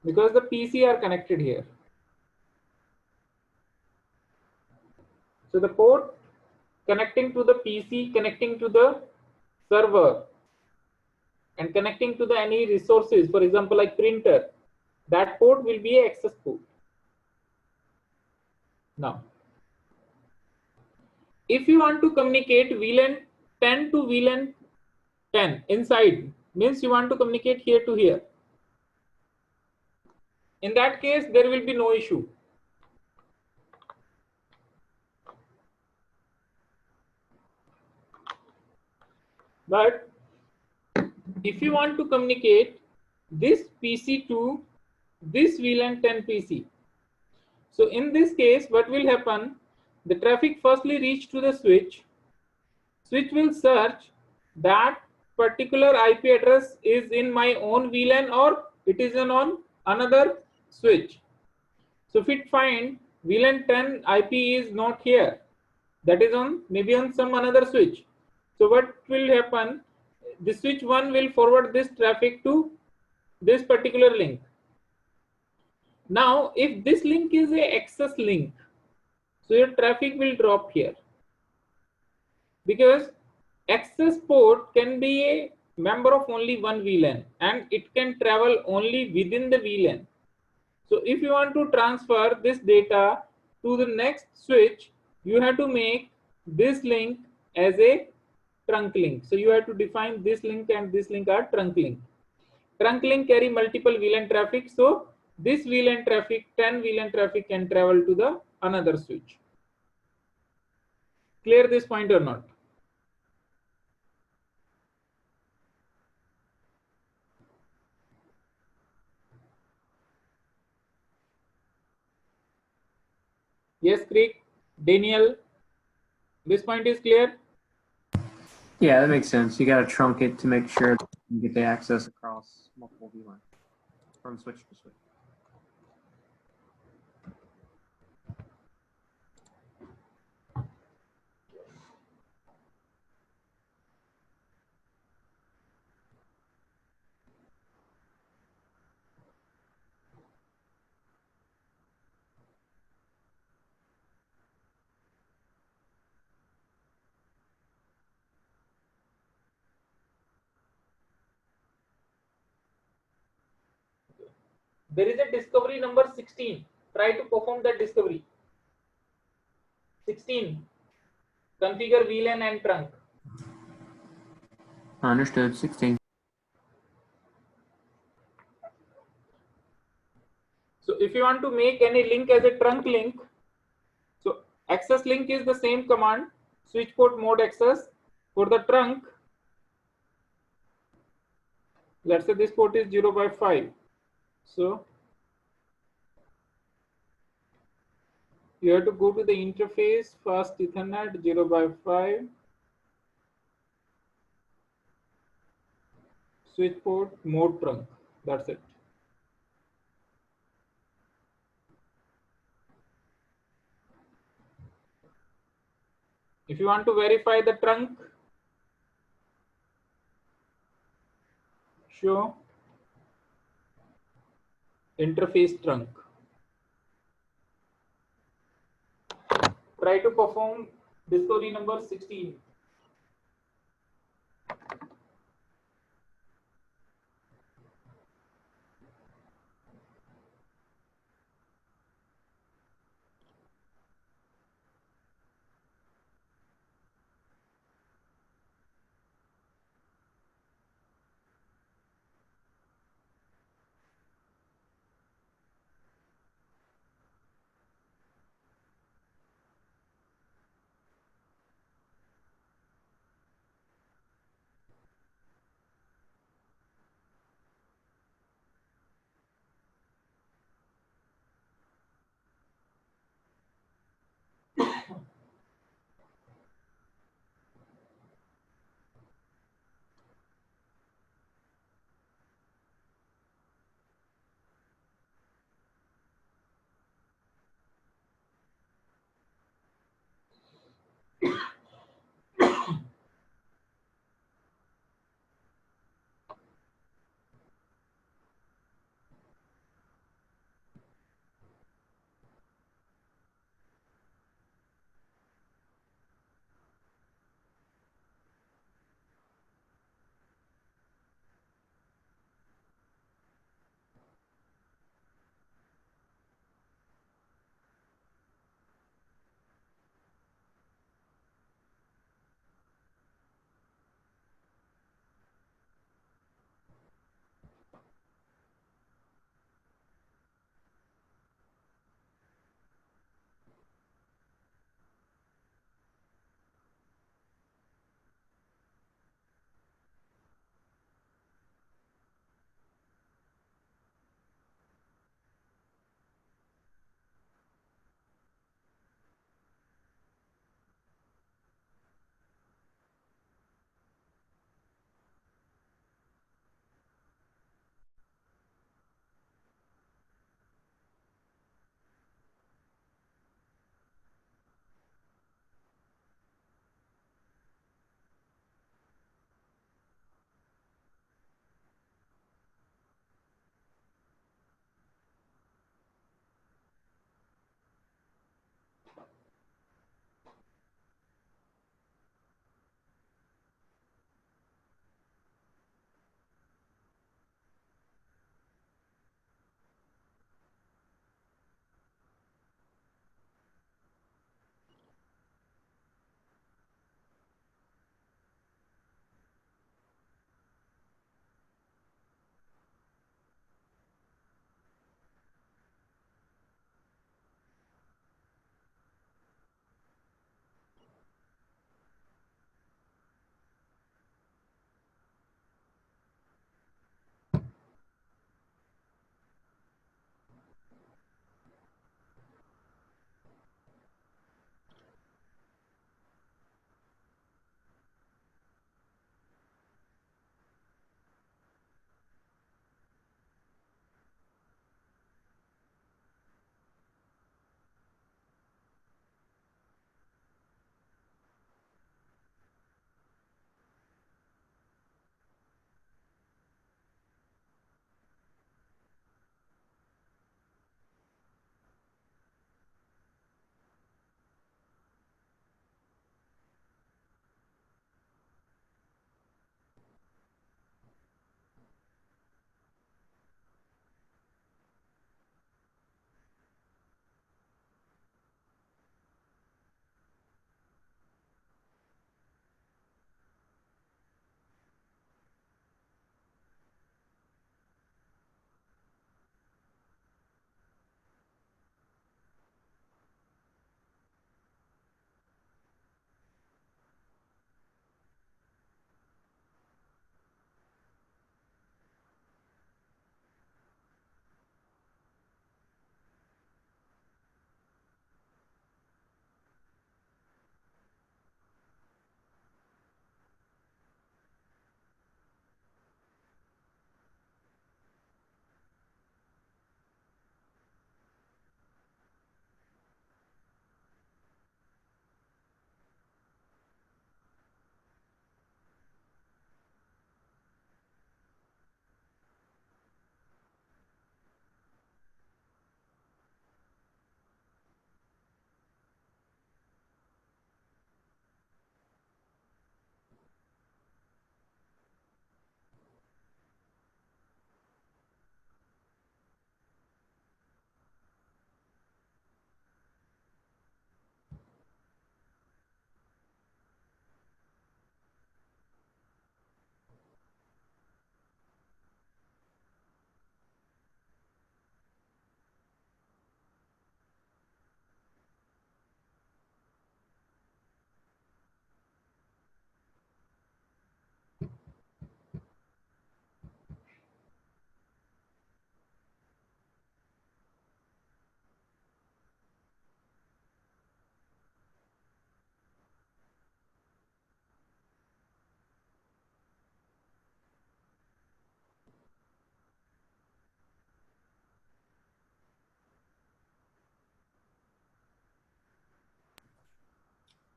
because the PC are connected here. So the port connecting to the PC, connecting to the server, and connecting to the any resources, for example like printer, that port will be an access port. Now, if you want to communicate VLAN 10 to VLAN 10 inside, means you want to communicate here to here. In that case, there will be no issue. But if you want to communicate this PC to this VLAN 10 PC, so in this case, what will happen? The traffic firstly reach to the switch. Switch will search that particular IP address is in my own VLAN or it is on another switch. So if it find VLAN 10 IP is not here, that is on maybe on some another switch. So what will happen? The switch 1 will forward this traffic to this particular link. Now, if this link is a access link, so your traffic will drop here because access port can be a member of only one VLAN and it can travel only within the VLAN. So if you want to transfer this data to the next switch, you have to make this link as a trunk link. So you have to define this link and this link are trunk link. Trunk link carry multiple VLAN traffic. So this VLAN traffic, 10 VLAN traffic can travel to the another switch. Clear this point or not? Yes, Craig, Daniel, this point is clear? Yeah, that makes sense. You got to trunk it to make sure that you get the access across multiple VLANs from switch to switch. There is a discovery number 16. Try to perform that discovery. 16. Configure VLAN and trunk. Understood. 16. So if you want to make any link as a trunk link, so access link is the same command, switch port mode access. For the trunk, Let's say this port is 0 by 5. So you have to go to the interface, fast Ethernet 0 by 5, switch port, mode trunk. That's it. If you want to verify the trunk, show interface trunk. Try to perform discovery number 16.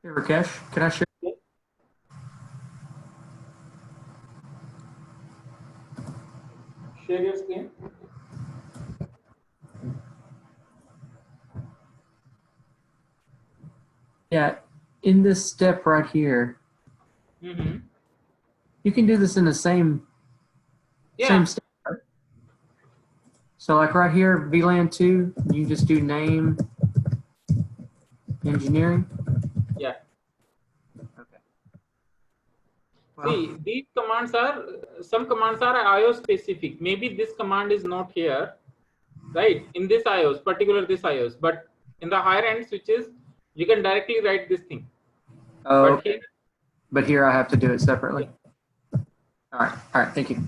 Hey, Rakesh, can I share? Share your screen. Yeah, in this step right here, Mm-hmm. you can do this in the same Yeah. step. Right? So like right here, VLAN 2, you just do name engineering. Yeah. Okay. Well, See, these commands are, some commands are IO specific. Maybe this command is not here, right? In this IOS, particular this IOS, but in the higher end switches, you can directly write this thing. oh, But okay. here, But here I have to do it separately. yeah. All right, thank you.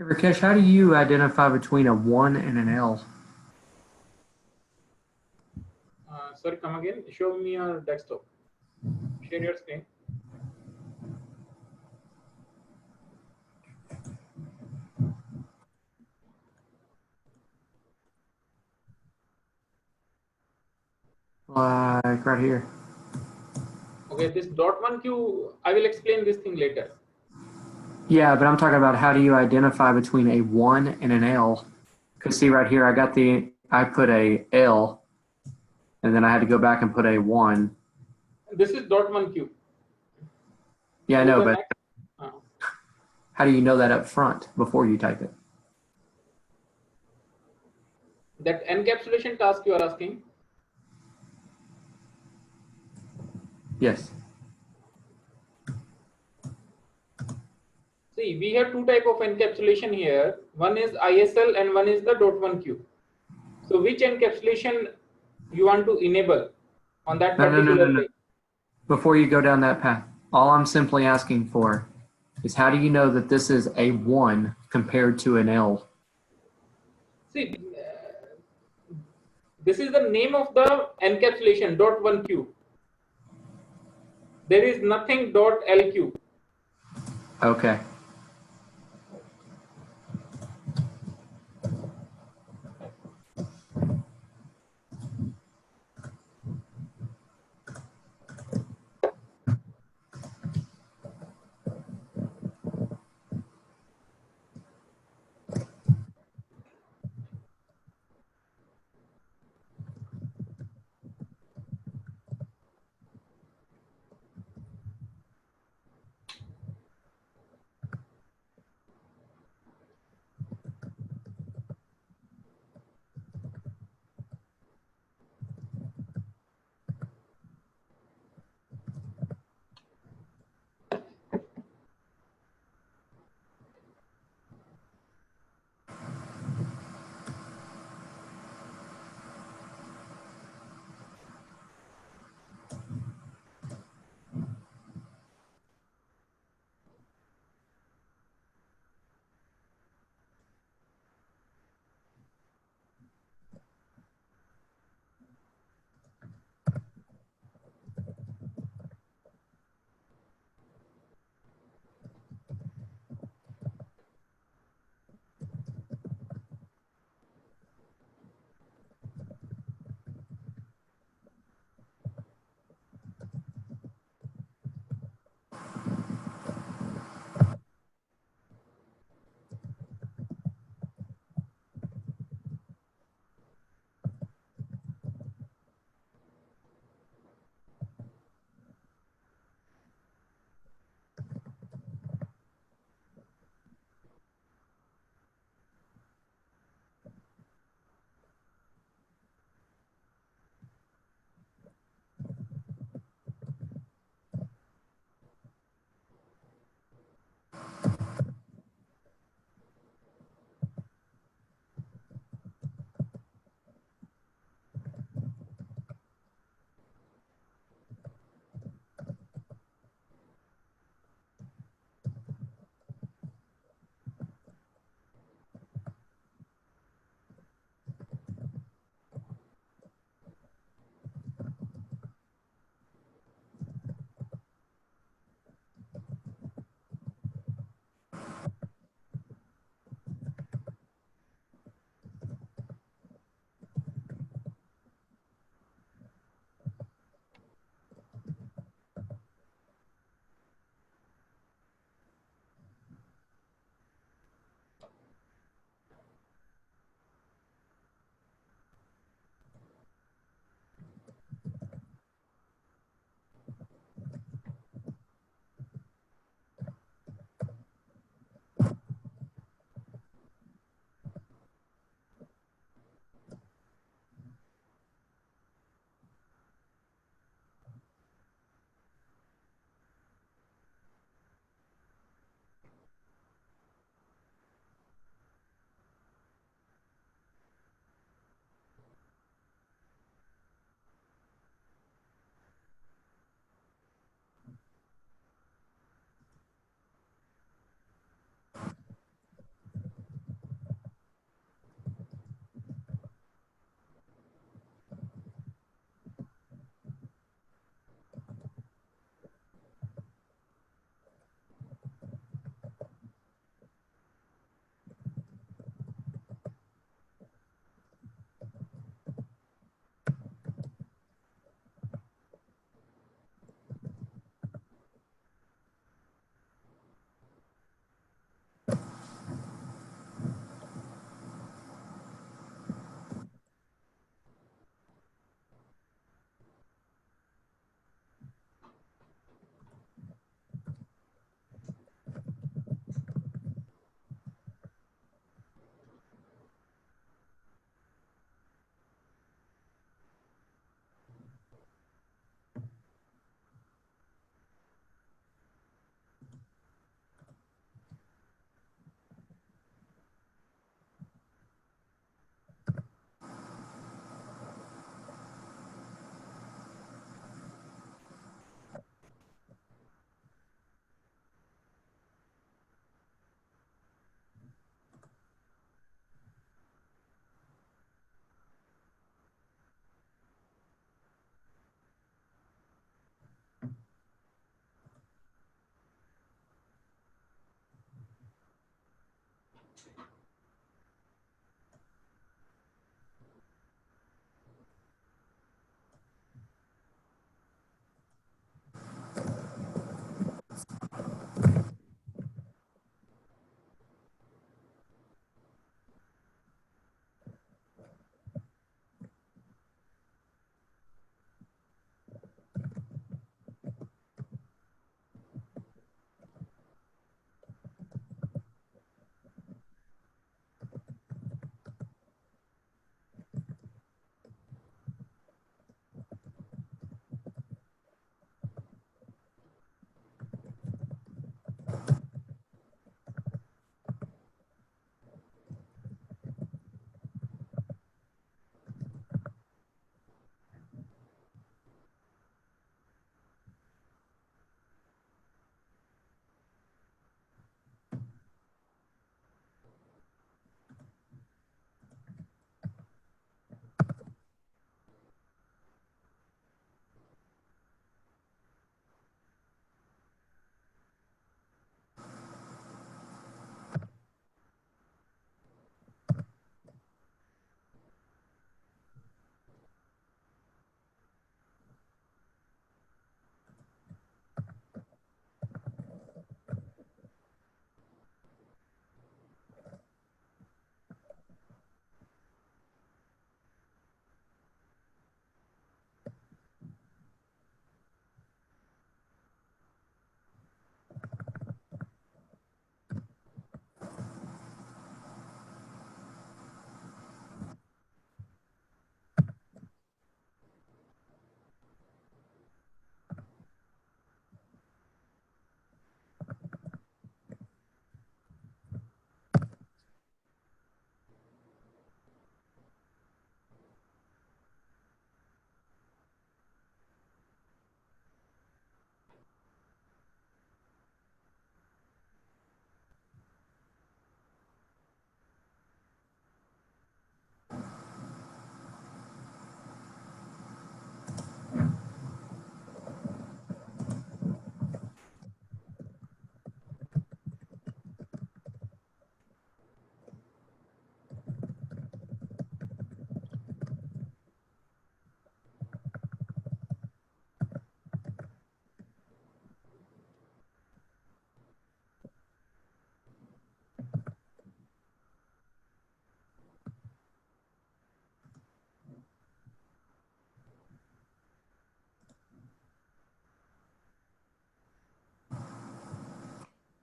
Rakesh, how do you identify between a 1 and an L? Sorry, come again. Show me your desktop. Share your screen. Like right here. Okay, this dot 1q, I will explain this thing later. Yeah, but I'm talking about how do you identify between a 1 and an L? Because see right here, I put a L, and then I had to go back and put a 1. This is dot 1q. Yeah, I Go to know, the but next. how do you know that up front before you type it? That encapsulation task you are asking. Yes. See, we have two type of encapsulation here. One is ISL and one is the dot 1q. So which encapsulation you want to enable on that particular No. thing? Before you go down that path, all I'm simply asking for is how do you know that this is a 1 compared to an L? See, this is the name of the encapsulation dot 1q. There is nothing dot LQ. Okay.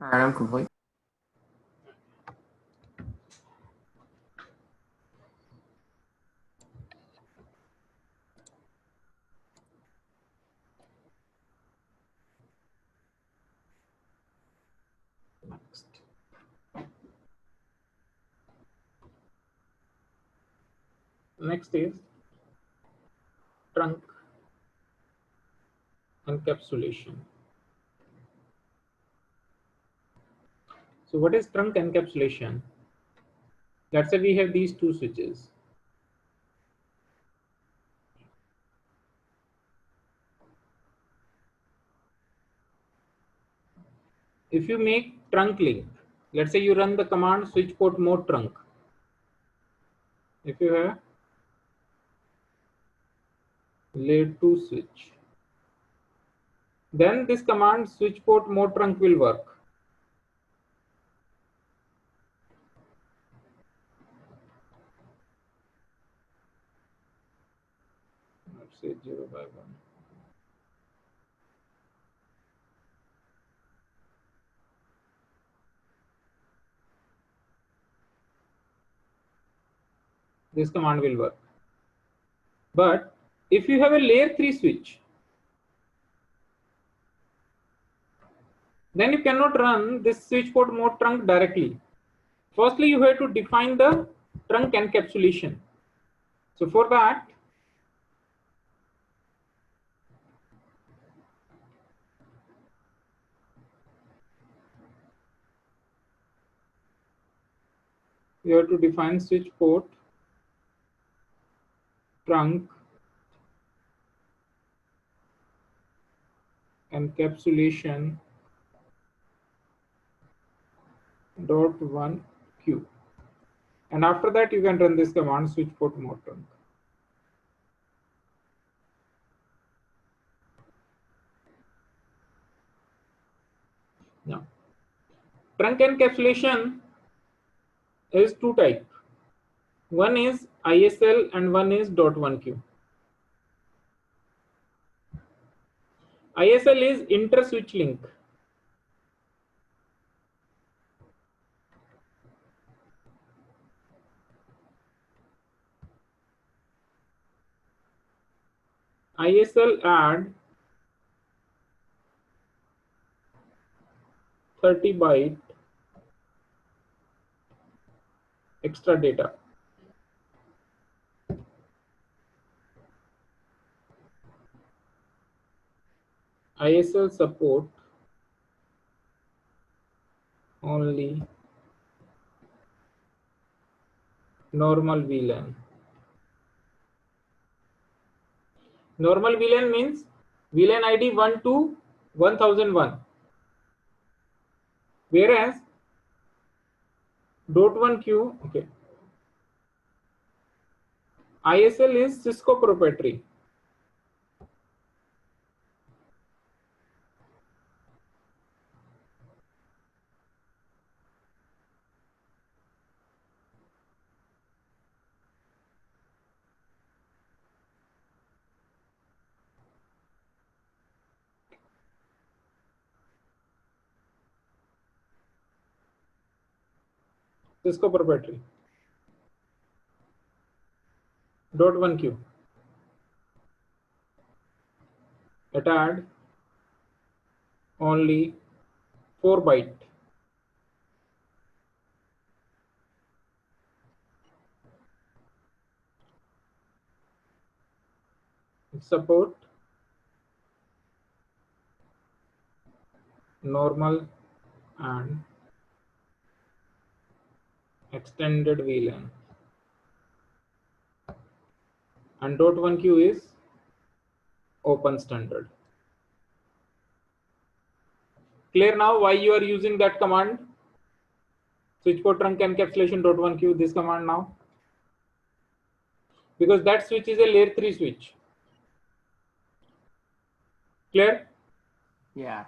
All right, I'm complete. Next. Next is trunk encapsulation. So what is trunk encapsulation? Let's say we have these two switches. If you make trunk link, let's say you run the command switch port mode trunk. If you have layer 2 switch, then this command switch port mode trunk will work. Let's say 0 by 1. This command will work. But if you have a layer 3 switch, then you cannot run this switch port mode trunk directly. Firstly, you have to define the trunk encapsulation. So for that, you have to define switch port trunk encapsulation dot one Q. And after that, you can run this command switch port mode trunk. Now, trunk encapsulation is two types. One is ISL and one is .1Q. ISL is inter-switch link. ISL add 30 byte extra data. ISL support only normal VLAN. Normal VLAN means VLAN ID 1 to 1001. Whereas .1Q, okay, ISL is Cisco proprietary. Cisco proprietary. .1Q. It add only 4 byte. It support normal and extended VLAN. And .1Q is open standard. Clear now why you are using that command? Switch port trunk encapsulation .1Q, this command now? Because that switch is a layer 3 switch. Clear? Yeah.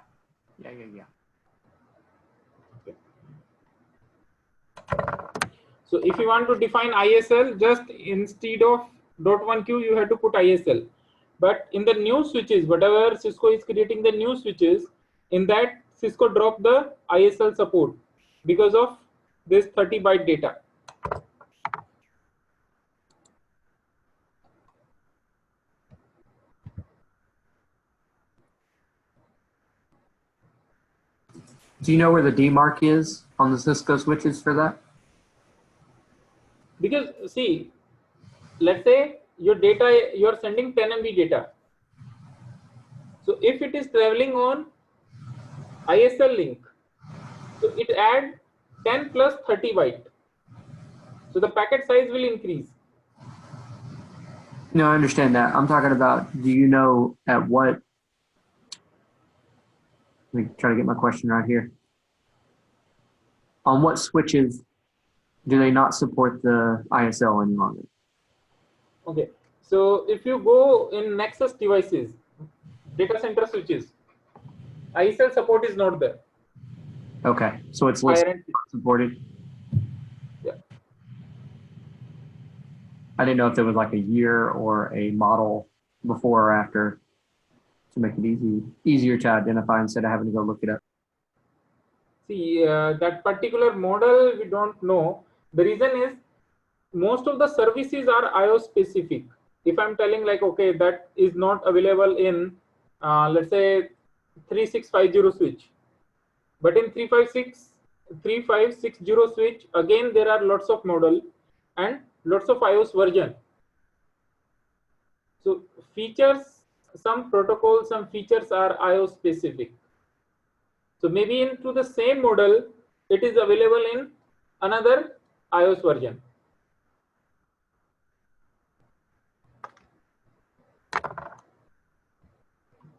Okay. So if you want to define ISL, just instead of .1Q, you have to put ISL. But in the new switches, whatever Cisco is creating the new switches, in that Cisco drop the ISL support because of this 30 byte data. Do you know where the demarc is on the Cisco switches for that? Because see, let's say your data, you are sending 10 MB data. So if it is traveling on ISL link, so it add 10 plus 30 byte. So the packet size will increase. No, I understand that. I'm talking about, do you know at what, let me try to get my question right here. On what switches do they not support the ISL any longer? Okay, so if you go in Nexus devices, data center switches, ISL support is not there. Okay, so it's listed not supported. Yeah. I didn't know if there was like a year or a model before or after to make it easier to identify instead of having to go look it up. See, that particular model we don't know. The reason is most of the services are IO specific. If I'm telling like, okay, that is not available in, let's say 3650 switch, but in 3560 switch, again, there are lots of model and lots of iOS version. So features, some protocols, some features are IO specific. So maybe into the same model, it is available in another iOS version.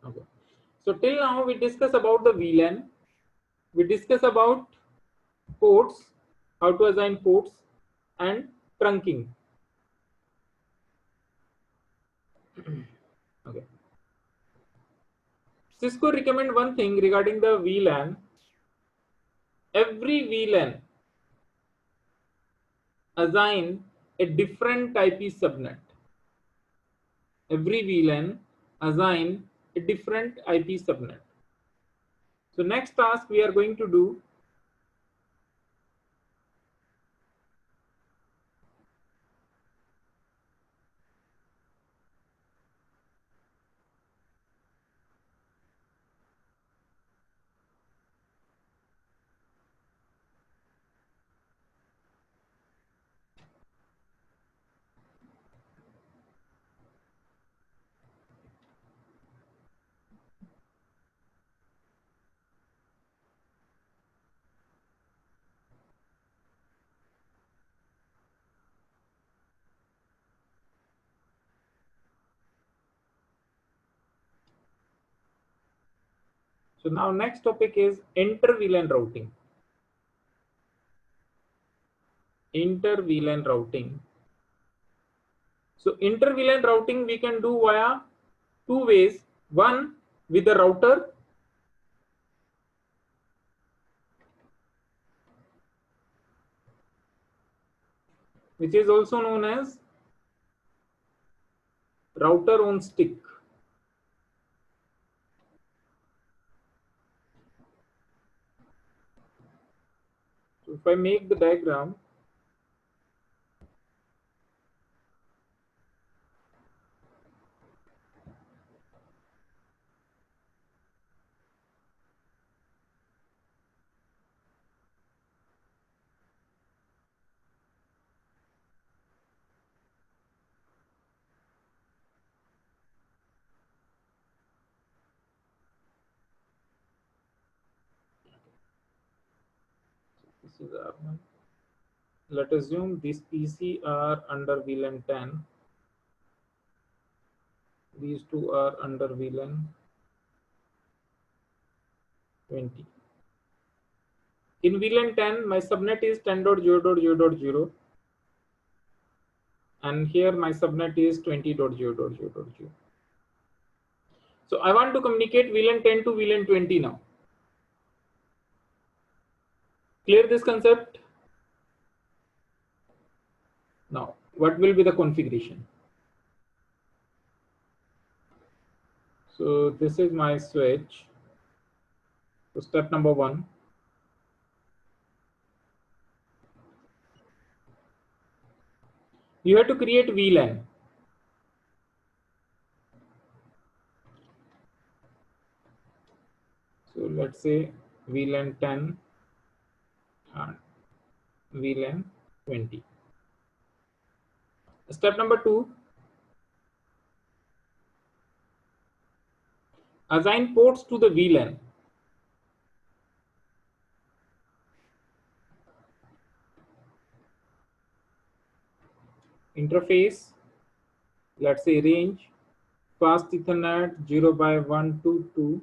Okay. So till now we discuss about the VLAN, we discuss about ports, how to assign ports, and trunking. Okay. Cisco recommend one thing regarding the VLAN. Every VLAN assign a different IP subnet. Every VLAN assign a different IP subnet. So next task we are going to do, so now next topic is inter-VLAN routing. Inter-VLAN routing. So inter-VLAN routing we can do via two ways. One, with the router, which is also known as router on stick. So if I make the diagram, this is R1. Let us assume this PC are under VLAN 10. These two are under VLAN 20. In VLAN 10, my subnet is 10.0.0.0, and here my subnet is 20.0.0.0. So I want to communicate VLAN 10 to VLAN 20 now. Clear this concept? Now, what will be the configuration? So this is my switch. So step number 1. You have to create VLAN. So let's say VLAN 10 and VLAN 20. Step number 2. Assign ports to the VLAN. Interface, let's say range, fast Ethernet 0x122,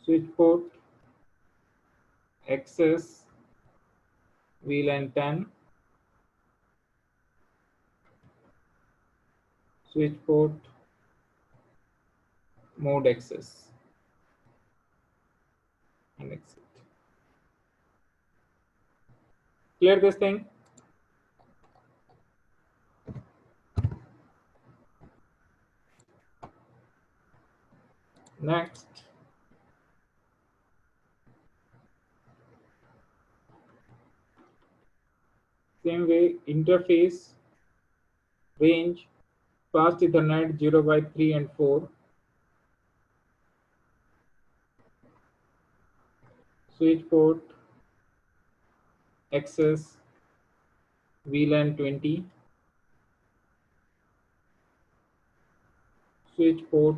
switch port, access, VLAN 10, switch port, mode access, and exit. Clear this thing? Next, same way, interface, range, fast Ethernet 0x3 and 4, switch port, access, VLAN 20, switch port,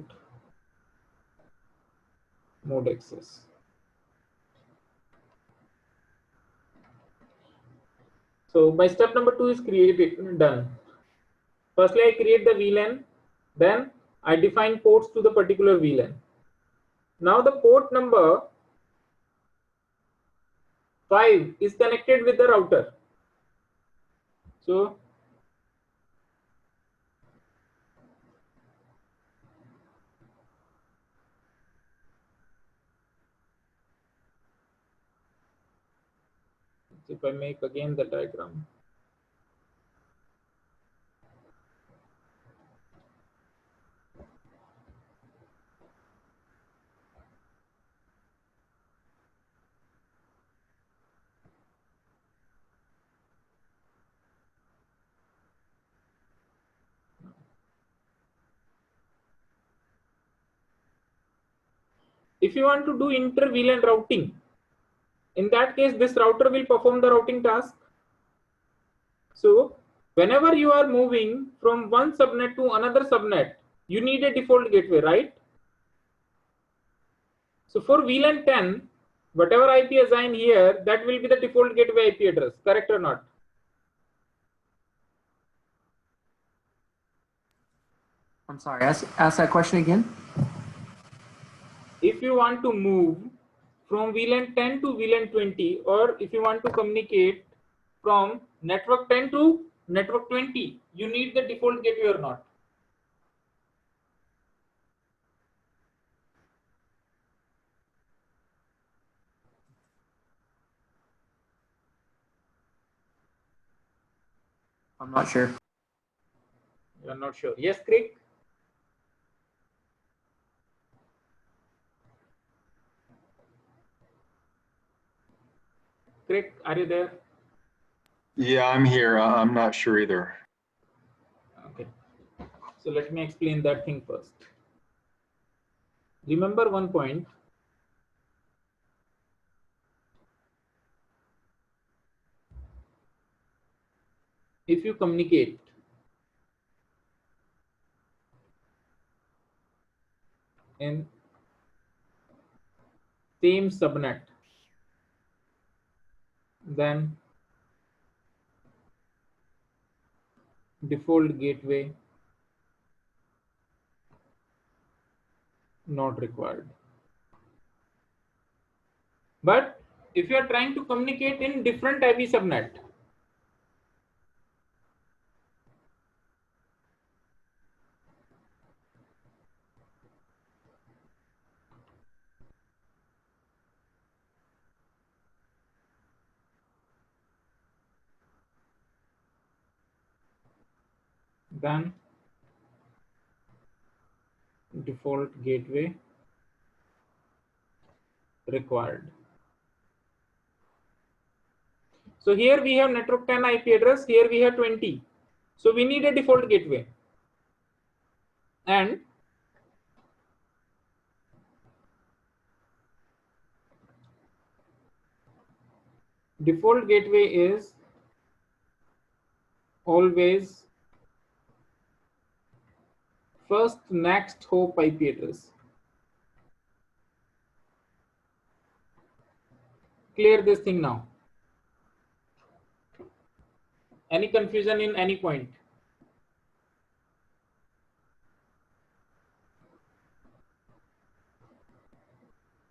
mode access. So my step number 2 is created, done. Firstly, I create the VLAN, then I define ports to the particular VLAN. Now the port number 5 is connected with the router. So if I make again the diagram, if you want to do inter-VLAN routing, in that case, this router will perform the routing task. So whenever you are moving from one subnet to another subnet, you need a default gateway, right? So for VLAN 10, whatever IP assigned here, that will be the default gateway IP address, correct or not? I'm sorry, ask that question again. If you want to move from VLAN 10 to VLAN 20, or if you want to communicate from network 10 to network 20, you need the default gateway or not? I'm not sure. You're not sure. Yes, Craig? Craig, are you there? Yeah, I'm here. I'm not sure either. Okay. So let me explain that thing first. Remember one point. If you communicate in same subnet, then default gateway not required. But if you are trying to communicate in different IP subnet, then default gateway required. So here we have network 10 IP address, here we have 20. So we need a default gateway. And default gateway is always first next hop IP address. Clear this thing now. Any confusion in any point?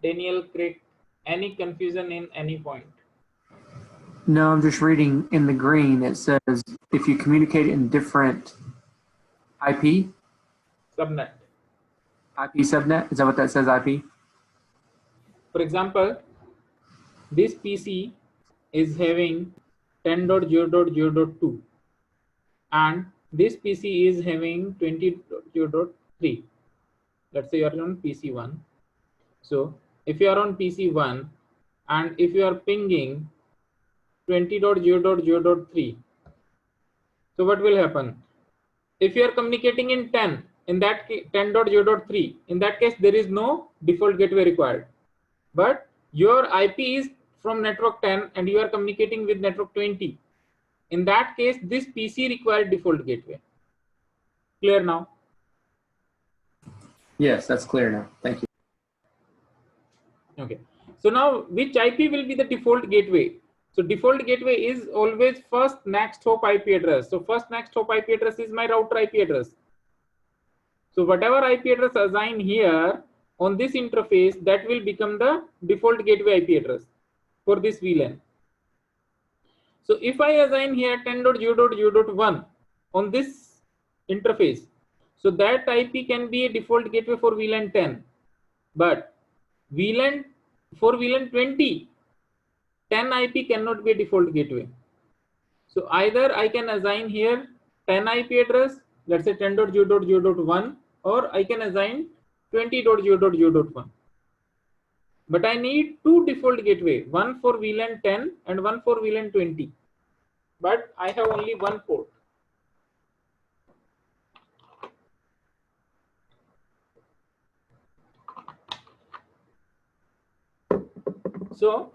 Daniel, Craig, any confusion in any point? No, I'm just reading in the green. It says if you communicate in different IP Subnet. subnet. Is that what that says? IP. For example, this PC is having 10.0.0.2 and this PC is having 20.0.3. Let's say you are on PC1. So if you are on PC1 and if you are pinging 20.0.0.3, so what will happen? If you are communicating in 10, in that 10.0.3, in that case there is no default gateway required. But your IP is from network 10 and you are communicating with network 20. In that case, this PC required default gateway. Clear now? Yes, that's clear now. Thank you. Okay. So now which IP will be the default gateway? So default gateway is always first next hop IP address. So first next hop IP address is my router IP address. So whatever IP address assigned here on this interface, that will become the default gateway IP address. for this VLAN. So if I assign here 10.0.0.1 on this interface, so that IP can be a default gateway for VLAN 10, but VLAN for VLAN 20, 10 IP cannot be a default gateway. So either I can assign here 10 IP address, let's say 10.0.0.1, or I can assign 20.0.0.1. But I need two default gateway, one for VLAN 10 and one for VLAN 20. But I have only one port. So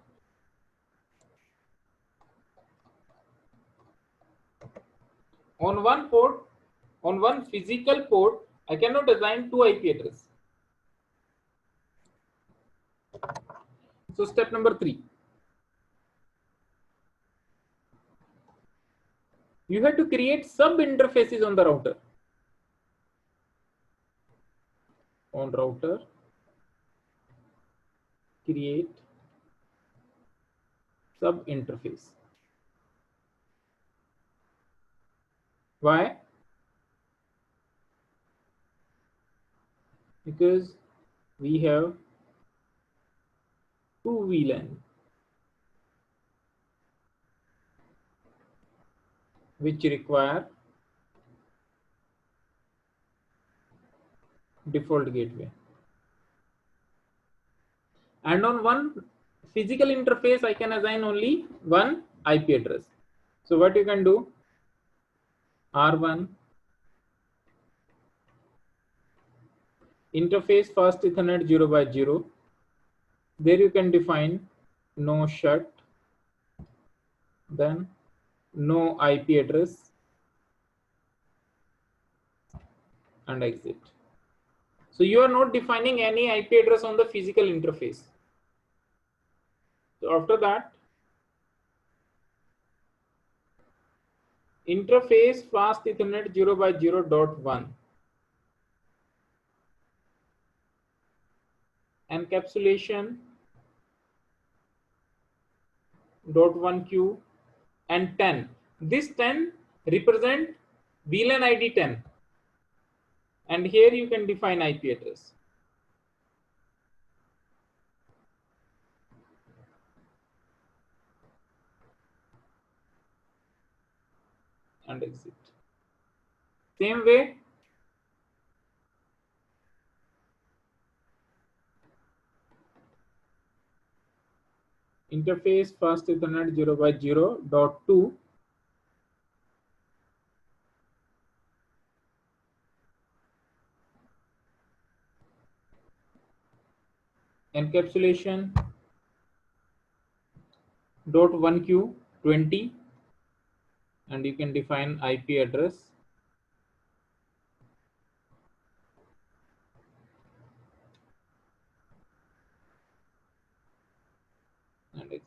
on one port, on one physical port, I cannot assign two IP address. So step number 3. You have to create sub interfaces on the router. On router, create sub interface. Why? Because we have two VLAN which require default gateway. And on one physical interface, I can assign only one IP address. So what you can do, R1 interface fast Ethernet 0/0. There you can define no shut, then no IP address, and exit. So you are not defining any IP address on the physical interface. So after that, interface fast Ethernet 0/0.1 encapsulation .1q and 10. This 10 represent VLAN ID 10, and here you can define IP address. And exit. Same way, interface fast Ethernet 0/0.2 encapsulation .1q 20, and you can define IP address. And exit.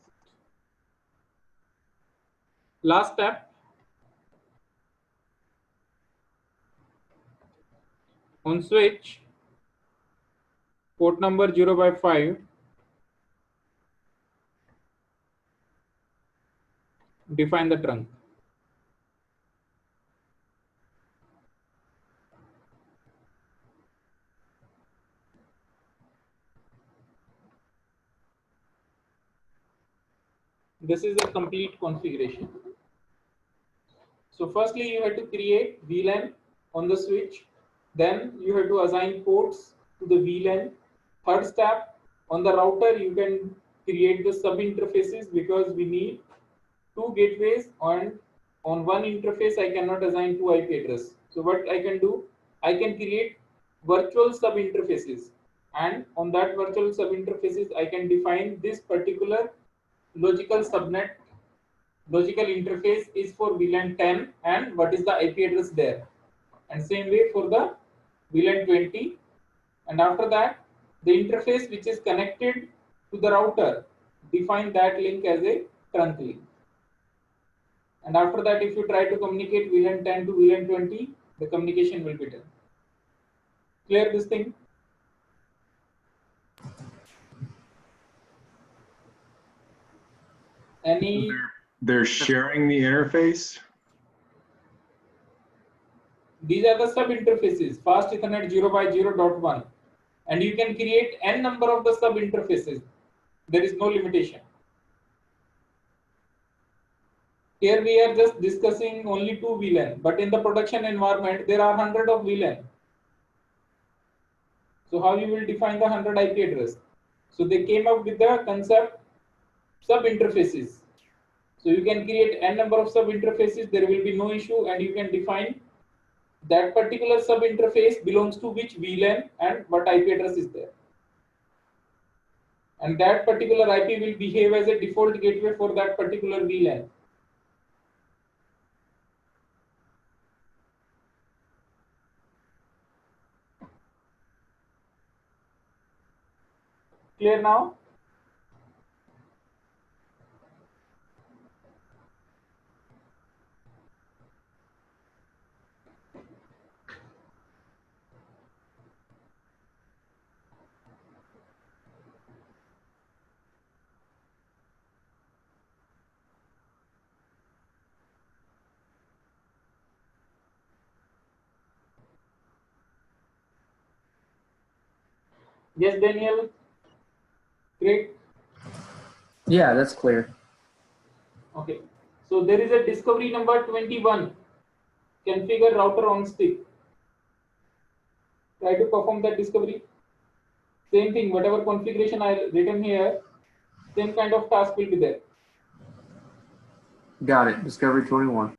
Last step, on switch port number 0/5, define the trunk. This is the complete configuration. So firstly, you have to create VLAN on the switch. Then you have to assign ports to the VLAN. Third step, on the router, you can create the sub interfaces because we need two gateways, and on one interface, I cannot assign two IP address. So what I can do, I can create virtual sub interfaces, and on that virtual sub interfaces, I can define this particular logical subnet. Logical interface is for VLAN 10 and what is the IP address there, and same way for the VLAN 20. And after that, the interface which is connected to the router, define that link as a trunk link. And after that, if you try to communicate VLAN 10 to VLAN 20, the communication will be done. Clear this thing? Any, They're sharing the interface. these are the sub interfaces, fast Ethernet 0x0.1, and you can create n number of the sub interfaces. There is no limitation. Here we are just discussing only 2 VLAN, but in the production environment there are 100 of VLAN. So how you will define the 100 IP address? So they came up with the concept sub interfaces. So you can create n number of sub interfaces, there will be no issue, and you can define that particular sub interface belongs to which VLAN and what IP address is there. And that particular IP will behave as a default gateway for that particular VLAN. Clear now? Yes, Daniel. Great. Yeah, that's clear. Okay. So there is a discovery number 21. Configure router on stick. Try to perform that discovery. Same thing, whatever configuration I written here, same kind of task will be there. Got it. Discovery 21.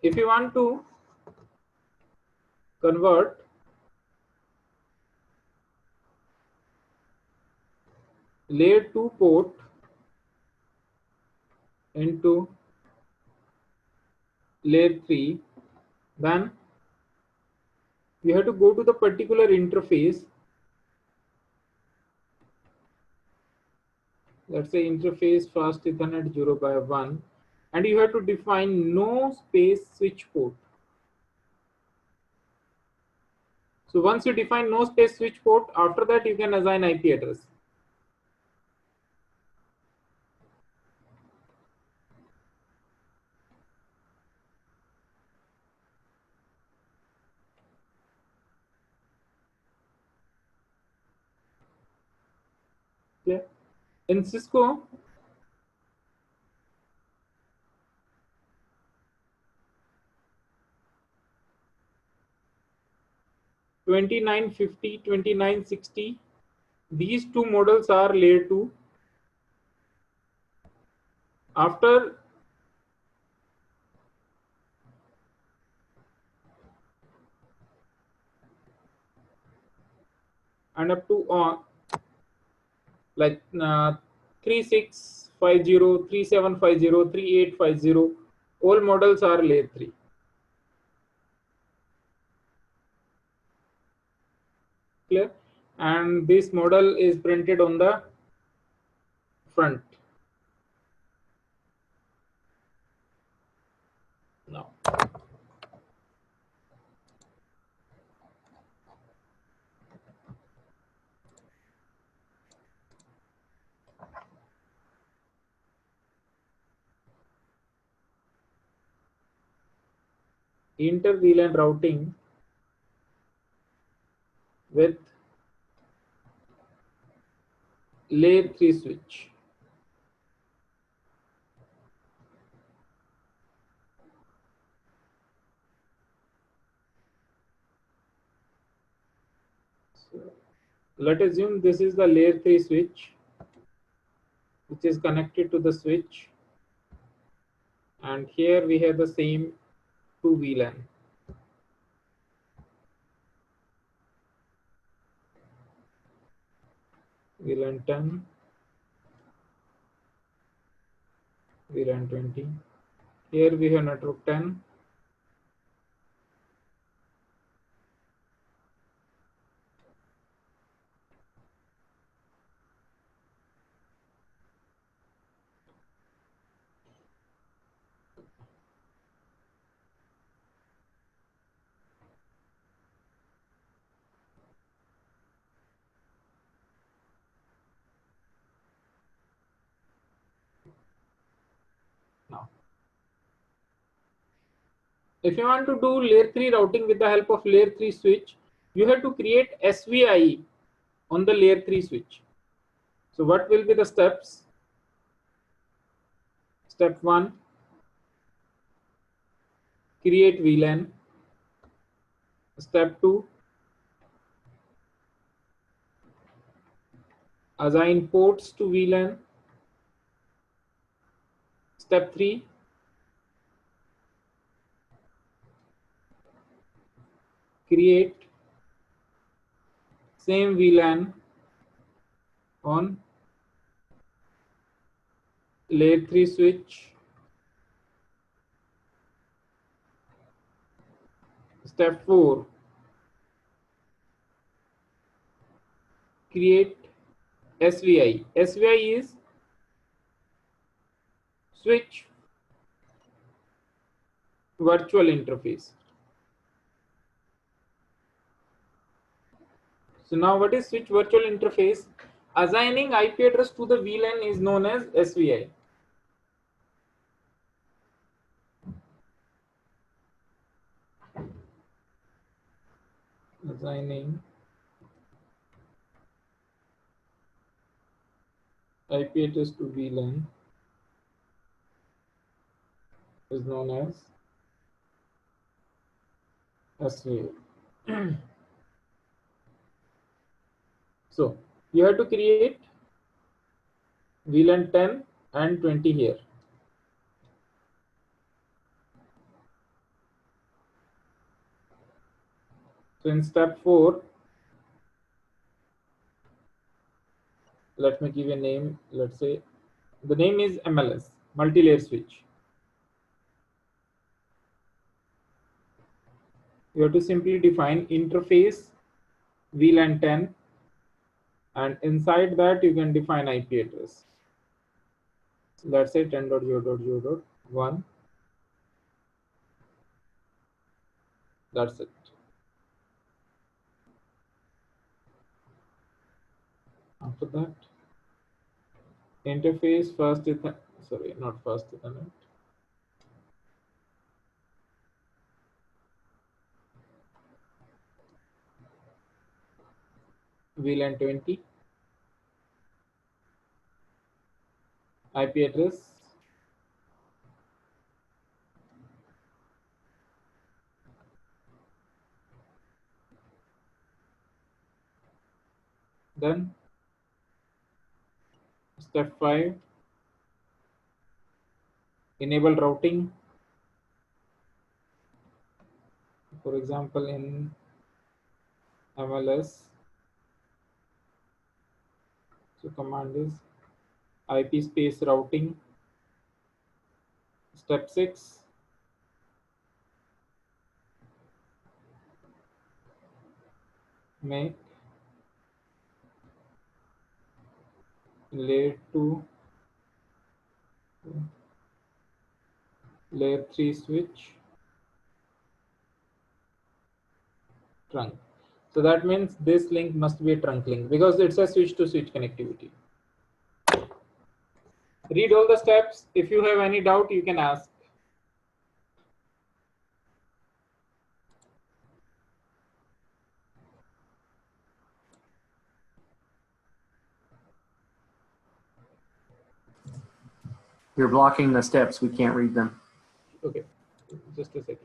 if you want to convert layer 2 port into layer 3, then you have to go to the particular interface. Let's say interface fast Ethernet 0x1, and you have to define no space switch port. So once you define no space switch port, after that you can assign IP address. Yeah. In Cisco, (2950, 2960), these two models are layer 2. After and up to like 3650, 3750, 3850, all models are layer 3. Clear? And this model is printed on the front. Now, inter VLAN routing with layer 3 switch. So, let's assume this is the layer 3 switch, which is connected to the switch, and here we have the same 2 VLAN. VLAN 10, VLAN 20. Here we have network 10. Now, if you want to do layer 3 routing with the help of layer 3 switch, you have to create SVI on the layer 3 switch. So what will be the steps? Step 1, create VLAN. Step 2, assign ports to VLAN. Step 3, create same VLAN on layer 3 switch. Step 4, create SVI. SVI is switch virtual interface. So now what is switch virtual interface? Assigning IP address to the VLAN is known as SVI. Assigning IP address to VLAN is known as SVI. So you have to create VLAN 10 and 20 here. So in step 4, let me give a name. Let's say the name is MLS, multi-layer switch. You have to simply define interface VLAN 10, and inside that you can define IP address. Let's say 10.0.0.1. That's it. After that, interface first Ethernet, sorry, not first Ethernet. VLAN 20, IP address, then step 5, enable routing. For example, in MLS, so command is IP space routing. Step 6, make layer 2 layer 3 switch trunk. So that means this link must be a trunk link because it's a switch to switch connectivity. Read all the steps. If you have any doubt, you can ask. You're blocking the steps. We can't read them. Okay, just a second.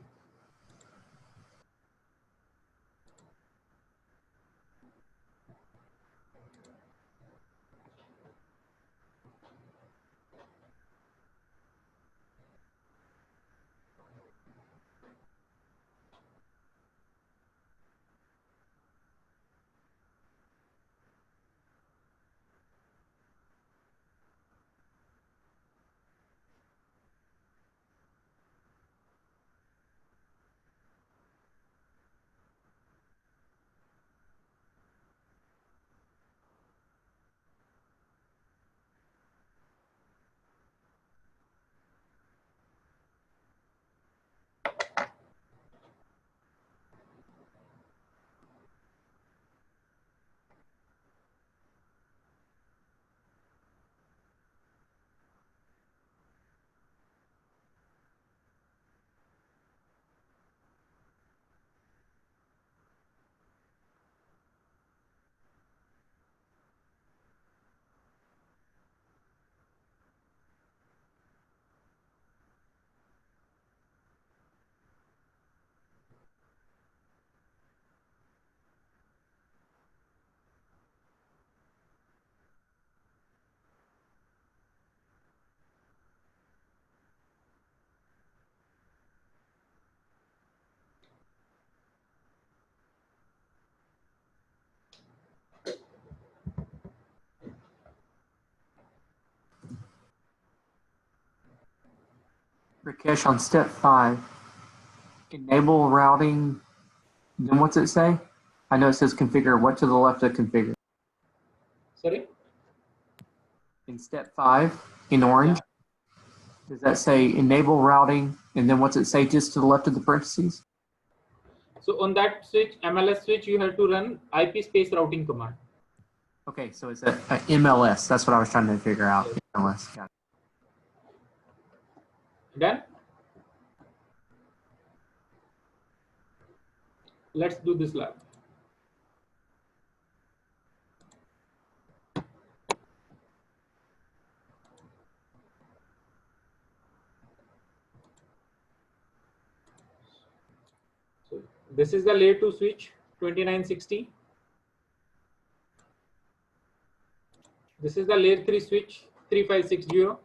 Rakesh, on step 5, enable routing. Then what's it say? I know it says configure. What to the left of configure? Sorry? In step 5, in orange, does that say enable routing? And then what's it say just to the left of the parentheses? So on that switch, MLS switch, you have to run IP space routing command. Okay, so it's a MLS. That's what I was trying to figure out. Yes. MLS. Got it. Done? Let's do this lab. So this is the layer 2 switch 2960. This is the layer 3 switch 3560.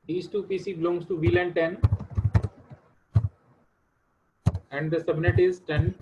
These two PC belongs to VLAN 10 and the subnet is 10.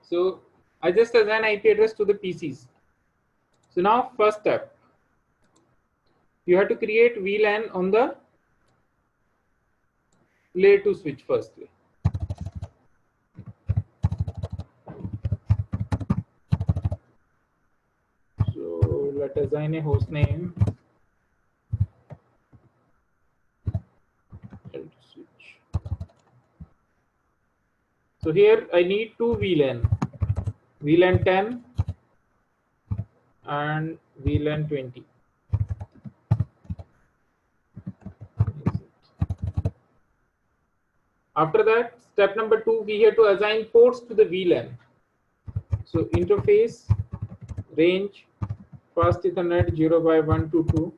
So I just assign IP address to the PCs. So now first step, you have to create VLAN on the layer 2 switch firstly. So let us assign a host name. Switch. So here I need two VLAN, VLAN 10 and VLAN 20. After that, step number 2, we have to assign ports to the VLAN. So interface range fast Ethernet 0 by 122.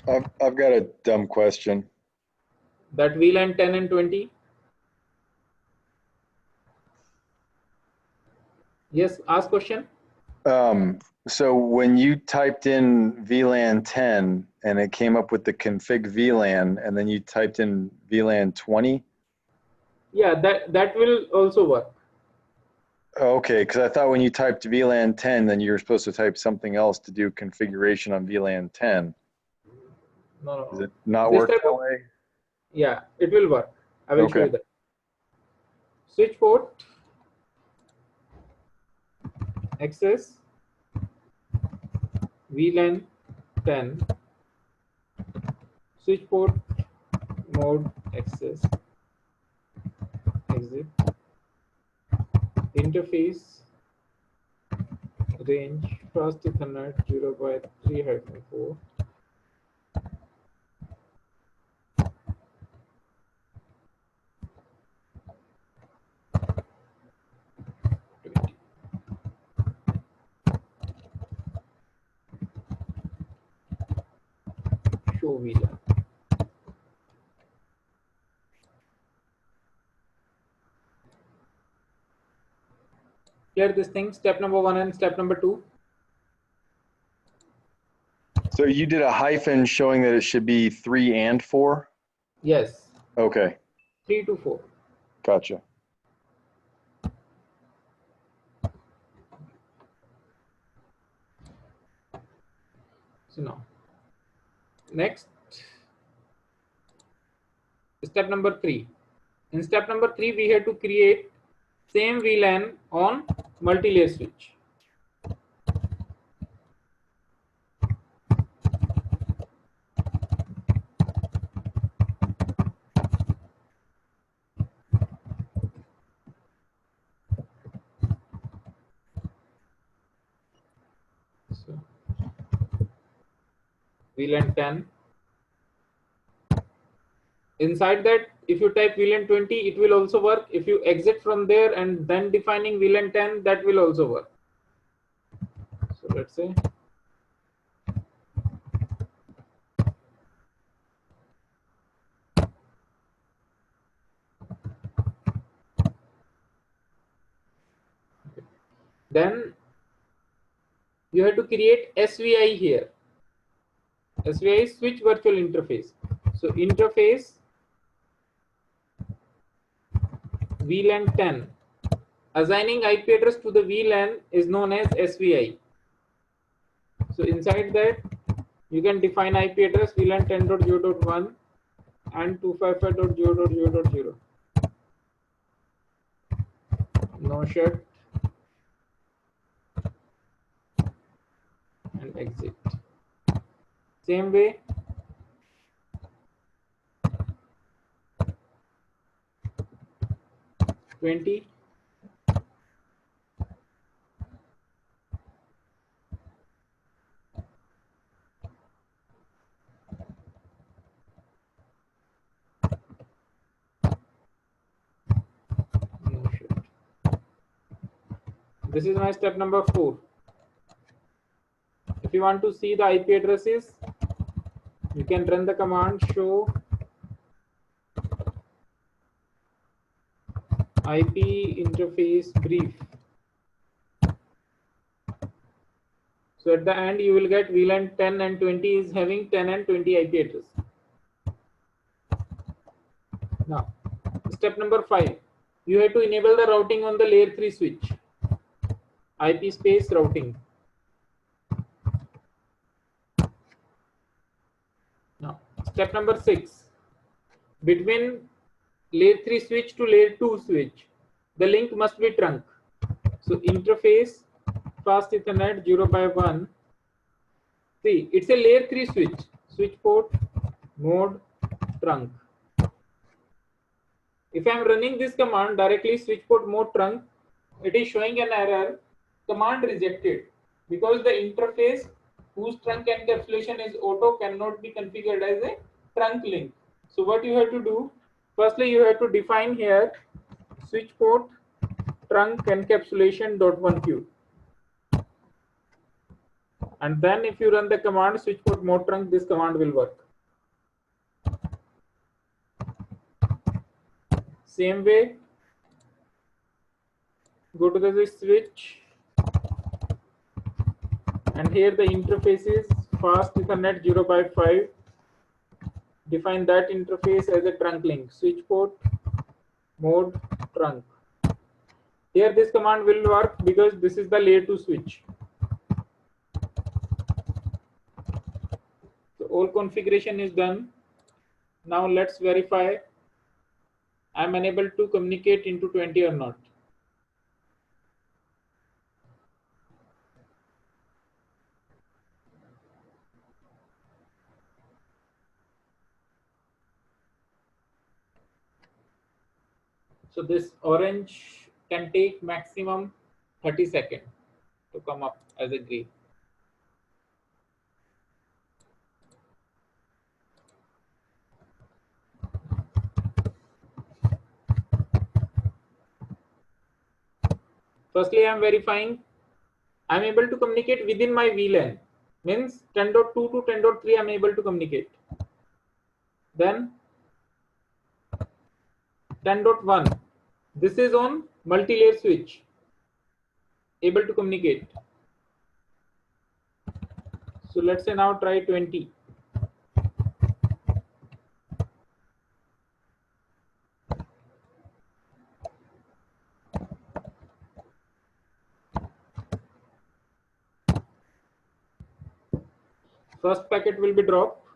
I've got a dumb question. That VLAN 10 and 20. Yes, ask question. So when you typed in VLAN 10 and it came up with the config VLAN, and then you typed in VLAN 20. Yeah, that will also work. Okay, because I thought when you typed VLAN 10, then you were supposed to type something else to do configuration on VLAN 10. No. Does it not This work type that of, way? yeah, it will work. I will show you that. Switch port, access, VLAN 10, switch port, mode, access, exit, interface, range, fast Ethernet 0 by 3-4. Show VLAN. Clear this thing, step number 1 and step number 2. So you did a hyphen showing that it should be 3 and 4? Yes. Okay. 3 to 4. Gotcha. So now, next, step number 3. In step number 3, we have to create same VLAN on multi-layer switch. So VLAN 10, Inside that, if you type VLAN 20, it will also work. If you exit from there and then defining VLAN 10, that will also work. So let's say then you have to create SVI here. SVI is switch virtual interface. So interface VLAN 10. Assigning IP address to the VLAN is known as SVI. So inside that, you can define IP address VLAN 10.0.1 and 255.0.0.0. No shut and exit. Same way, '20. No shut. This is my step number 4. If you want to see the IP addresses, you can run the command show IP interface brief. So at the end, you will get VLAN 10 and 20 is having 10 and 20 IP address. Now, step number 5, you have to enable the routing on the layer 3 switch. IP space routing. Now, step number 6, between layer 3 switch to layer 2 switch, the link must be trunk. So interface fast Ethernet 0x1. See, it's a layer 3 switch. Switch port mode trunk. If I am running this command directly switch port mode trunk, it is showing an error, command rejected, because the interface whose trunk encapsulation is auto cannot be configured as a trunk link. So what you have to do, firstly you have to define here switch port trunk encapsulation .1q, and then if you run the command switch port mode trunk, this command will work. Same way, go to the switch, and here the interface is fast Ethernet 0x5. Define that interface as a trunk link, switch port mode trunk. Here this command will work because this is the layer 2 switch. So all configuration is done. Now let's verify I am unable to communicate into 20 or not. So this orange can take maximum 30 seconds to come up as a green. Firstly, I am verifying I am able to communicate within my VLAN. Means 10.2 to 10.3 I am able to communicate. Then 10.1. This is on multi-layer switch. Able to communicate. So let's say now try 20. First packet will be dropped.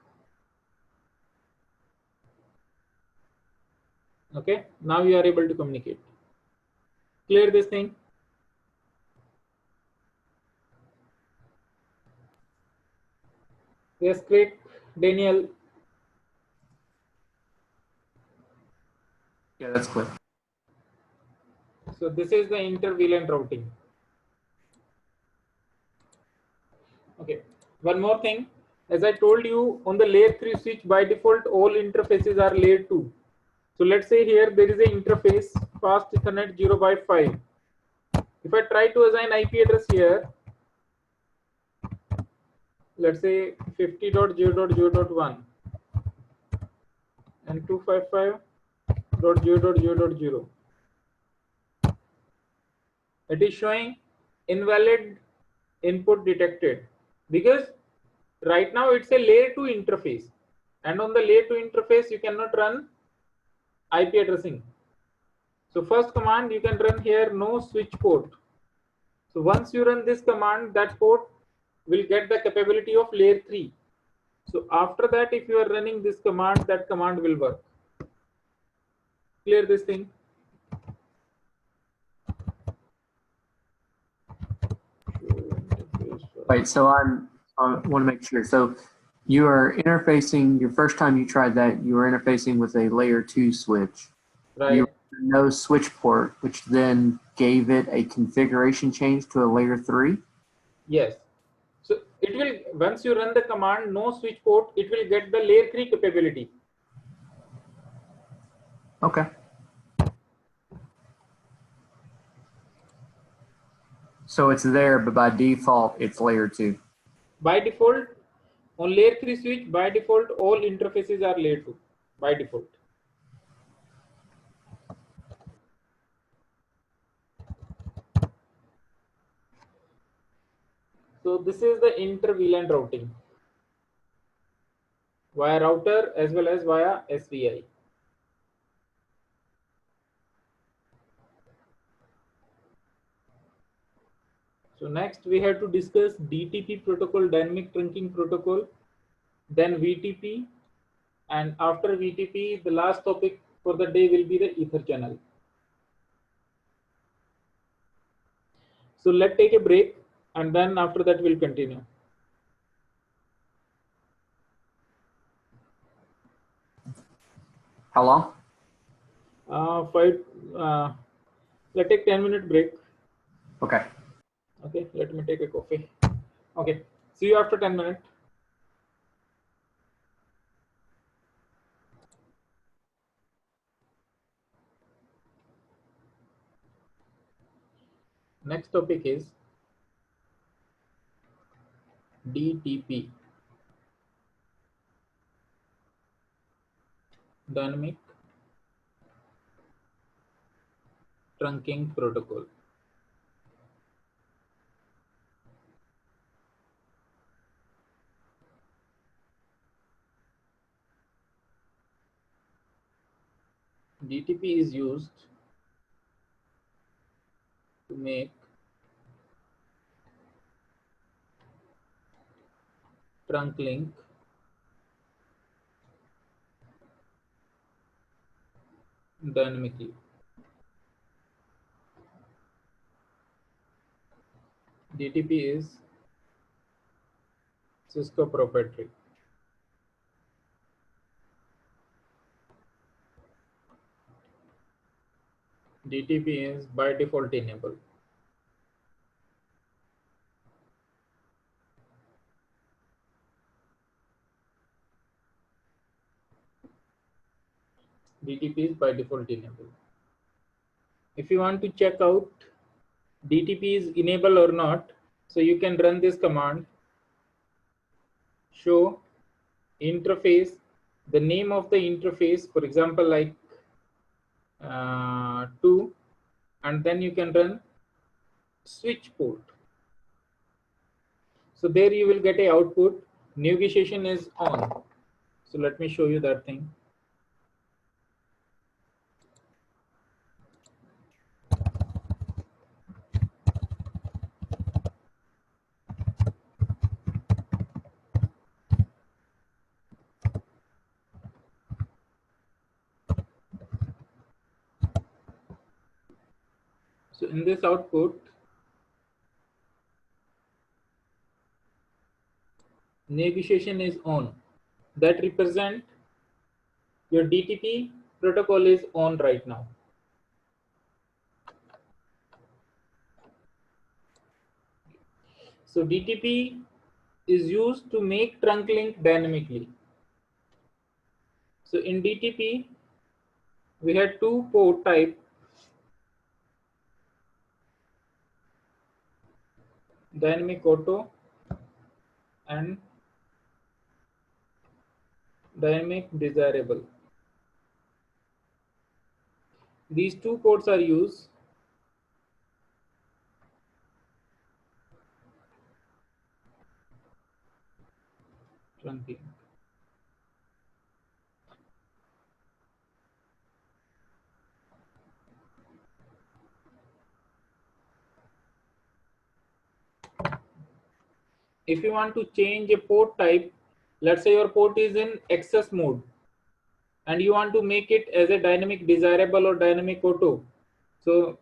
Okay, now you are able to communicate. Clear this thing. Yes, great, Daniel. Yeah, that's clear. So this is the inter-VLAN routing. Okay, one more thing. as I told you, on the layer 3 switch, by default, all interfaces are layer 2. So let's say here there is an interface, fast Ethernet 0 by 5. If I try to assign IP address here, let's say 50.0.0.1 and 255.0.0.0, it is showing invalid input detected, because right now it's a layer 2 interface, and on the layer 2 interface you cannot run IP addressing. So first command you can run here, no switch port. So once you run this command, that port will get the capability of layer 3. So after that, if you are running this command, that command will work. Clear this thing? Wait, so I want to make sure. So you are interfacing, your first time you tried that, you were interfacing with a layer 2 switch. Right. You no switch port, which then gave it a configuration change to a layer 3? Yes. So it will, once you run the command, no switch port, it will get the layer 3 capability. Okay. So it's there, but by default, it's layer 2. By default, on layer 3 switch, by default, all interfaces are layer 2, by default. So this is the inter-VLAN routing via router as well as via SVI. So next we have to discuss DTP protocol, dynamic trunking protocol, then VTP, and after VTP, the last topic for the day will be the Ether channel. So let's take a break, and then after that we'll continue. How long? Let's take 10-minute break. Okay. Okay, let me take a coffee. Okay, see you after 10 minutes. Next topic is DTP, dynamic trunking protocol. DTP is used to make trunk link dynamically. DTP is Cisco proprietary. DTP is by default enabled. DTP is by default enabled. If you want to check out DTP is enabled or not, so you can run this command, show interface, the name of the interface, for example, like 2, and then you can run switch port. So there you will get a output, negotiation is on. So let me show you that thing. So in this output, negotiation is on. That represent your DTP protocol is on right now. So DTP is used to make trunk link dynamically. So in DTP, we had two port type, dynamic auto and dynamic desirable. These two ports are used trunking. If you want to change a port type, let's say your port is in access mode and you want to make it as a dynamic desirable or dynamic auto. So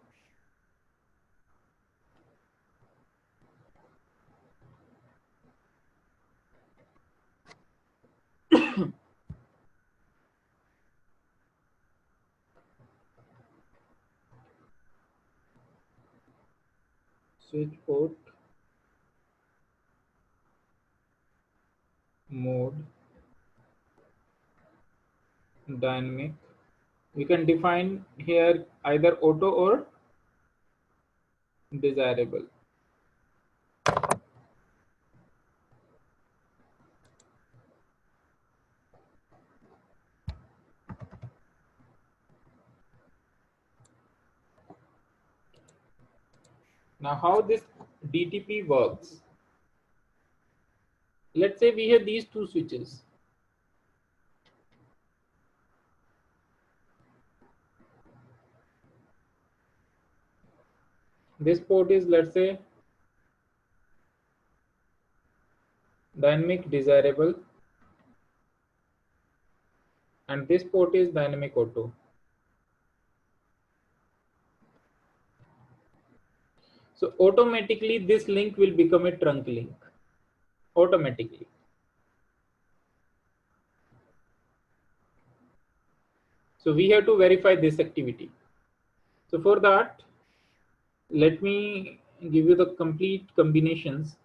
switch port mode dynamic. You can define here either auto or desirable. Now how this DTP works. Let's say we have these two switches. This port is, let's say, dynamic desirable and this port is dynamic auto. So automatically this link will become a trunk link. Automatically. So we have to verify this activity. So for that, let me give you the complete combinations.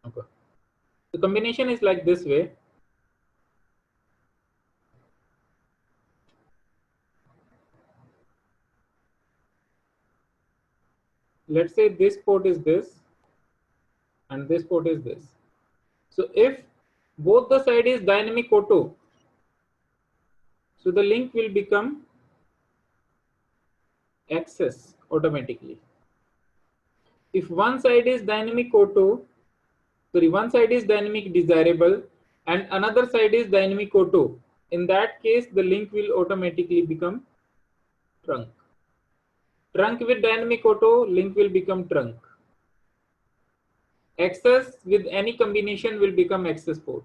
Okay. The combination is like this way. Let's say this port is this and this port is this. So if both the side is dynamic auto, so the link will become access automatically. If one side is dynamic auto, sorry, one side is dynamic desirable and another side is dynamic auto, in that case the link will automatically become trunk. Trunk with dynamic auto, link will become trunk. Access with any combination will become access port.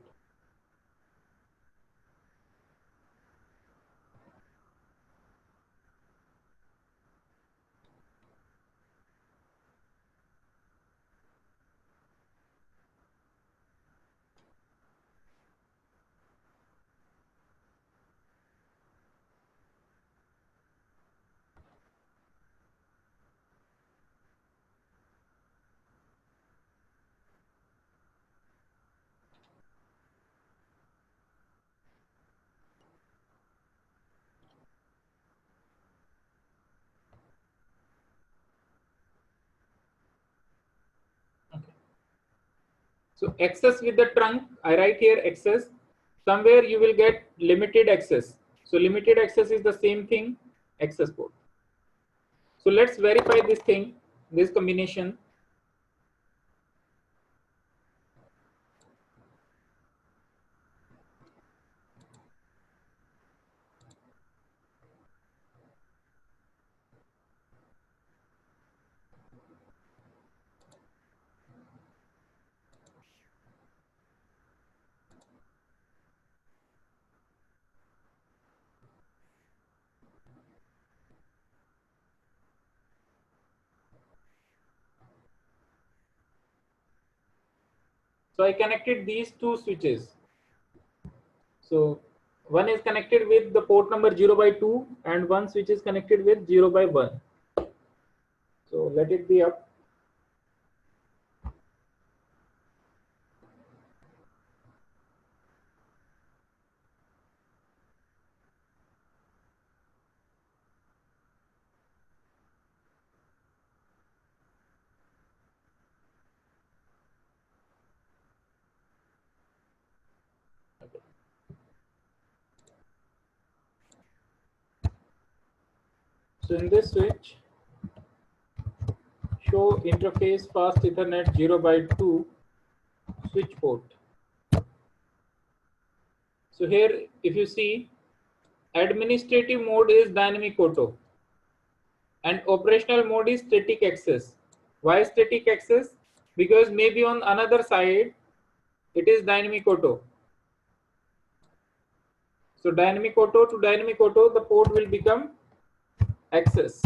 So access with the trunk, I write here access. Somewhere you will get limited access. So limited access is the same thing, access port. So let's verify this thing, this combination. So I connected these two switches. So one is connected with the port number 0 by 2 and one switch is connected with 0 by 1. So let it be up. Okay. So in this switch, show interface fast Ethernet 0 by 2 switch port. So here, if you see, administrative mode is dynamic auto and operational mode is static access. Why static access? Because maybe on another side it is dynamic auto. So dynamic auto to dynamic auto, the port will become access.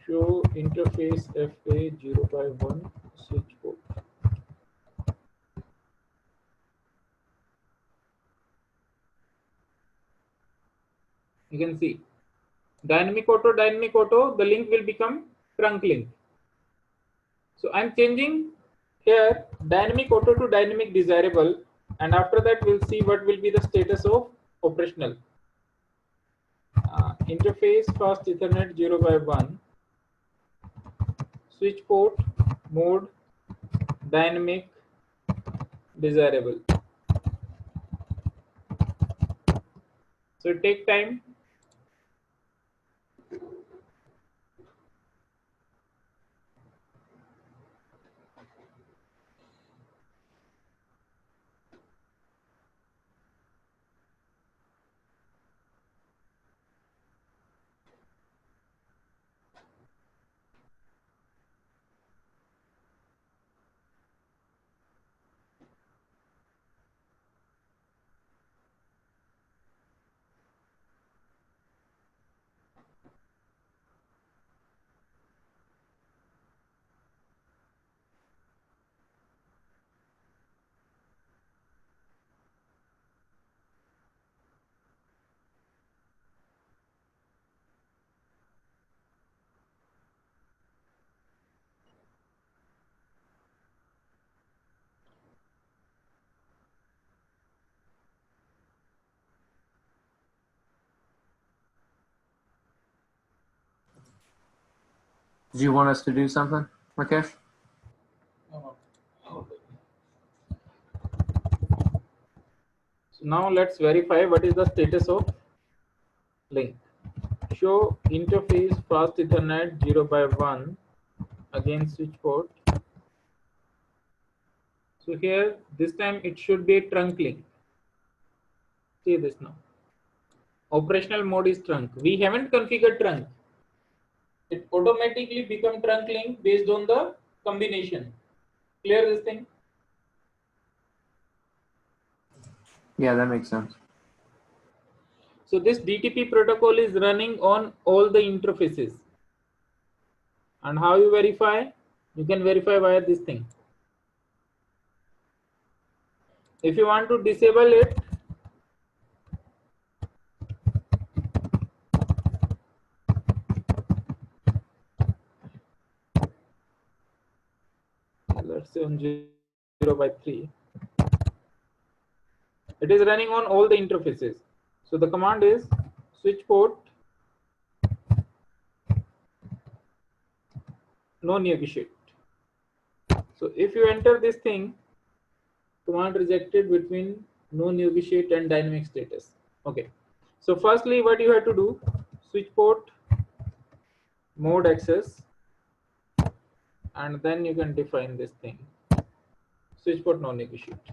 Show interface FA 0 by 1 switch port. You can see dynamic auto, the link will become trunk link. So I'm changing here dynamic auto to dynamic desirable, and after that we'll see what will be the status of operational. Interface fast Ethernet 0 by 1 switch port mode dynamic desirable. So take time. Did you want us to do something, Rakesh? So now let's verify what is the status of link. Show interface fast Ethernet 0 by 1 again switch port. So here this time it should be a trunk link. See this now. Operational mode is trunk. We haven't configured trunk. It automatically become trunk link based on the combination. Clear this thing? Yeah, that makes sense. So this DTP protocol is running on all the interfaces. And how you verify? You can verify via this thing. If you want to disable it, let's say on 0/3. It is running on all the interfaces. So the command is switch port no negotiate. So if you enter this thing, command rejected between no negotiate and dynamic status. Okay. So firstly, what you have to do, switch port mode access, and then you can define this thing, switch port no negotiate.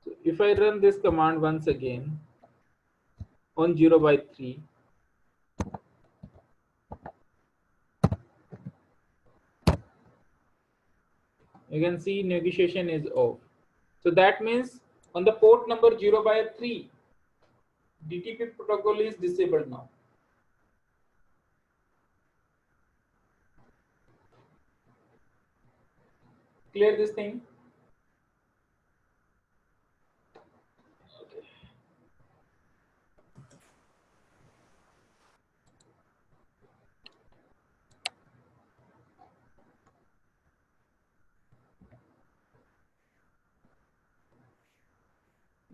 So if I run this command once again on 0/3, you can see negotiation is off. So that means on the port number 0/3, DTP protocol is disabled now. Clear this thing? Okay.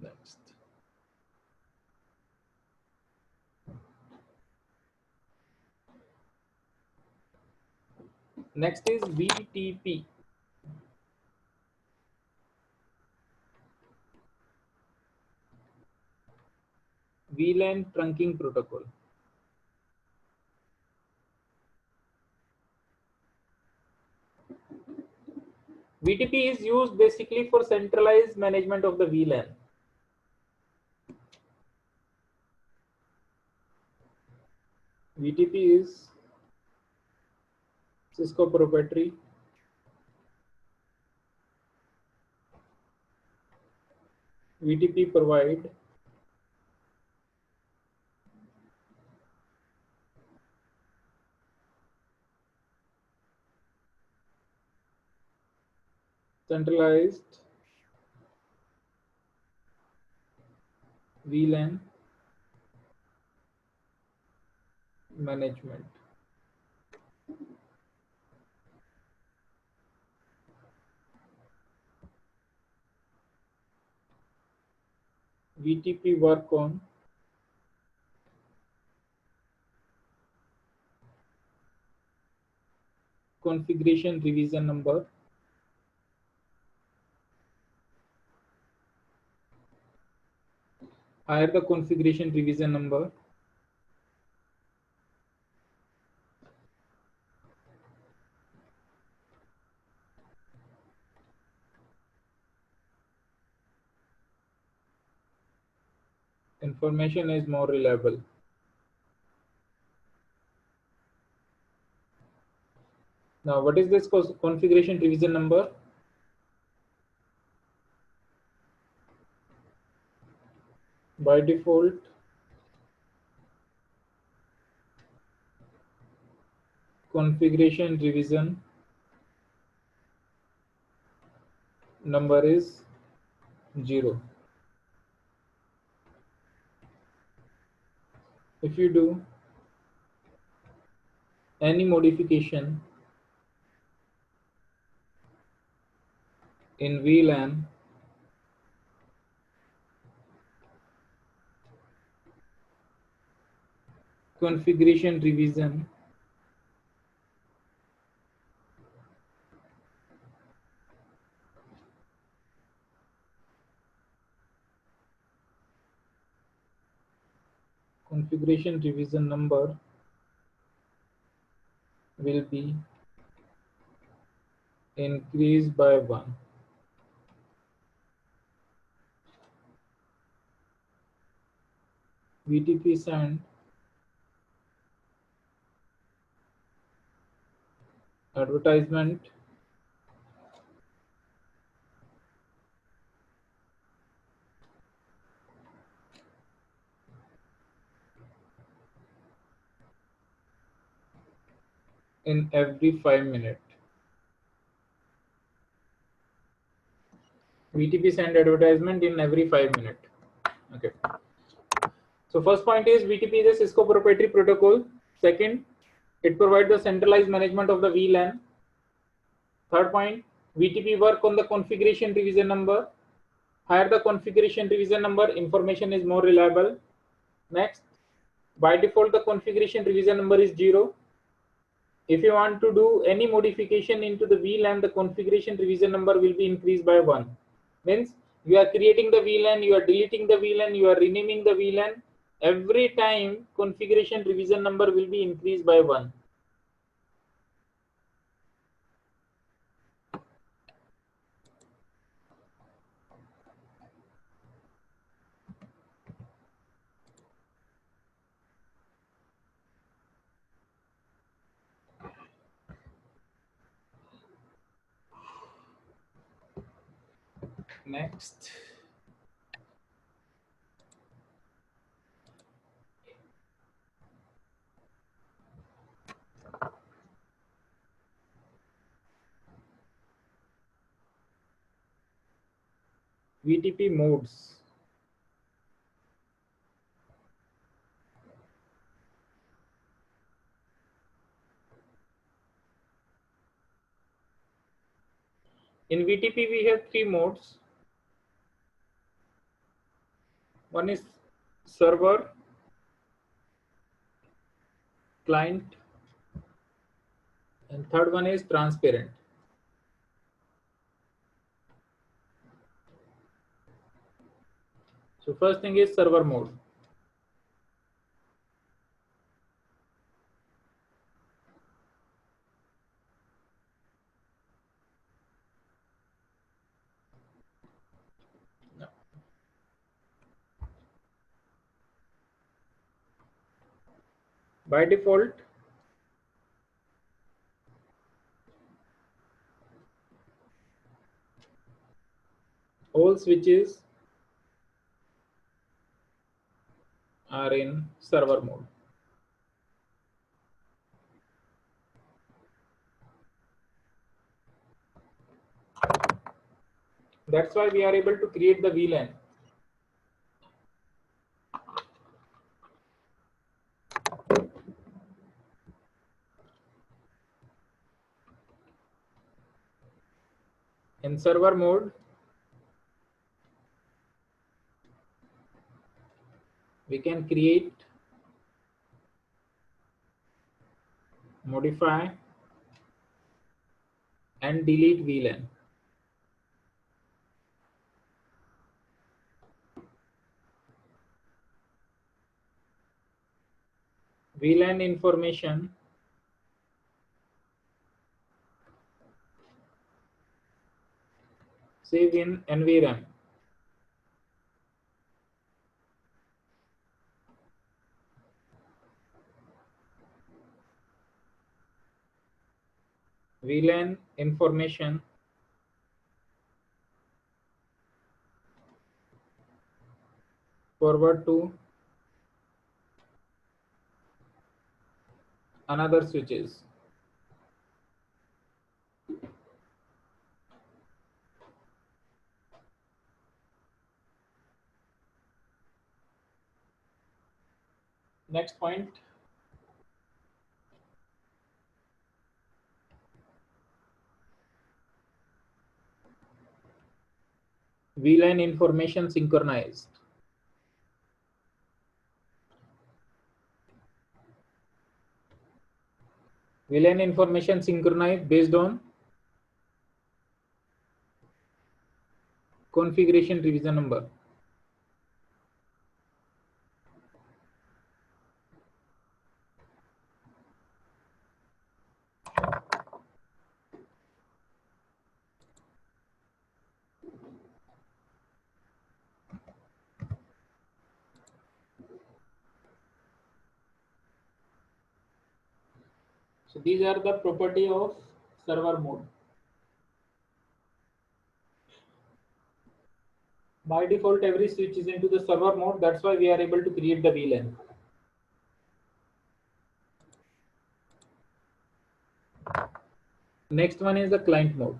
Next. Next is VTP. VLAN trunking protocol. VTP is used basically for centralized management of the VLAN. VTP is Cisco proprietary. VTP provide centralized VLAN management. VTP work on configuration revision number, higher the configuration revision number, information is more reliable. Now, what is this configuration revision number? By default, configuration revision number is 0. If you do any modification in VLAN, configuration revision number will be increased by 1. VTP send advertisement in every 5 minutes. VTP send advertisement in every 5 minutes. Okay. So first point is VTP is a Cisco proprietary protocol. Second, it provides the centralized management of the VLAN. Third point, VTP work on the configuration revision number. Higher the configuration revision number, information is more reliable. Next, by default, the configuration revision number is 0. If you want to do any modification into the VLAN, the configuration revision number will be increased by 1. Means you are creating the VLAN, you are deleting the VLAN, you are renaming the VLAN. Every time configuration revision number will be increased by 1. Next, VTP modes. In VTP, we have 3 modes. One is server, client, and third one is transparent. So first thing is server mode. By default, all switches are in server mode. That's why we are able to create the VLAN. In server mode, we can create, modify, and delete VLAN. VLAN information save in NVRAM. VLAN information forward to another switches. Next point, VLAN information synchronized. VLAN information synchronized based on configuration revision number. So these are the property of server mode. By default, every switch is into the server mode. That's why we are able to create the VLAN. Next one is the client mode.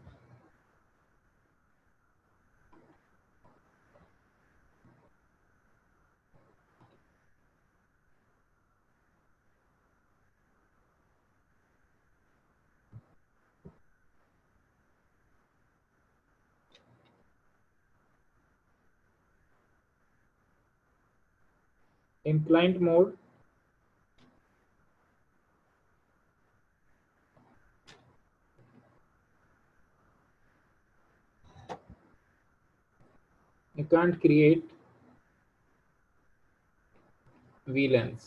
In client mode, you can't create VLANs.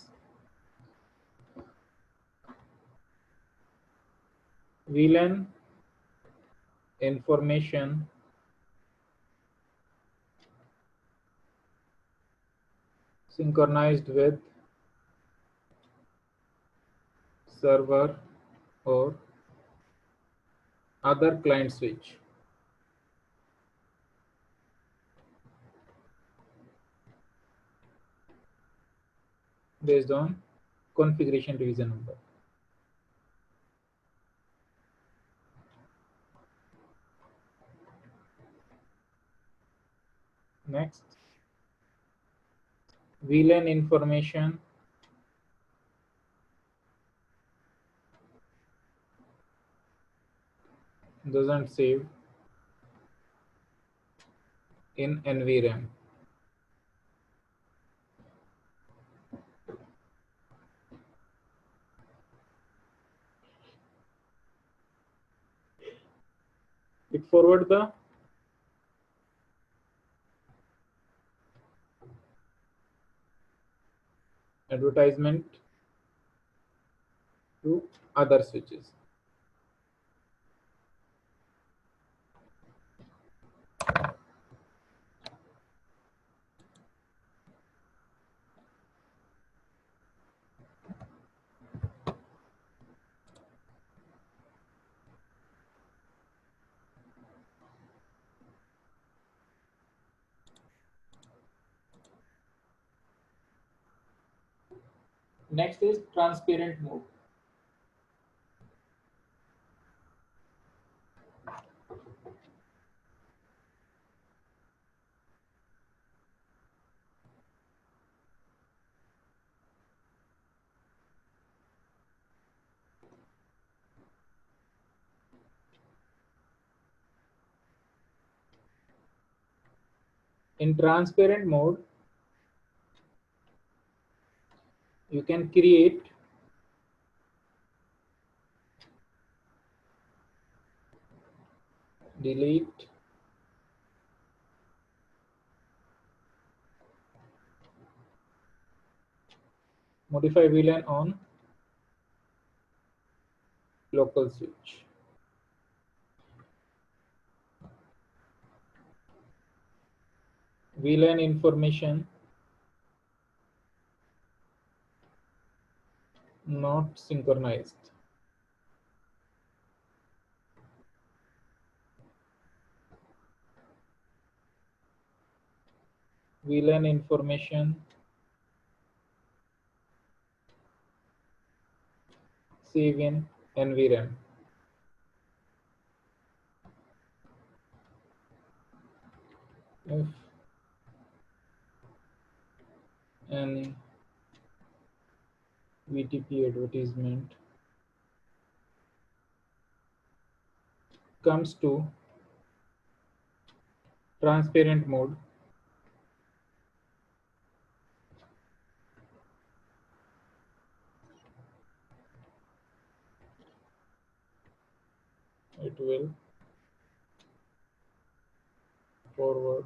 VLAN information synchronized with server or other client switch based on configuration division number. Next, VLAN information doesn't save in NVRAM. It forward the advertisement to other switches. Next is transparent mode. In transparent mode, you can create delete modify VLAN on local switch. VLAN information not synchronized. VLAN information save in NVRAM. If any VTP advertisement comes to transparent mode, it will forward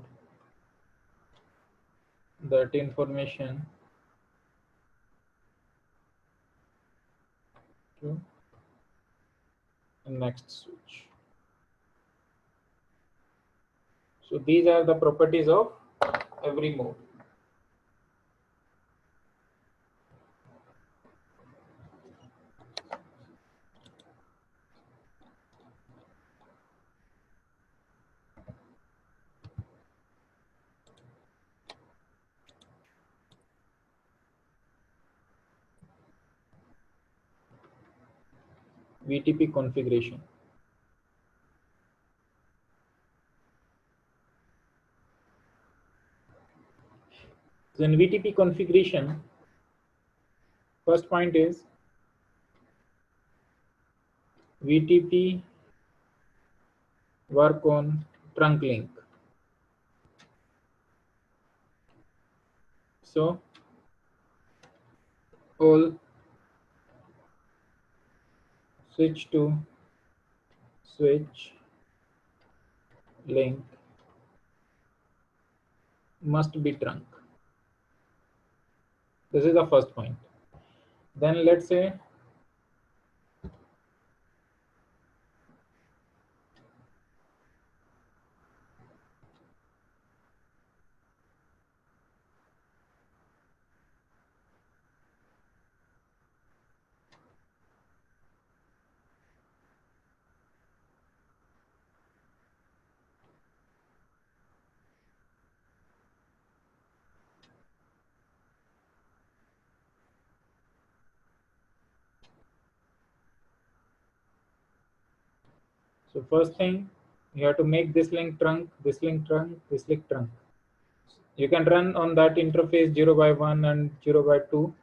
that information to the next switch. So these are the properties of every mode. VTP configuration. So in VTP configuration, first point is VTP work on trunk link. So all switch to switch link must be trunk. This is the first point. Then let's say so first thing you have to make this link trunk, this link trunk, this link trunk. You can run on that interface 0 by 1 and 0 by 2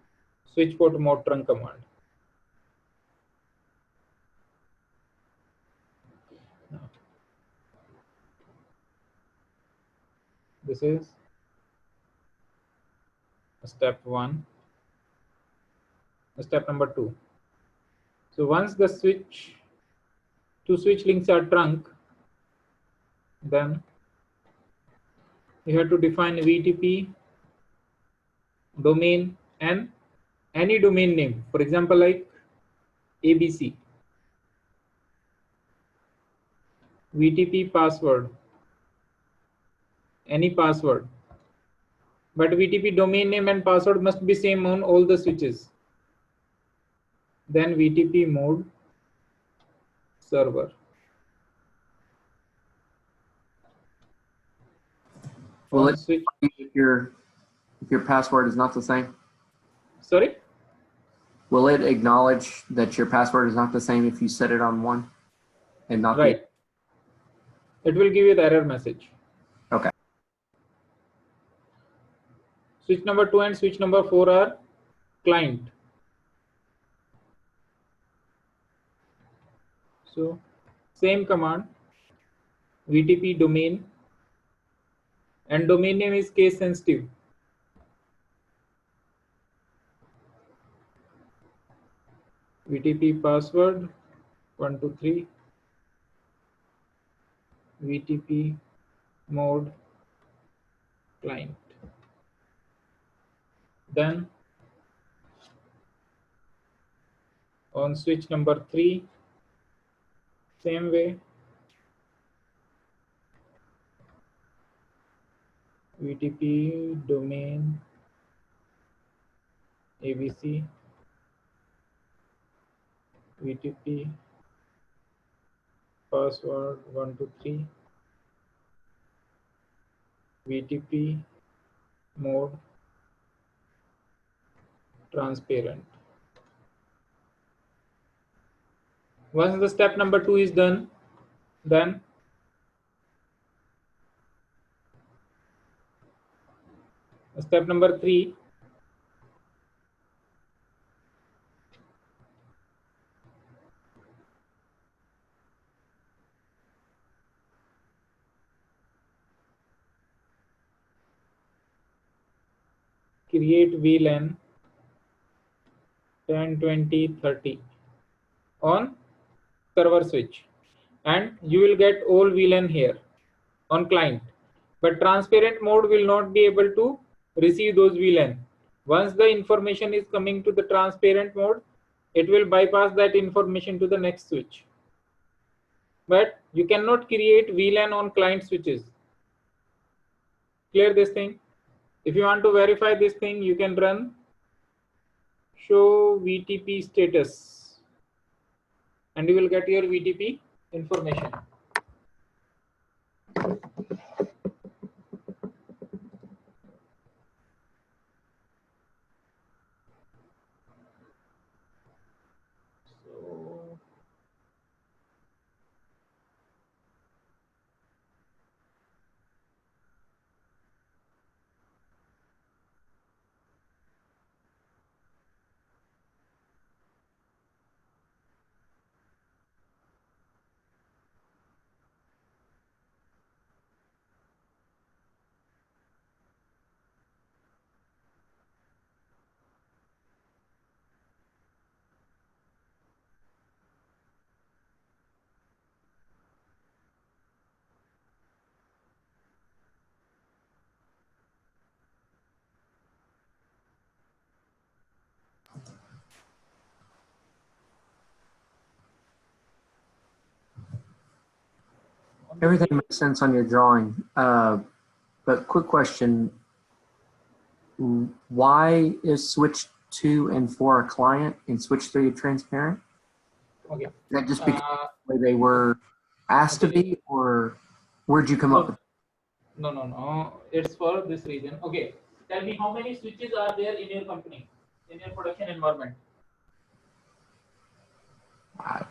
switch port mode trunk command. Now, this is step 1, step number 2. So once the two switch links are trunk, then you have to define VTP domain and any domain name, for example like ABC, VTP password, any password, but VTP domain name and password must be same on all the switches. Then VTP mode server. Will On it switch, if your password is not the same? sorry, Will it acknowledge that your password is not the same if you set it on one and not right. It will give you the error message. Okay. Switch number 2 and switch number 4 are client. So same command, VTP domain, and domain name is case sensitive. VTP password 123, VTP mode client. Then on switch number 3, same way, VTP domain ABC, VTP password 123, VTP mode transparent. Once the step number 2 is done, then step number 3, create VLAN 10, 20, 30 on server switch, and you will get all VLAN here on client, but transparent mode will not be able to receive those VLAN. Once the information is coming to the transparent mode, it will bypass that information to the next switch. But you cannot create VLAN on client switches. Clear this thing? If you want to verify this thing, you can run show VTP status and you will get your VTP information. So Everything makes sense on your drawing. But quick question, why is switch 2 and 4 a client and switch 3 a transparent? Okay. Is that just because the way they were asked to be, or where'd you come up with? No. It's for this reason. Okay. Tell me how many switches are there in your company, in your production environment? I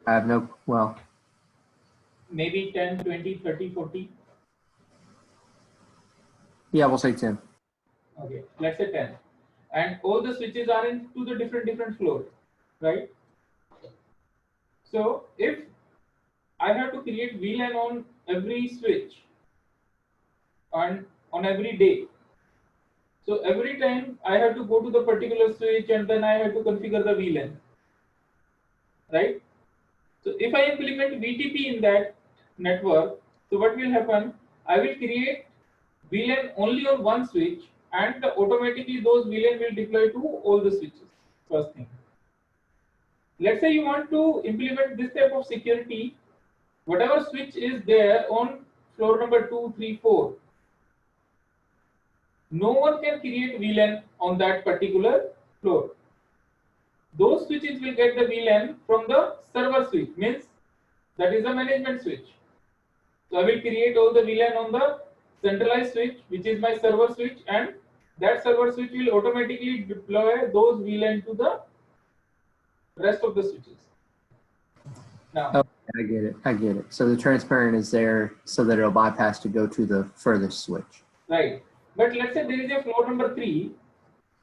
have no, well. Maybe 10, 20, 30, 40. Yeah, we'll say 10. Okay, let's say 10. And all the switches are into the different floors, right? So if I have to create VLAN on every switch and on every day, so every time I have to go to the particular switch and then I have to configure the VLAN, right? So if I implement VTP in that network, so what will happen? I will create VLAN only on one switch and automatically those VLAN will deploy to all the switches, first thing. Let's say you want to implement this type of security, whatever switch is there on floor number 2, 3, 4, no one can create VLAN on that particular floor. Those switches will get the VLAN from the server switch, means that is the management switch. So I will create all the VLAN on the centralized switch, which is my server switch, and that server switch will automatically deploy those VLAN to the rest of the switches. Now, Okay, I get it. So the transparent is there so that it'll bypass to go to the furthest switch. right. But let's say there is a floor number 3.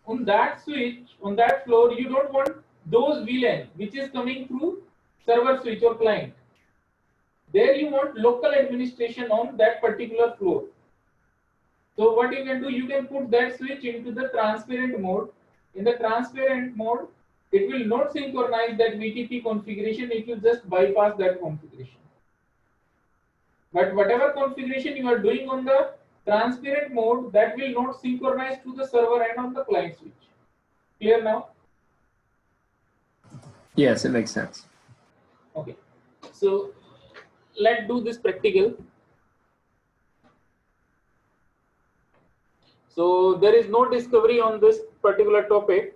On that switch, on that floor, you don't want those VLAN which is coming through server switch or client. There you want local administration on that particular floor. So what you can do, you can put that switch into the transparent mode. In the transparent mode, it will not synchronize that VTP configuration, it will just bypass that configuration. But whatever configuration you are doing on the transparent mode, that will not synchronize to the server and on the client switch. Clear now? Yes, it makes sense. Okay. So let's do this practical. So there is no discovery on this particular topic.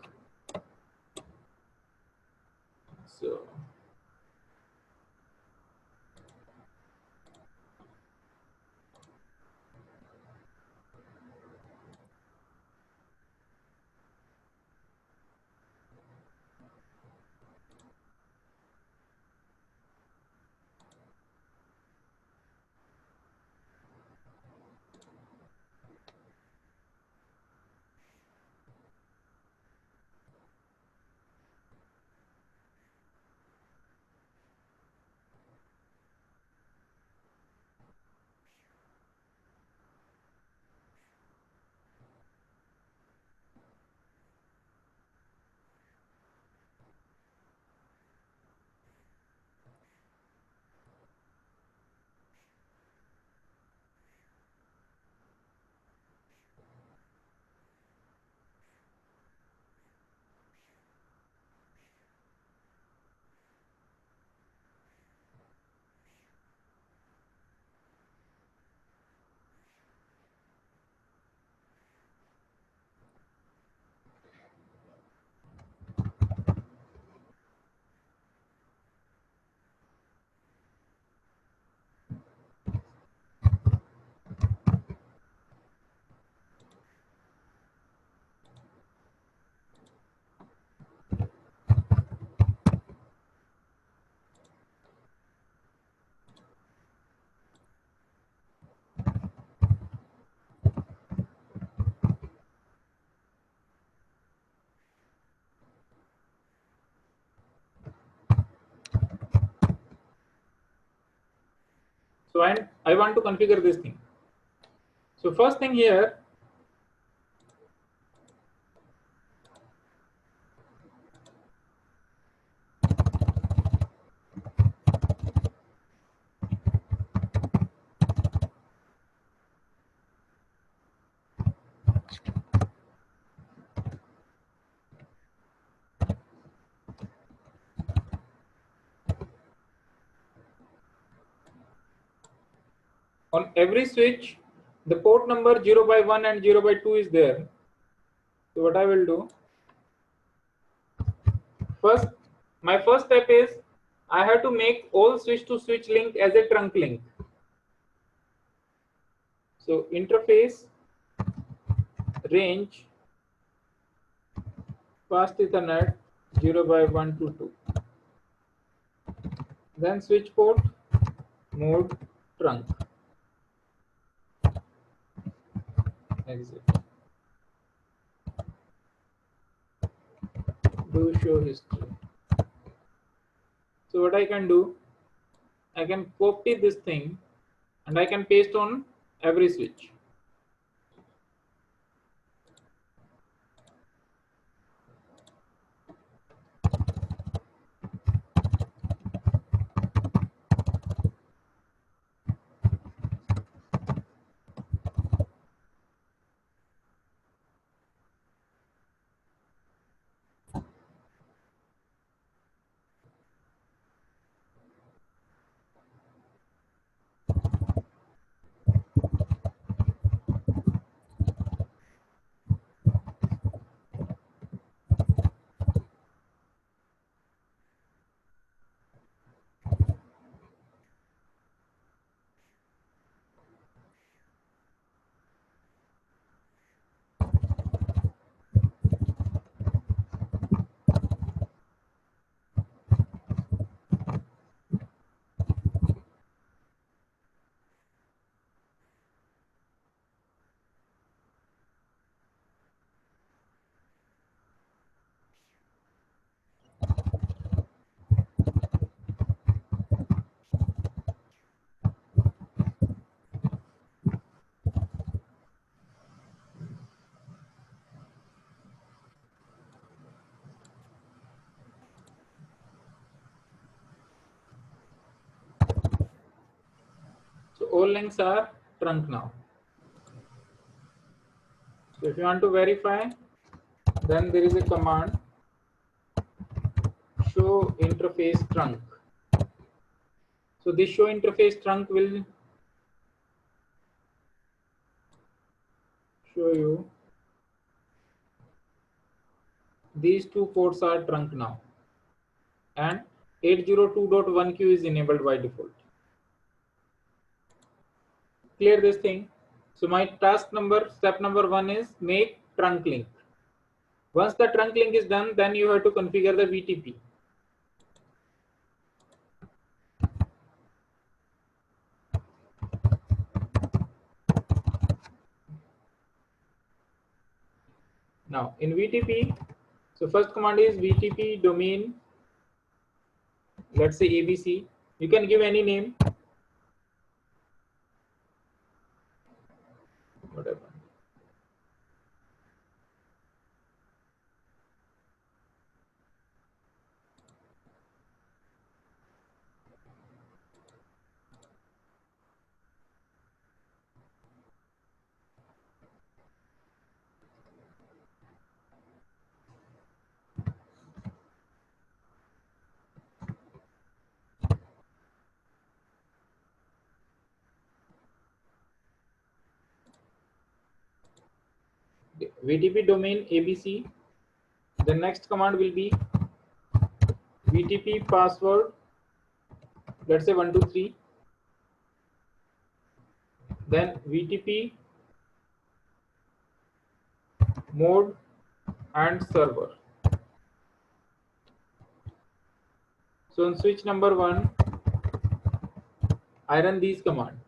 So I want to configure this thing. So first thing here, On every switch, the port number 0 by 1 and 0 by 2 is there. So what I will do, my first step is I have to make all switch to switch link as a trunk link. So interface range fast Ethernet 0 by 1 to 2. Then switch port mode trunk. Exit. Do show history. So what I can do, I can copy this thing and I can paste on every switch. So all links are trunk now. So if you want to verify, then there is a command show interface trunk. So this show interface trunk will show you these two ports are trunk now and 802.1q is enabled by default. Clear this thing. So my step number 1 is make trunk link. Once the trunk link is done, then you have to configure the VTP. Now in VTP, so first command is VTP domain, let's say ABC. You can give any name, whatever. VTP domain ABC. The next command will be VTP password, let's say 123. Then VTP mode and server. So on switch number 1, I run these commands: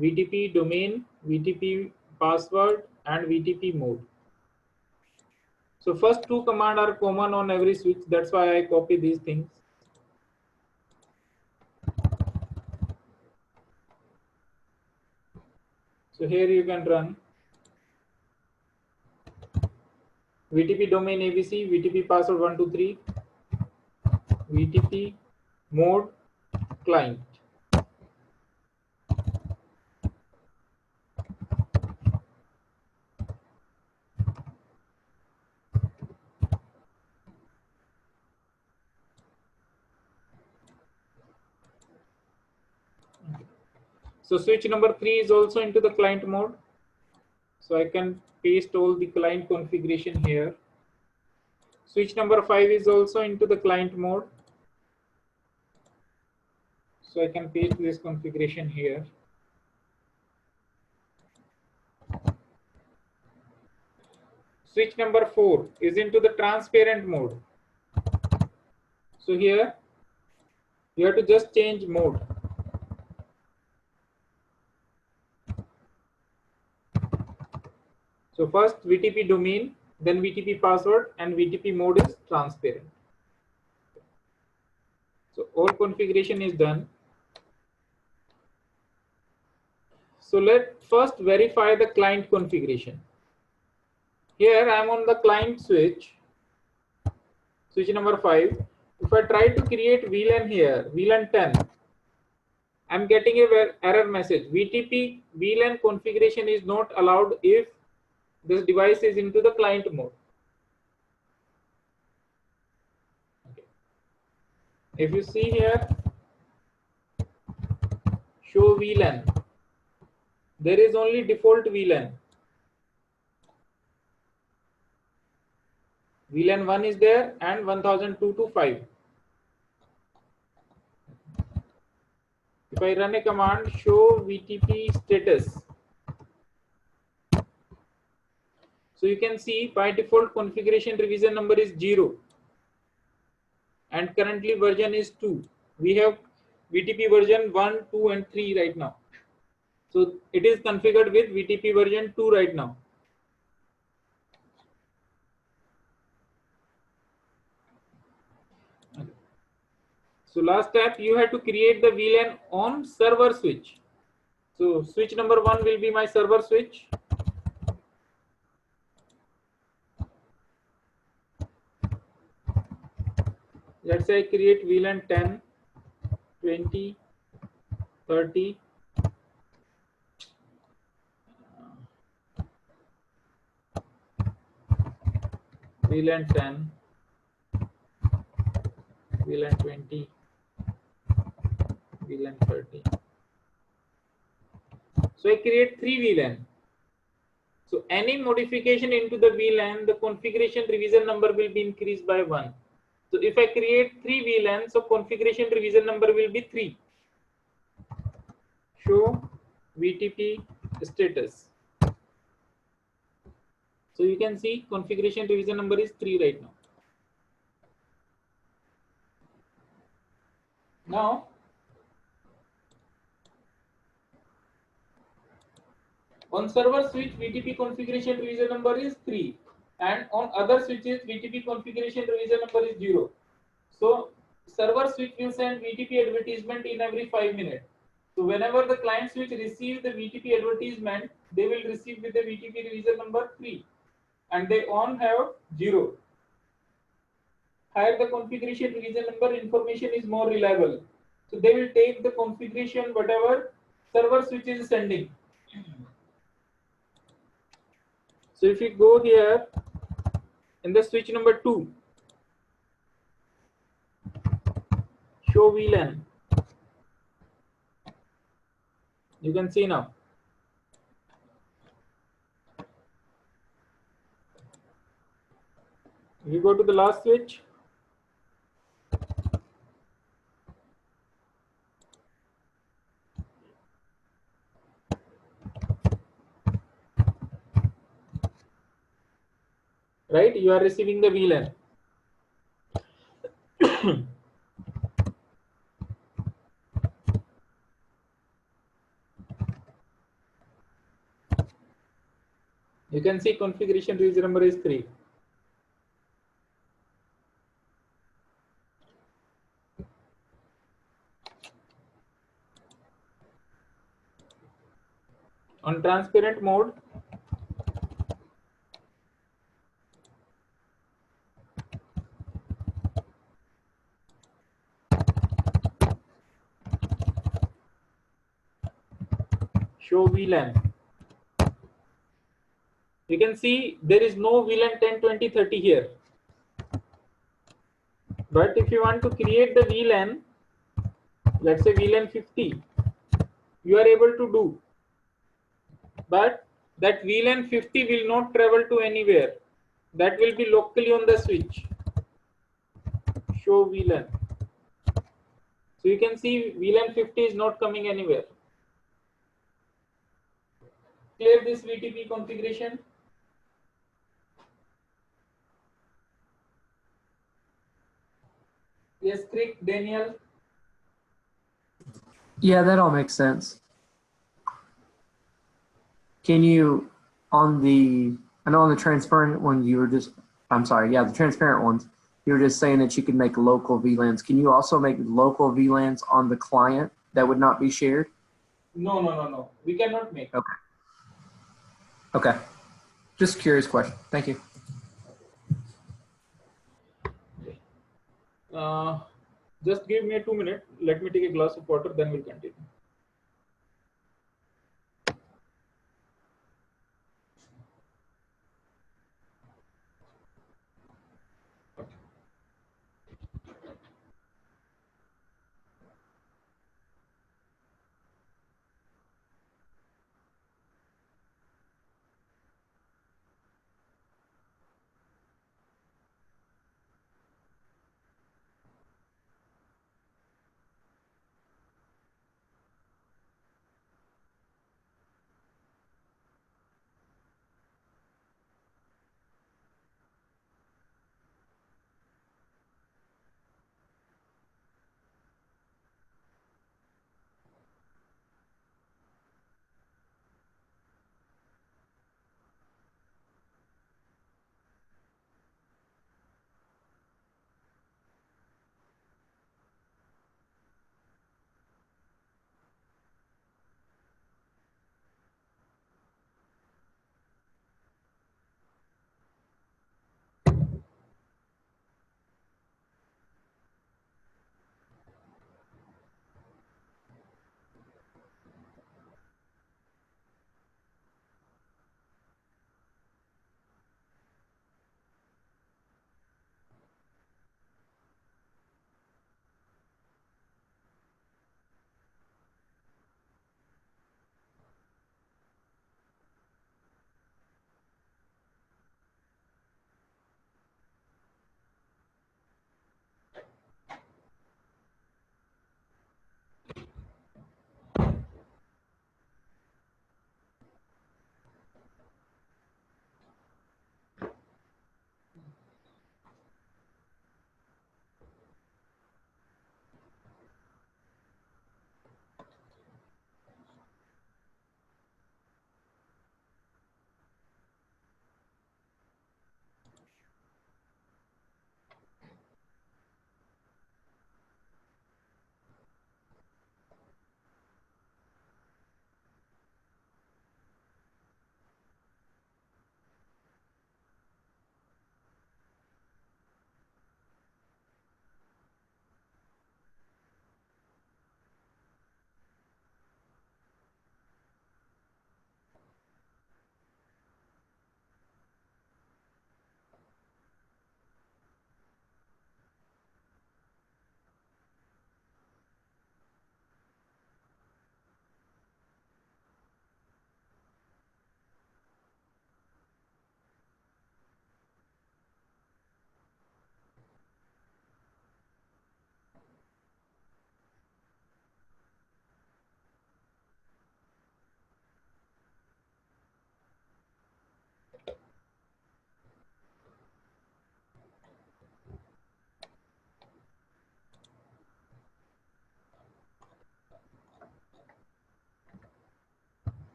VTP domain, VTP password, and VTP mode. So first two commands are common on every switch. That's why I copy these things. So here you can run VTP domain ABC, VTP password 123, VTP mode client. So switch number 3 is also into the client mode. So I can paste all the client configuration here. Switch number 5 is also into the client mode. So I can paste this configuration here. Switch number 4 is into the transparent mode. So here you have to just change mode. So first VTP domain, then VTP password, and VTP mode is transparent. So all configuration is done. So let's first verify the client configuration. Here I am on the client switch, switch number 5. If I try to create VLAN here, VLAN 10, I'm getting a error message. VTP VLAN configuration is not allowed if this device is into the client mode. Okay. If you see here, show VLAN, there is only default VLAN. VLAN 1 is there and 1002.5. If I run a command show VTP status, so you can see by default configuration revision number is 0 and currently version is 2. We have VTP version 1, 2 and 3 right now. So it is configured with VTP version 2 right now. Okay. So last step, you have to create the VLAN on server switch. So switch number 1 will be my server switch. Let's say I create VLAN 10, 20, 30. VLAN 10, VLAN 20, VLAN 30. So I create 3 VLAN. So any modification into the VLAN, the configuration revision number will be increased by 1. So if I create 3 VLAN, so configuration revision number will be 3. Show VTP status. So you can see configuration revision number is 3 right now. Now, on server switch, VTP configuration revision number is 3, and on other switches, VTP configuration revision number is 0. So server switch will send VTP advertisement in every 5 minutes. So whenever the client switch receives the VTP advertisement, they will receive with the VTP revision number 3, and they on have 0. Higher the configuration revision number, information is more reliable. So they will take the configuration whatever server switch is sending. So if you go here in the switch number 2, show VLAN, you can see now. If you go to the last switch, right, you are receiving the VLAN. You can see configuration revision number is 3. On transparent mode, show VLAN. You can see there is no VLAN 10, 20, 30 here. But if you want to create the VLAN, let's say VLAN 50, you are able to do. But that VLAN 50 will not travel to anywhere. That will be locally on the switch. Show VLAN. So you can see VLAN 50 is not coming anywhere. Clear this VTP configuration? Yes, Crick, Daniel. Yeah, that all makes sense. Can you, on the, I know on the transparent one, you were just, I'm sorry, yeah, the transparent ones, you were just saying that you could make local VLANs. Can you also make local VLANs on the client that would not be shared? No. We cannot make. Okay. Okay. Just curious question. Thank you. Just give me 2 minutes. Let me take a glass of water, then we'll continue.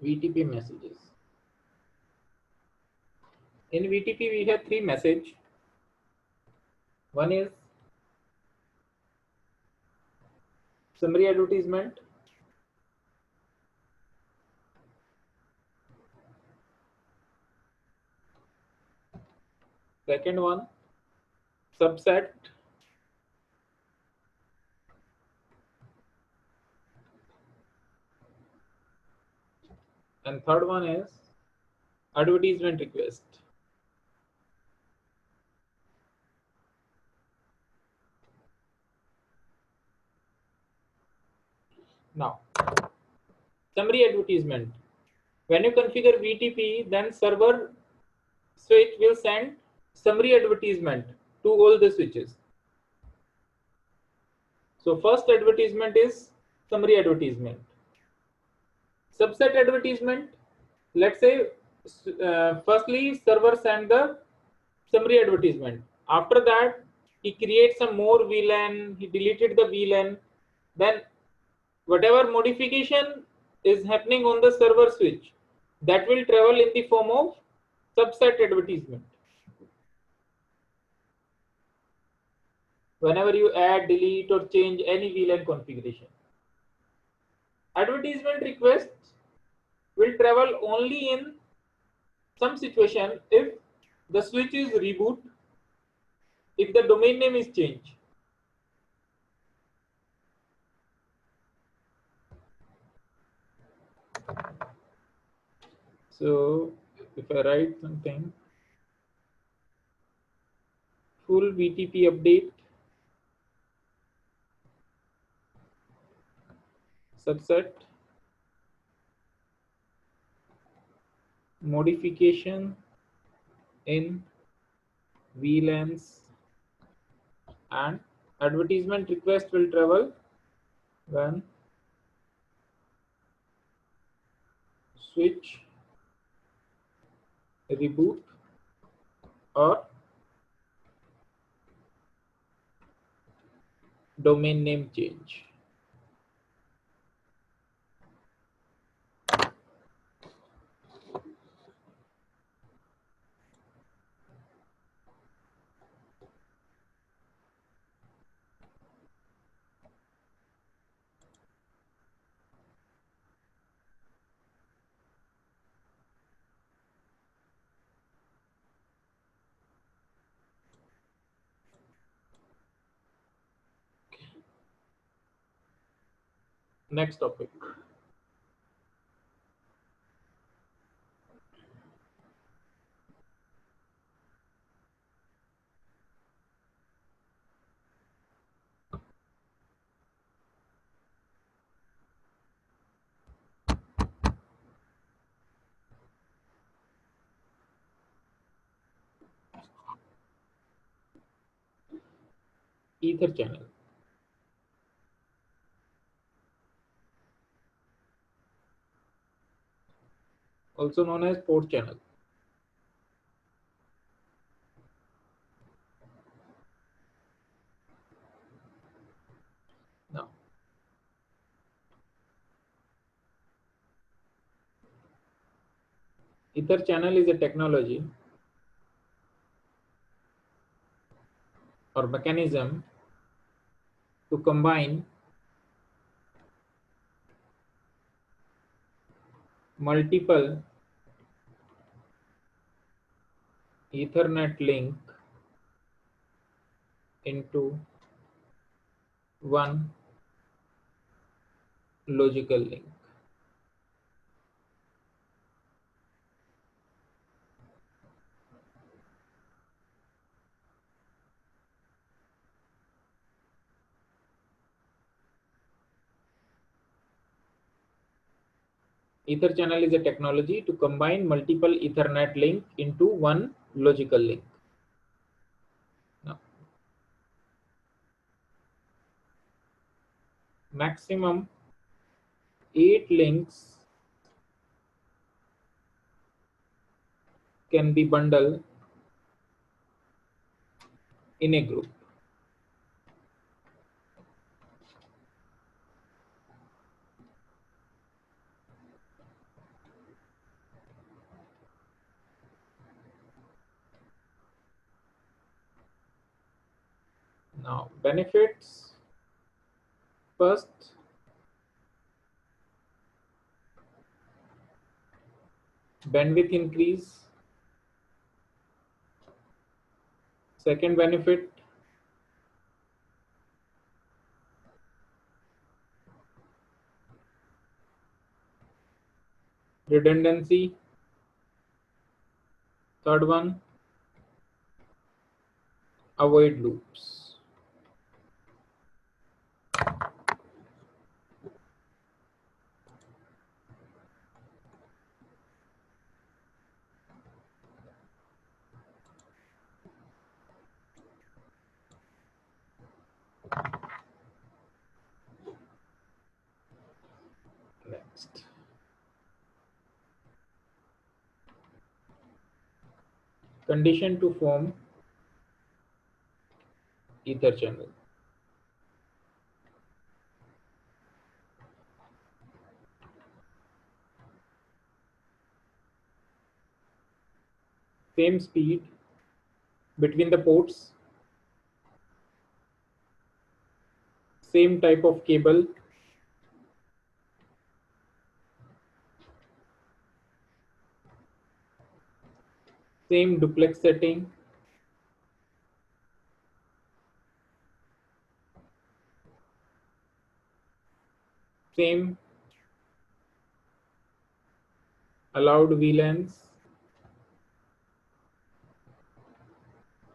VTP messages. In VTP, we have 3 messages. One is summary advertisement. Second one, subset. And third one is advertisement request. Now, summary advertisement. When you configure VTP, then server switch will send summary advertisement to all the switches. So first advertisement is summary advertisement. Subset advertisement. Let's say firstly server send the summary advertisement. After that, he creates some more VLAN. He deleted the VLAN. Then whatever modification is happening on the server switch, that will travel in the form of subset advertisement. Whenever you add, delete, or change any VLAN configuration. Advertisement requests will travel only in some situation if the switch is reboot, if the domain name is changed. So if I write something, full VTP update, subset, modification in VLANs, and advertisement request will travel when switch reboot or domain name change. Next topic. Ether channel. Also known as port channel. Now, Ether channel is a technology or mechanism to combine multiple Ethernet link into one logical link. Ether channel is a technology to combine multiple Ethernet link into one logical link. Now, maximum 8 links can be bundled in a group. Now, benefits. First, bandwidth increase. Second benefit, redundancy. Third one, avoid loops. Next, condition to form ether channel. Same speed between the ports, same type of cable, same duplex setting, same allowed VLANs,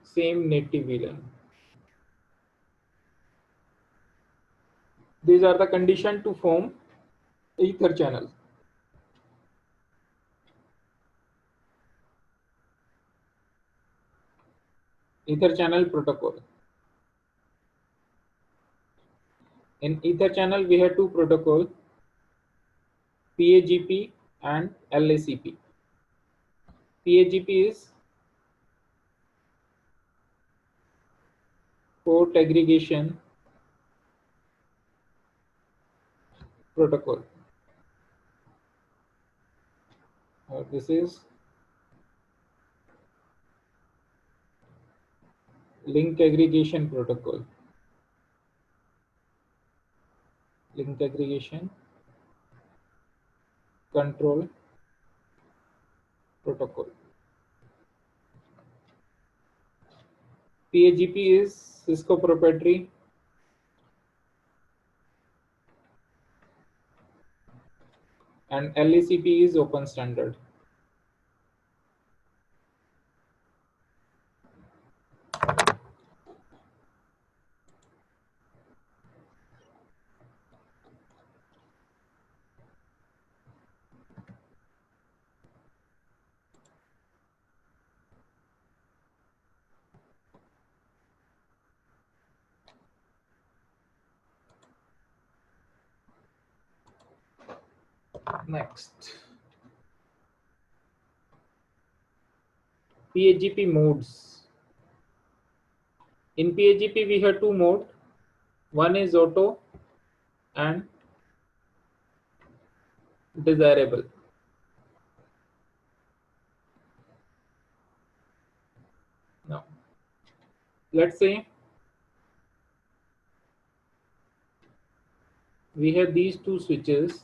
same native VLAN. These are the condition to form ether channel. Ether channel protocol. In ether channel, we have two protocols, PAGP and LACP. PAGP is port aggregation protocol. This is link aggregation protocol. Link aggregation control protocol. PAGP is Cisco proprietary, and LACP is open standard. Next, PAGP modes. In PAGP, we have two modes. One is auto and desirable. Now, let's say we have these two switches,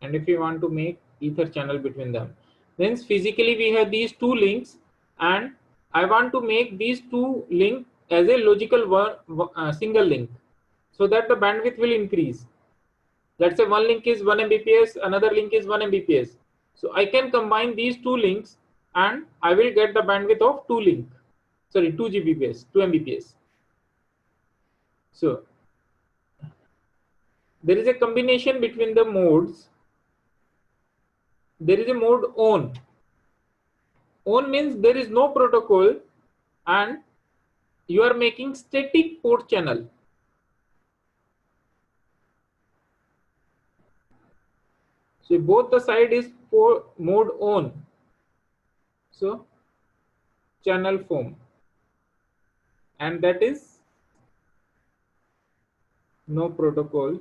and if we want to make ether channel between them, then physically we have these two links, and I want to make these two links as a logical single link, so that the bandwidth will increase. Let's say one link is 1 Mbps, another link is 1 Mbps. So I can combine these two links and I will get the bandwidth of 2 Gbps, 2 Mbps. So there is a combination between the modes. There is a mode on. On means there is no protocol and you are making static port channel. So both the side is for mode on. So channel form, and that is no protocol.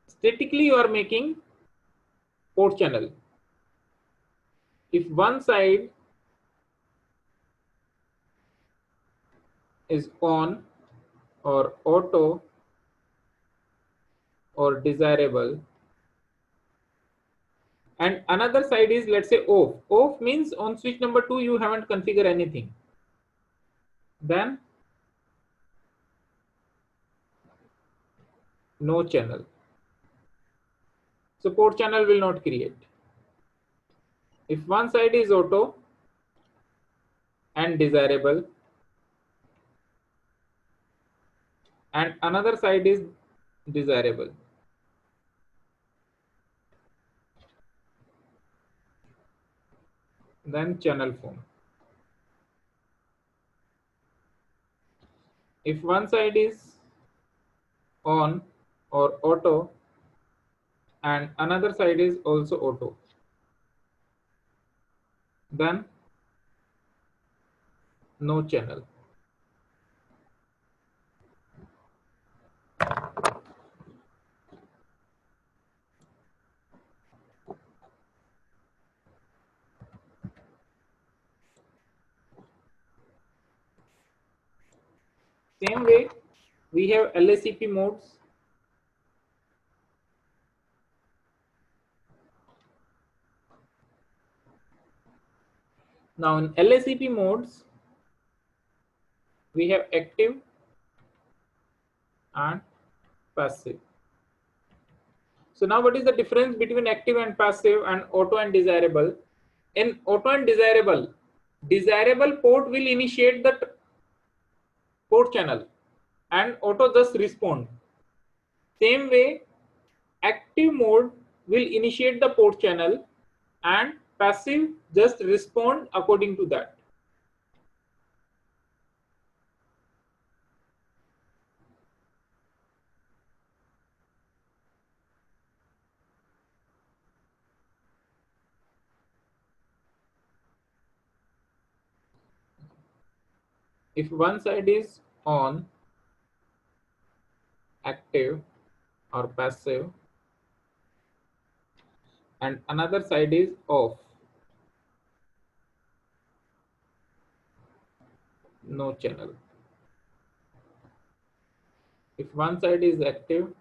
Statically you are making port channel. If one side is on or auto or desirable, And another side is, let's say, off. Off means on switch number 2 you haven't configured anything. Then no channel. So port channel will not create. If one side is auto and desirable and another side is desirable, then channel form. If one side is on or auto and another side is also auto, then no channel. Same way, we have LACP modes. Now in LACP modes, we have active and passive. So now what is the difference between active and passive and auto and desirable? In auto and desirable, desirable port will initiate the port channel and auto just respond. Same way, active mode will initiate the port channel and passive just respond according to that. If one side is on, active or passive, and another side is off, no channel. If one side is active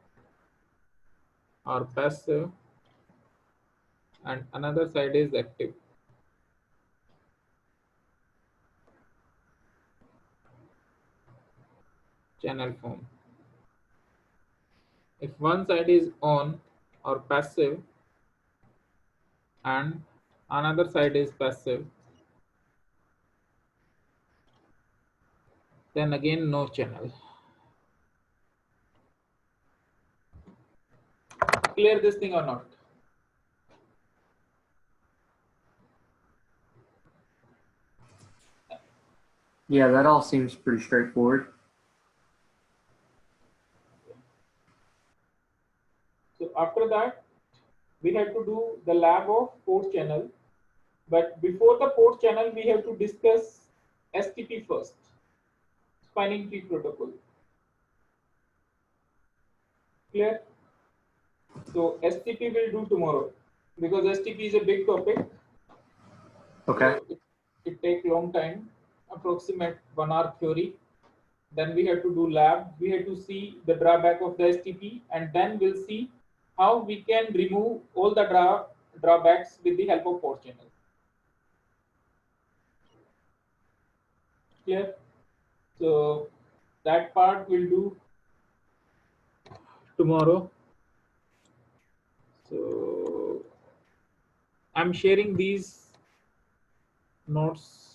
or passive and another side is active, channel form. If one side is on or passive and another side is passive, then again no channel. Clear this thing or not? Yeah, that all seems pretty straightforward. So after that, we have to do the lab of port channel. But before the port channel, we have to discuss STP first, spanning tree protocol. Clear? So STP will do tomorrow because STP is a big topic. Okay. So it takes long time, approximate 1 hour theory. Then we have to do lab. We have to see the drawback of the STP, and then we'll see how we can remove all the drawbacks with the help of port channel. Clear? So that part we'll do tomorrow. So I'm sharing these notes